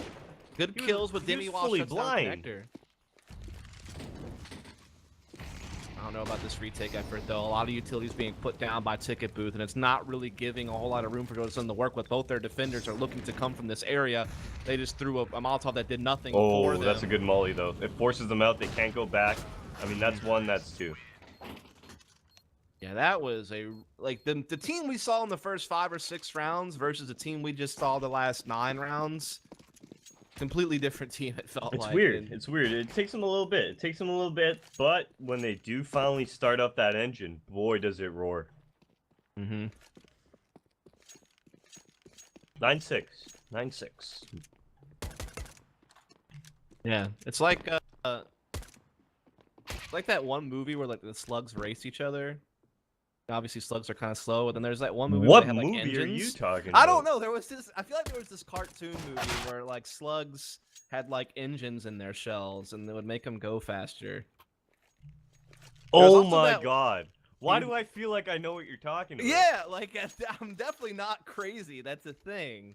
Good kills with Demi while fully shuts blind. down connector. I don't know about this retake effort, though. A lot of utilities being put down by Ticket Booth, and it's not really giving a whole lot of room for Jordan to work with. Both their defenders are looking to come from this area. They just threw a Molotov that did nothing for them. Oh, that's a good molly, though. It forces them out. They can't go back. I mean, that's one, that's two. Yeah, that was like the team we saw in the first 5 or 6 rounds versus the team we just saw the last 9 rounds. Completely different team, it felt like. It's weird. It's weird. It takes them a little bit. But when they do finally start up that engine, boy, does it roar. 9-6. 9-6. Yeah, it's like that one movie where like the slugs race each other. Obviously, slugs are kind of slow, but then there's that one movie where they had, like, movie engines. are you talking about? I don't know. There was this. I feel like there was this cartoon movie where like slugs had like engines in their shells, and they would make them go faster. Oh my god! Why do I feel like I know what you're talking about? Yeah, like I'm definitely not crazy. That's a thing.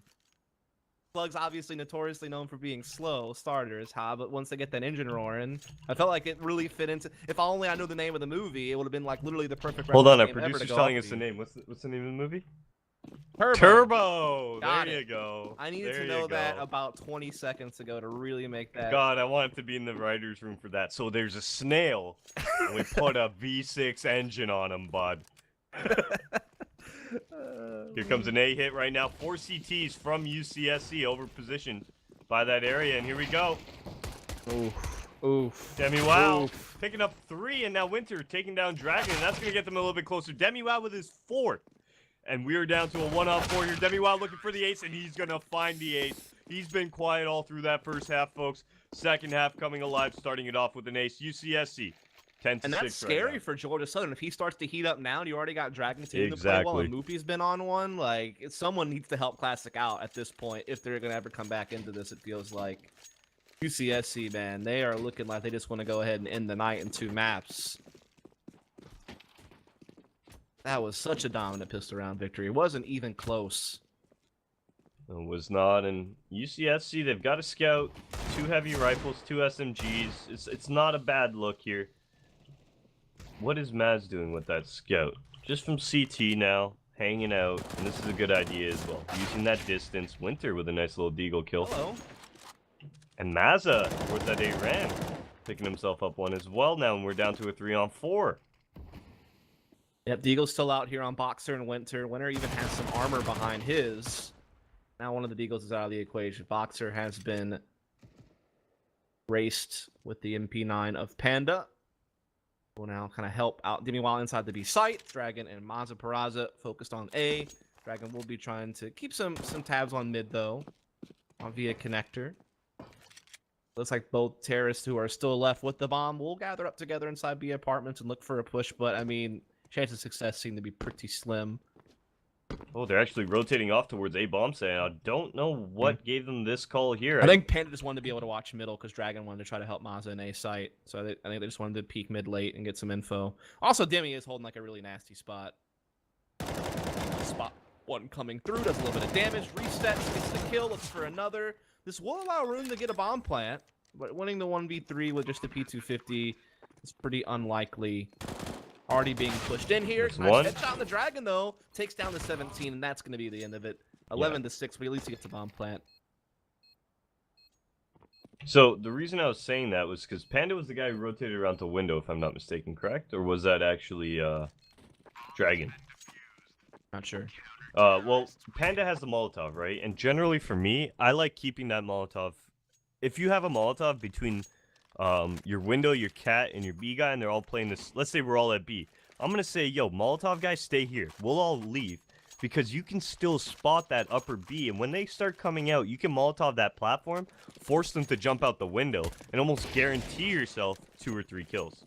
Slugs obviously notoriously known for being slow starters, but once they get that engine roaring, I felt like it really fit into. If only I knew the name of the movie, it would have been like literally the perfect. Hold on, our producer's telling us the name. What's the name of the movie? Turbo. There you go. I needed to know that about 20 seconds ago to really make that. God, I wanted to be in the writer's room for that. So there's a snail, and we put a V6 engine on him, bud. Here comes an A hit right now. 4 CTs from UCSC over positioned by that area, and here we go. Oof. Demi Wow picking up 3, and now Winter taking down Dragon, and that's going to get them a little bit closer. Demi Wow with his 4th. And we're down to a 1-on-4 here. Demi Wow looking for the ace, and he's going to find the ace. He's been quiet all through that first half, folks. Second half coming alive, starting it off with an ace. UCSC, 10-6. And that's scary for Georgia Southern. If he starts to heat up now, and you already got Dragon team Exactly. to play well, and Moopy's been on one. Like, someone needs to help Classic out at this point if they're going to ever come back into this, it feels like. UCSC, man, they are looking like they just want to go ahead and end the night in 2 maps. That was such a dominant pistol round victory. It wasn't even close. It was not. And UCSC, they've got a scout, 2 heavy rifles, 2 SMGs. It's not a bad look here. What is Maz doing with that scout? Just from CT now, hanging out. And this is a good idea as well. Using that distance. Winter with a nice little deagle kill. Hello. And Mazza, towards that 8 ram, picking himself up 1 as well now. And we're down to a 3-on-4. Yep, Deagle's still out here on Boxer and Winter. Winter even has some armor behind his. Now one of the Deagles is out of the equation. Boxer has been raced with the MP9 of Panda. Will now kind of help out Demi while inside the B site. Dragon and Mazza Peraza focused on A. Dragon will be trying to keep some tabs on mid, though, on via connector. Looks like both terrorists who are still left with the bomb will gather up together inside B apartments and look for a push, but, I mean, chances of success seem to be pretty slim. Oh, they're actually rotating off towards A bomb site. I don't know what gave them this call here. I think Panda just wanted to be able to watch middle because Dragon wanted to try to help Mazza in A site. So I think they just wanted to peek mid late and get some info. Also, Demi is holding like a really nasty spot. Spot 1 coming through, does a little bit of damage, resets, gets the kill, looks for another. This will allow room to get a bomb plant, but winning the 1v3 with just the P250 is pretty unlikely. Already being pushed in here. Nice headshot on the Dragon, though. Takes down the 17, and that's going to be the end of it. 11-6, but at least he gets a bomb plant. So, the reason I was saying that was because Panda was the guy who rotated around to window, if I'm not mistaken, correct? Or was that actually Dragon? Not sure. Well, Panda has the Molotov, right? And generally for me, I like keeping that Molotov. If you have a Molotov between your window, your cat, and your B guy, and they're all playing this. Let's say we're all at B. I'm going to say, yo, Molotov guys, stay here. We'll all leave. Because you can still spot that upper B, and when they start coming out, you can Molotov that platform, force them to jump out the window, and almost guarantee yourself 2 or 3 kills.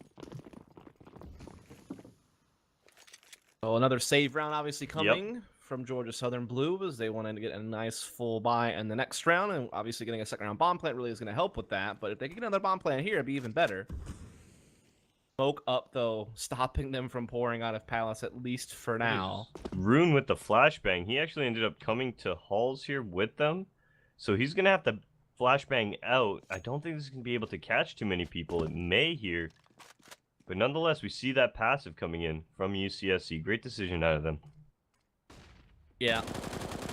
So another save round obviously coming from Georgia Southern Blue as they wanted to get a nice full buy in the next round, and obviously getting a second round bomb plant really is going to help with that. But if they can get another bomb plant here, it'd be even better. Smoke up though, stopping them from pouring out of Palace at least for now. Rune with the flashbang. He actually ended up coming to Halls here with them, so he's going to have to flashbang out. I don't think this is going to be able to catch too many people. It may here. But nonetheless, we see that passive coming in from UCSC. Great decision out of them. Yeah.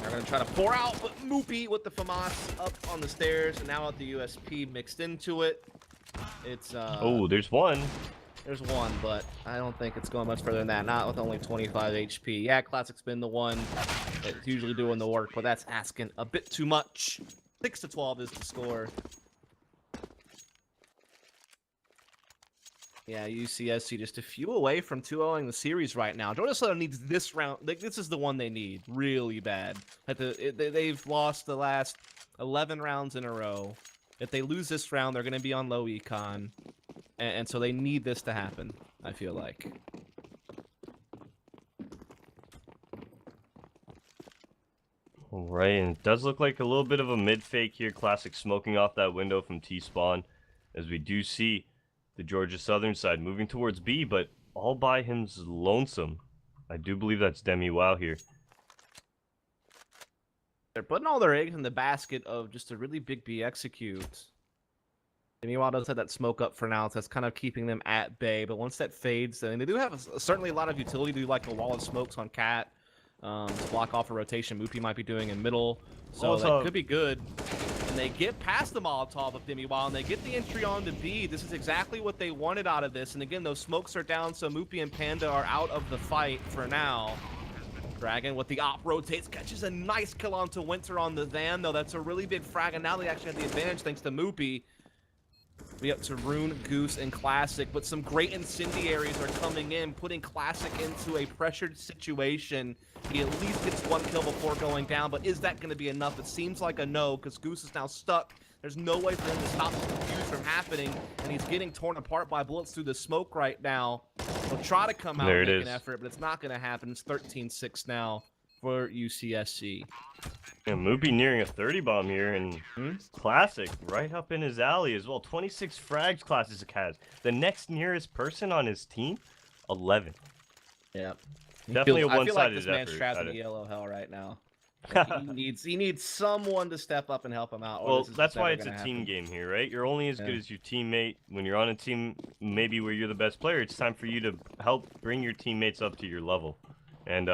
They're going to try to pour out, but Moopy with the FAMAS up on the stairs, and now with the USP mixed into it. It's oh, there's one. There's one, but I don't think it's going much further than that. Not with only 25 HP. Yeah, Classic's been the one that's usually doing the work, but that's asking a bit too much. 6-12 is the score. Yeah, UCSC just a few away from 2-0ing the series right now. Georgia Southern needs this round. Like, this is the one they need really bad. They've lost the last 11 rounds in a row. If they lose this round, they're going to be on low econ. And so they need this to happen, I feel like. All right, and it does look like a little bit of a mid-fake here. Classic smoking off that window from T-spawn, as we do see the Georgia Southern side moving towards B, but all by him's lonesome. I do believe that's Demi Wow here. They're putting all their eggs in the basket of just a really big B execute. Demi Wow does have that smoke up for now, so that's kind of keeping them at bay. But once that fades, I mean, they do have certainly a lot of utility. They do like a wall of smokes on Cat to block off a rotation. Moopy might be doing in middle, so that could be good. And they get past the Molotov of Demi Wow, and they get the entry on to B. This is exactly what they wanted out of this. And again, those smokes are down, so Moopy and Panda are out of the fight for now. Dragon with the op rotates, catches a nice kill onto Winter on the van, though. That's a really big frag, and now they actually have the advantage thanks to Moopy. We up to Rune, Goose, and Classic, but some great incendiaries are coming in, putting Classic into a pressured situation. He at least gets one kill before going down, but is that going to be enough? It seems like a no, because Goose is now stuck. There's no way for him to stop this confuse from happening, and he's getting torn apart by bullets through the smoke right now. He'll try to come out and make an effort, but it's not going to happen. It's 13-6 now for UCSC. And Moopy nearing a 30 bomb here, and Classic right up in his alley as well. 26 frags Classic has. The next nearest person on his team, 11. Yeah. Definitely a one-sided effort. I feel like this man's trapped in the yellow hell right now. he needs someone to step up and help him out. Well, that's why it's a team game here, right? You're only as good as your teammate. When you're on a team, maybe where you're the best player, it's time for you to help bring your teammates up to your level. And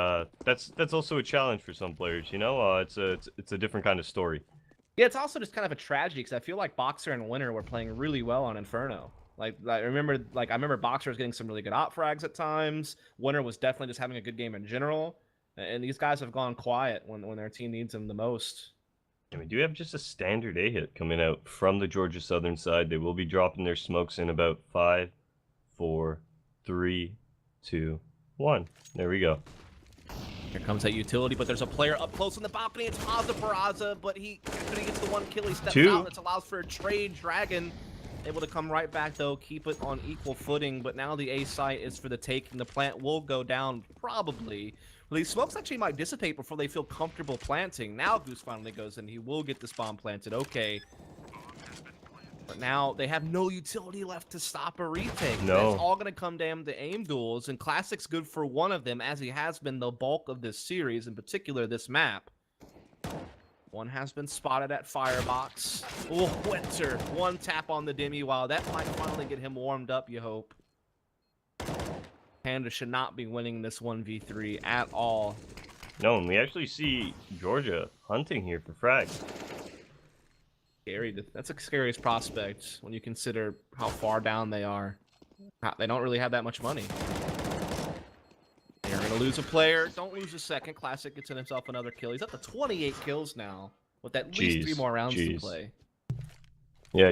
that's also a challenge for some players, you know? It's a different kind of story. Yeah, it's also just kind of a tragedy because I feel like Boxer and Winter were playing really well on Inferno. I remember Boxer was getting some really good op frags at times. Winter was definitely just having a good game in general. And these guys have gone quiet when their team needs them the most. And we do have just a standard A hit coming out from the Georgia Southern side. They will be dropping their smokes in about 5, 4, 3, 2, 1. There we go. Here comes that utility, but there's a player up close on the balcony. It's Haza Peraza, but after he gets the one kill, he steps out. This allows for a trade. Dragon able to come right back, though, keep it on equal footing. But now the A site is for the taking. The plant will go down, probably. Well, these smokes actually might dissipate before they feel comfortable planting. Now Goose finally goes in. He will get this bomb planted. Okay. But now they have no utility left to stop a retake. No. It's all going to come down to aim duels, and Classic's good for one of them, as he has been the bulk of this series, in particular this map. One has been spotted at Firebox. Oh, Winter. One tap on the Demi. Wow, that might finally get him warmed up, you hope. Panda should not be winning this 1v3 at all. No, and we actually see Georgia hunting here for frags. Scary. That's the scariest prospect when you consider how far down they are. They don't really have that much money. They're going to lose a player. Don't lose a second. Classic gets in himself another kill. He's up to 28 kills now with at least 3 more rounds to play. Yeah,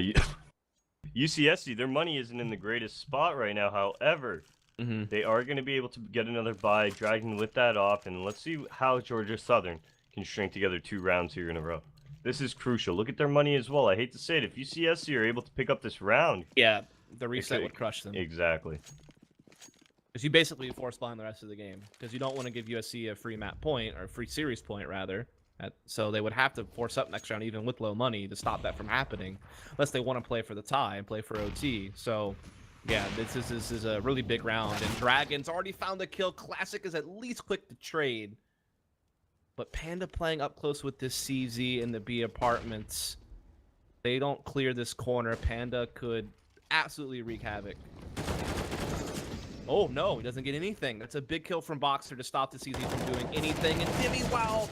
UCSC, their money isn't in the greatest spot right now. However, they are going to be able to get another buy, Dragon with that off, and let's see how Georgia Southern can string together 2 rounds here in a row. This is crucial. Look at their money as well. I hate to say it. If UCSC are able to pick up this round... Yeah, the reset would crush them. Exactly. Because you basically force blind the rest of the game. Because you don't want to give USC a free map point, or a free series point, rather. So they would have to force up next round, even with low money, to stop that from happening. Unless they want to play for the tie and play for OT. So, yeah, this is a really big round. And Dragon's already found a kill. Classic is at least quick to trade. But Panda playing up close with this CZ in the B apartments. They don't clear this corner. Panda could absolutely wreak havoc. Oh, no, he doesn't get anything. That's a big kill from Boxer to stop the CZ from doing anything. And Dimmy, wow.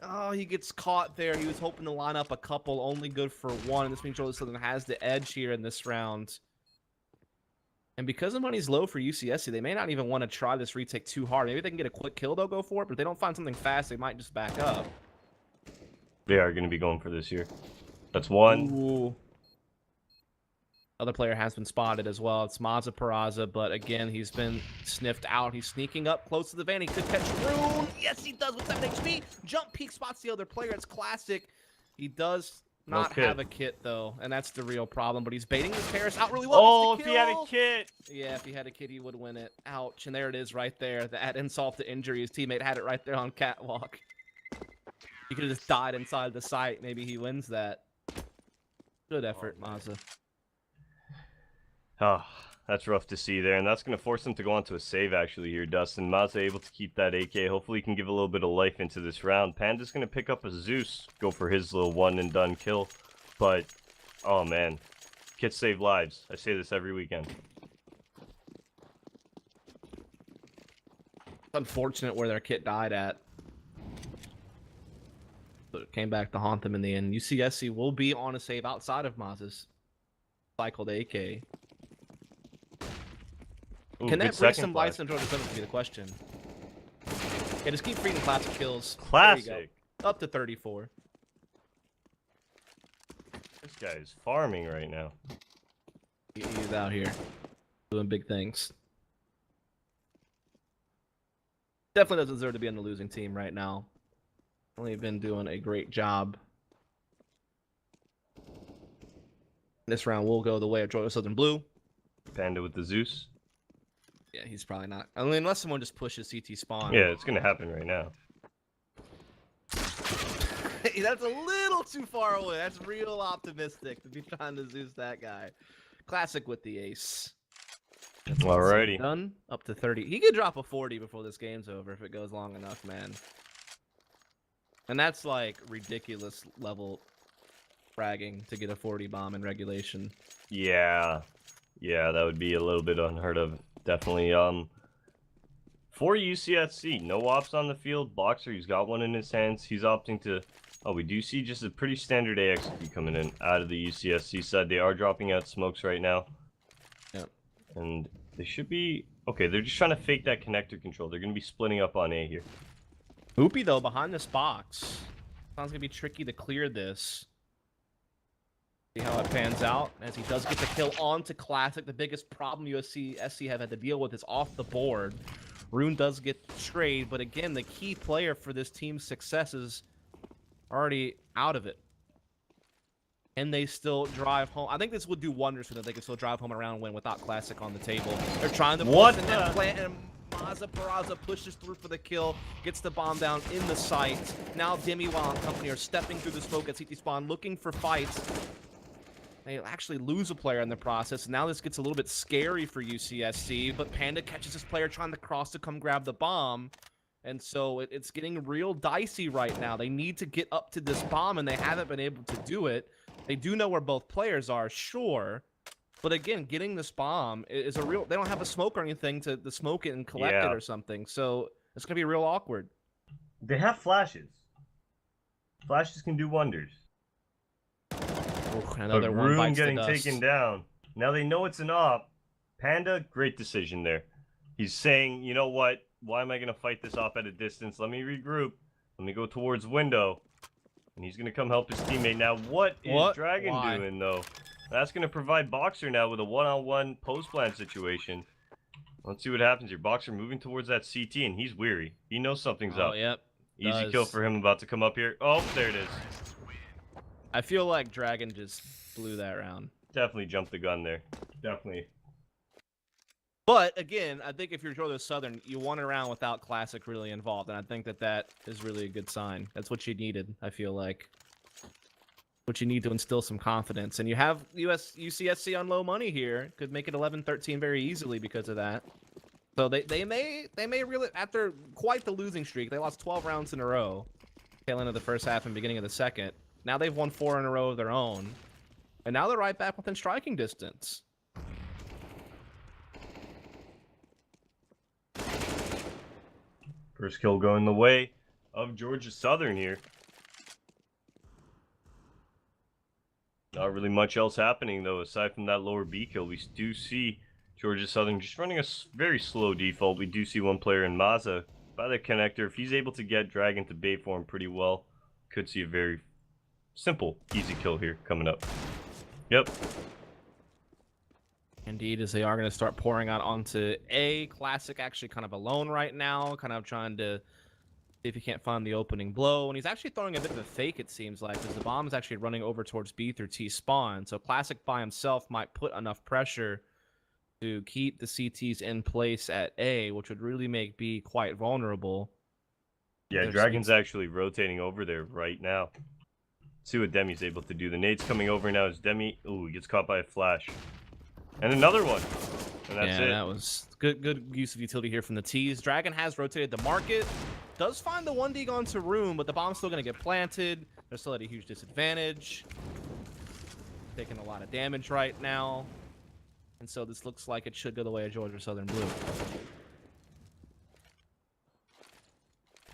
Oh, he gets caught there. He was hoping to line up a couple, only good for one. This means Georgia Southern has the edge here in this round. And because the money's low for UCSC, they may not even want to try this retake too hard. Maybe they can get a quick kill, they'll go for it. But if they don't find something fast, they might just back up. They are going to be going for this here. That's one. Ooh. Other player has been spotted as well. It's Maza Peraza, but again, he's been sniffed out. He's sneaking up close to the van. He could catch Rune. Yes, he does with 7 HP. Jump peek spots the other player. It's classic. He does not have a kit, though, and that's the real problem. But he's baiting his Paris out really well. Oh, if he had a kit. Yeah, if he had a kit, he would win it. Ouch, and there it is right there. That insult to injury. His teammate had it right there on catwalk. He could have just died inside the site. Maybe he wins that. Good effort, Maza. Oh, that's rough to see there, and that's going to force him to go on to a save actually here, Dustin. Maza able to keep that AK. Hopefully he can give a little bit of life into this round. Panda's going to pick up a Zeus, go for his little one-and-done kill. But, oh man, kits save lives. I say this every weekend. It's unfortunate where their kit died at. But it came back to haunt them in the end. UCSC will be on a save outside of Maza's cycled AK. Ooh, Can that bring some lights into Georgia Southern to be the question? Yeah, just keep feeding classic kills. Classic. Up to 34. This guy is farming right now. He's out here doing big things. Definitely doesn't deserve to be on the losing team right now. Only been doing a great job. This round will go the way of Georgia Southern Blue. Panda with the Zeus. Yeah, he's probably not. I mean, unless someone just pushes CT spawn. Yeah, it's going to happen right now. That's a little too far away. That's real optimistic to be trying to Zeus that guy. Classic with the ace. Alrighty. Done. Up to 30. He could drop a 40 before this game's over if it goes long enough, man. And that's like ridiculous level fragging to get a 40 bomb in regulation. Yeah. Yeah, that would be a little bit unheard of. Definitely. For UCSC, no ops on the field. Boxer, he's got one in his hands. He's opting to... Oh, we do see just a pretty standard AXP coming in out of the UCSC side. They are dropping out smokes right now. Yep. And they should be... Okay, they're just trying to fake that connector control. They're going to be splitting up on A here. Hoopy, though, behind this box. Sounds going to be tricky to clear this. See how it pans out as he does get the kill onto Classic. The biggest problem UCSC have had to deal with is off the board. Rune does get the trade, but again, the key player for this team's success is already out of it. And they still drive home. I think this would do wonders for them. They can still drive home and around win without Classic on the table. They're trying to push in that plant, and Maza Peraza pushes through for the kill, gets the bomb down in the site. Now Dimmy Wow and company are stepping through the smoke at CT spawn, looking for fights. They actually lose a player in the process. Now this gets a little bit scary for UCSC, but Panda catches this player trying to cross to come grab the bomb. And so it's getting real dicey right now. They need to get up to this bomb, and they haven't been able to do it. They do know where both players are, sure. But again, getting this bomb is a real... They don't have a smoke or anything to smoke it and collect it or something. So it's going to be real awkward. They have flashes. Flashes can do wonders. Another but one Rune bites getting the dust. taken down. Now they know it's an op. Panda, great decision there. He's saying, you know what? Why am I going to fight this op at a distance? Let me regroup. Let me go towards window. And he's going to come help his teammate. Now, what is Dragon doing, though? That's going to provide Boxer now with a one-on-one post-plant situation. Let's see what happens here. Boxer moving towards that CT, and he's weary. He knows something's up. Oh, yep. Easy kill for him about to come up here. Oh, there it is. I feel like Dragon just blew that round. Definitely jumped the gun there. Definitely. But again, I think if you're Georgia Southern, you won a round without Classic really involved, and I think that is really a good sign. That's what you needed, I feel like. What you need to instill some confidence, and you have UCSC on low money here. Could make it 11-13 very easily because of that. So they may really, after quite the losing streak, they lost 12 rounds in a row, tail end of the first half and beginning of the second. Now they've won 4 in a row of their own, and now they're right back within striking distance. First kill going the way of Georgia Southern here. Not really much else happening, though, aside from that lower B kill. We do see Georgia Southern just running a very slow default. We do see one player in Maza by the connector. If he's able to get Dragon to bait for him pretty well, could see a very simple, easy kill here coming up. Yep. Indeed, as they are going to start pouring out onto A. Classic actually kind of alone right now, kind of trying to see if he can't find the opening blow. And he's actually throwing a bit of a fake, it seems like, because the bomb is actually running over towards B through T spawn. So Classic by himself might put enough pressure to keep the CTs in place at A, which would really make B quite vulnerable. Yeah, Dragon's actually rotating over there right now. See what Demi's able to do. The nade's coming over now as Demi... Ooh, he gets caught by a flash. And another one. And that's it. That was good use of utility here from the T's. Dragon has rotated the market. Does find the 1D gone to room, but the bomb's still going to get planted. They're still at a huge disadvantage. Taking a lot of damage right now. And so this looks like it should go the way of Georgia Southern Blue.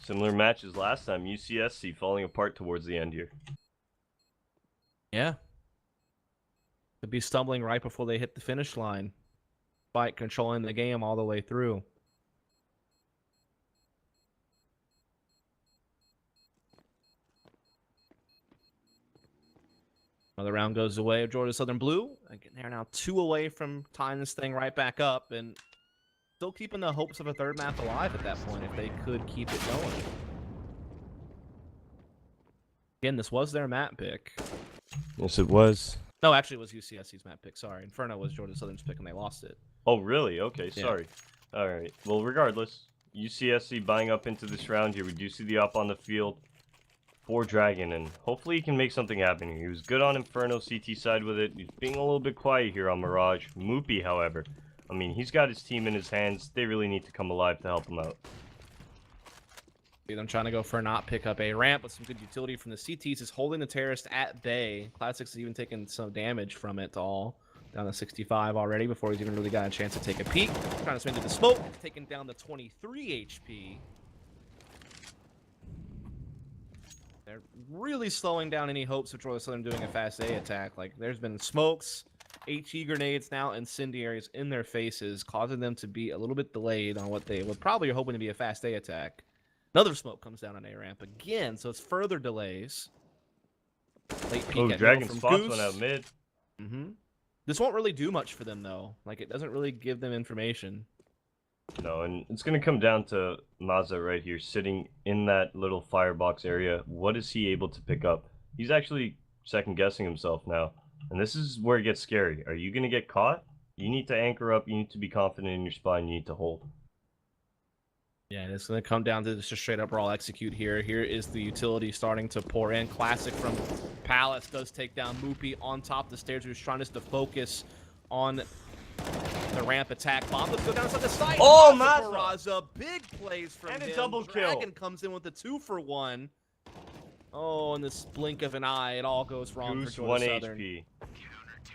Similar matches last time. UCSC falling apart towards the end here. Yeah. Could be stumbling right before they hit the finish line. Despite controlling the game all the way through. Another round goes away of Georgia Southern Blue. Again, they're now 2 away from tying this thing right back up, and still keeping the hopes of a third map alive at that point if they could keep it going. Again, this was their map pick. Yes, it was. No, actually, it was UCSC's map pick. Sorry, Inferno was Georgia Southern's pick, and they lost it. Oh, really? Okay, sorry. Yeah. All right. Well, regardless, UCSC buying up into this round here. We do see the up on the field for Dragon, and hopefully he can make something happen here. He was good on Inferno CT side with it. He's being a little bit quiet here on Mirage. Moopy, however, I mean, he's got his team in his hands. They really need to come alive to help him out. I'm trying to go for a not pick up a ramp with some good utility from the CTs. Is holding the terrorist at bay. Classics has even taken some damage from it all. Down to 65 already before he's even really got a chance to take a peek. Trying to swing to the smoke. Taking down the 23 HP. They're really slowing down any hopes of Georgia Southern doing a fast A attack. Like, there's been smokes, HE grenades now, incendiaries in their faces, causing them to be a little bit delayed on what they would probably are hoping to be a fast A attack. Another smoke comes down on A ramp again, so it's further delays. Late peek at Dragon from spots Goose. one out mid. This won't really do much for them, though. Like, it doesn't really give them information. No, and it's going to come down to Maza right here, sitting in that little firebox area. What is he able to pick up? He's actually second-guessing himself now. And this is where it gets scary. Are you going to get caught? You need to anchor up. You need to be confident in your spine. You need to hold. Yeah, it's going to come down to just a straight-up raw execute here. Here is the utility starting to pour in. Classic from Palace does take down Moopy on top of the stairs. Who's trying just to focus on the ramp attack. Bomb, let's go down inside the side. Oh, Maza! Big plays from him. And a double kill. Dragon comes in with the 2-for-1. Oh, in this blink of an eye, it all goes wrong Goose for Georgia 1 Southern. HP.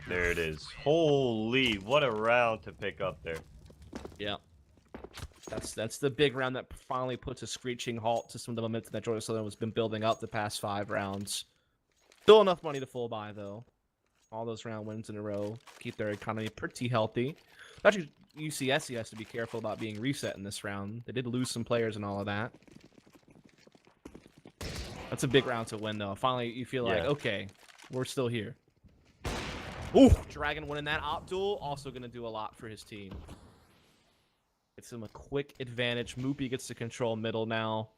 There it is. Holy, what a round to pick up there. Yeah. That's the big round that finally puts a screeching halt to some of the momentum that Georgia Southern has been building up the past 5 rounds. Still enough money to full buy, though. All those round wins in a row. Keep their economy pretty healthy. Actually, UCSC has to be careful about being reset in this round. They did lose some players and all of that. That's a big round to win, though. Finally, you feel like, okay, we're still here. Ooh, Dragon winning that op duel. Also going to do a lot for his team. Gets him a quick advantage. Moopy gets to control middle now.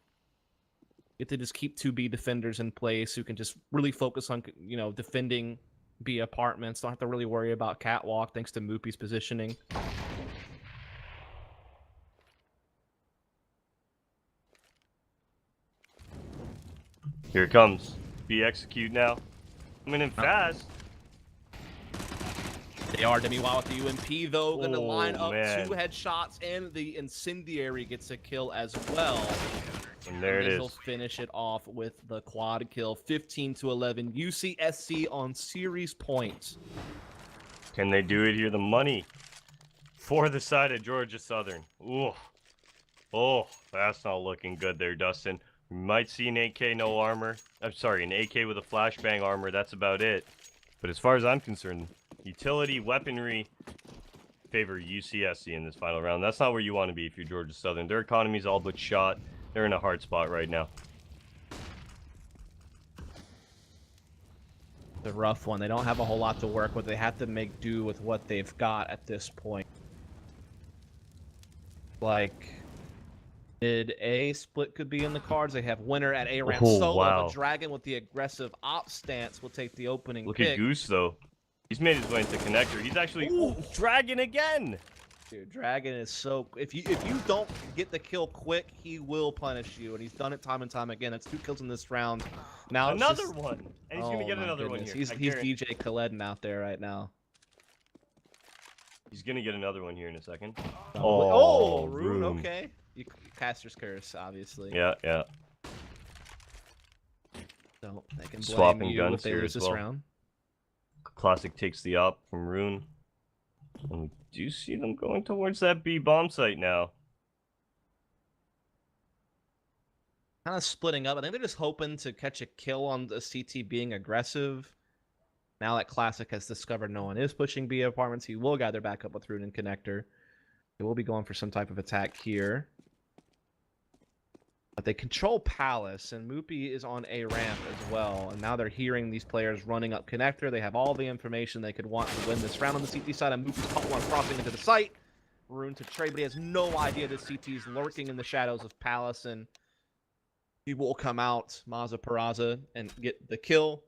Get to just keep 2B defenders in place who can just really focus on, you know, defending B apartments. Don't have to really worry about catwalk thanks to Moopy's positioning. Here it comes. Be execute now. Coming in fast. They are Demi-Wow with the UMP, though. Going to line up man. 2 headshots, and the Incendiary gets a kill as well. And there it He'll is. finish it off with the quad kill. 15-11. UCSC on series points. Can they do it here? The money for the side of Georgia Southern. Ooh. Oh, that's not looking good there, Dustin. We might see an AK no armor. I'm sorry, an AK with a flashbang armor. That's about it. But as far as I'm concerned, utility, weaponry favor UCSC in this final round. That's not where you want to be if you're Georgia Southern. Their economy's all but shot. They're in a hard spot right now. The rough one. They don't have a whole lot to work with. They have to make do with what they've got at this point. Like, mid-A split could be in the cards. They have winner at A ramp solo. Wow. But Dragon with the aggressive op stance will take the opening Look pick. at Goose, though. He's made his way into connector. He's actually... Ooh, Dragon again! Dude, Dragon is so... If you don't get the kill quick, he will punish you. And he's done it time and time again. That's 2 kills in this round. Now another one! And he's going to get another one here. He's DJ Khaled out there right now. He's going to get another one here in a second. Oh, Rune, okay. You caster's curse, obviously. Yeah. So they can blame Swapping you guns if they here lose as this well. round. Classic takes the op from Rune. And we do see them going towards that B bomb site now. Kind of splitting up. I think they're just hoping to catch a kill on the CT being aggressive. Now that Classic has discovered no one is pushing B apartments, he will gather back up with Rune and Connector. They will be going for some type of attack here. But they control Palace, and Moopy is on A ramp as well. And now they're hearing these players running up Connector. They have all the information they could want to win this round on the CT side. And Moopy's caught one crossing into the site. Rune to trade, but he has no idea that CT is lurking in the shadows of Palace. And he will come out, Maza Peraza, and get the kill.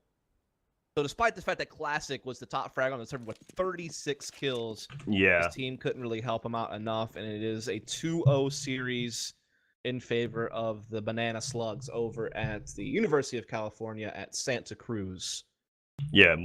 So despite the fact that Classic was the top frag on the server with 36 kills, his team couldn't really help him out enough. And it is a 2-0 series in favor of the Banana Slugs over at the University of California at Santa Cruz. Yeah,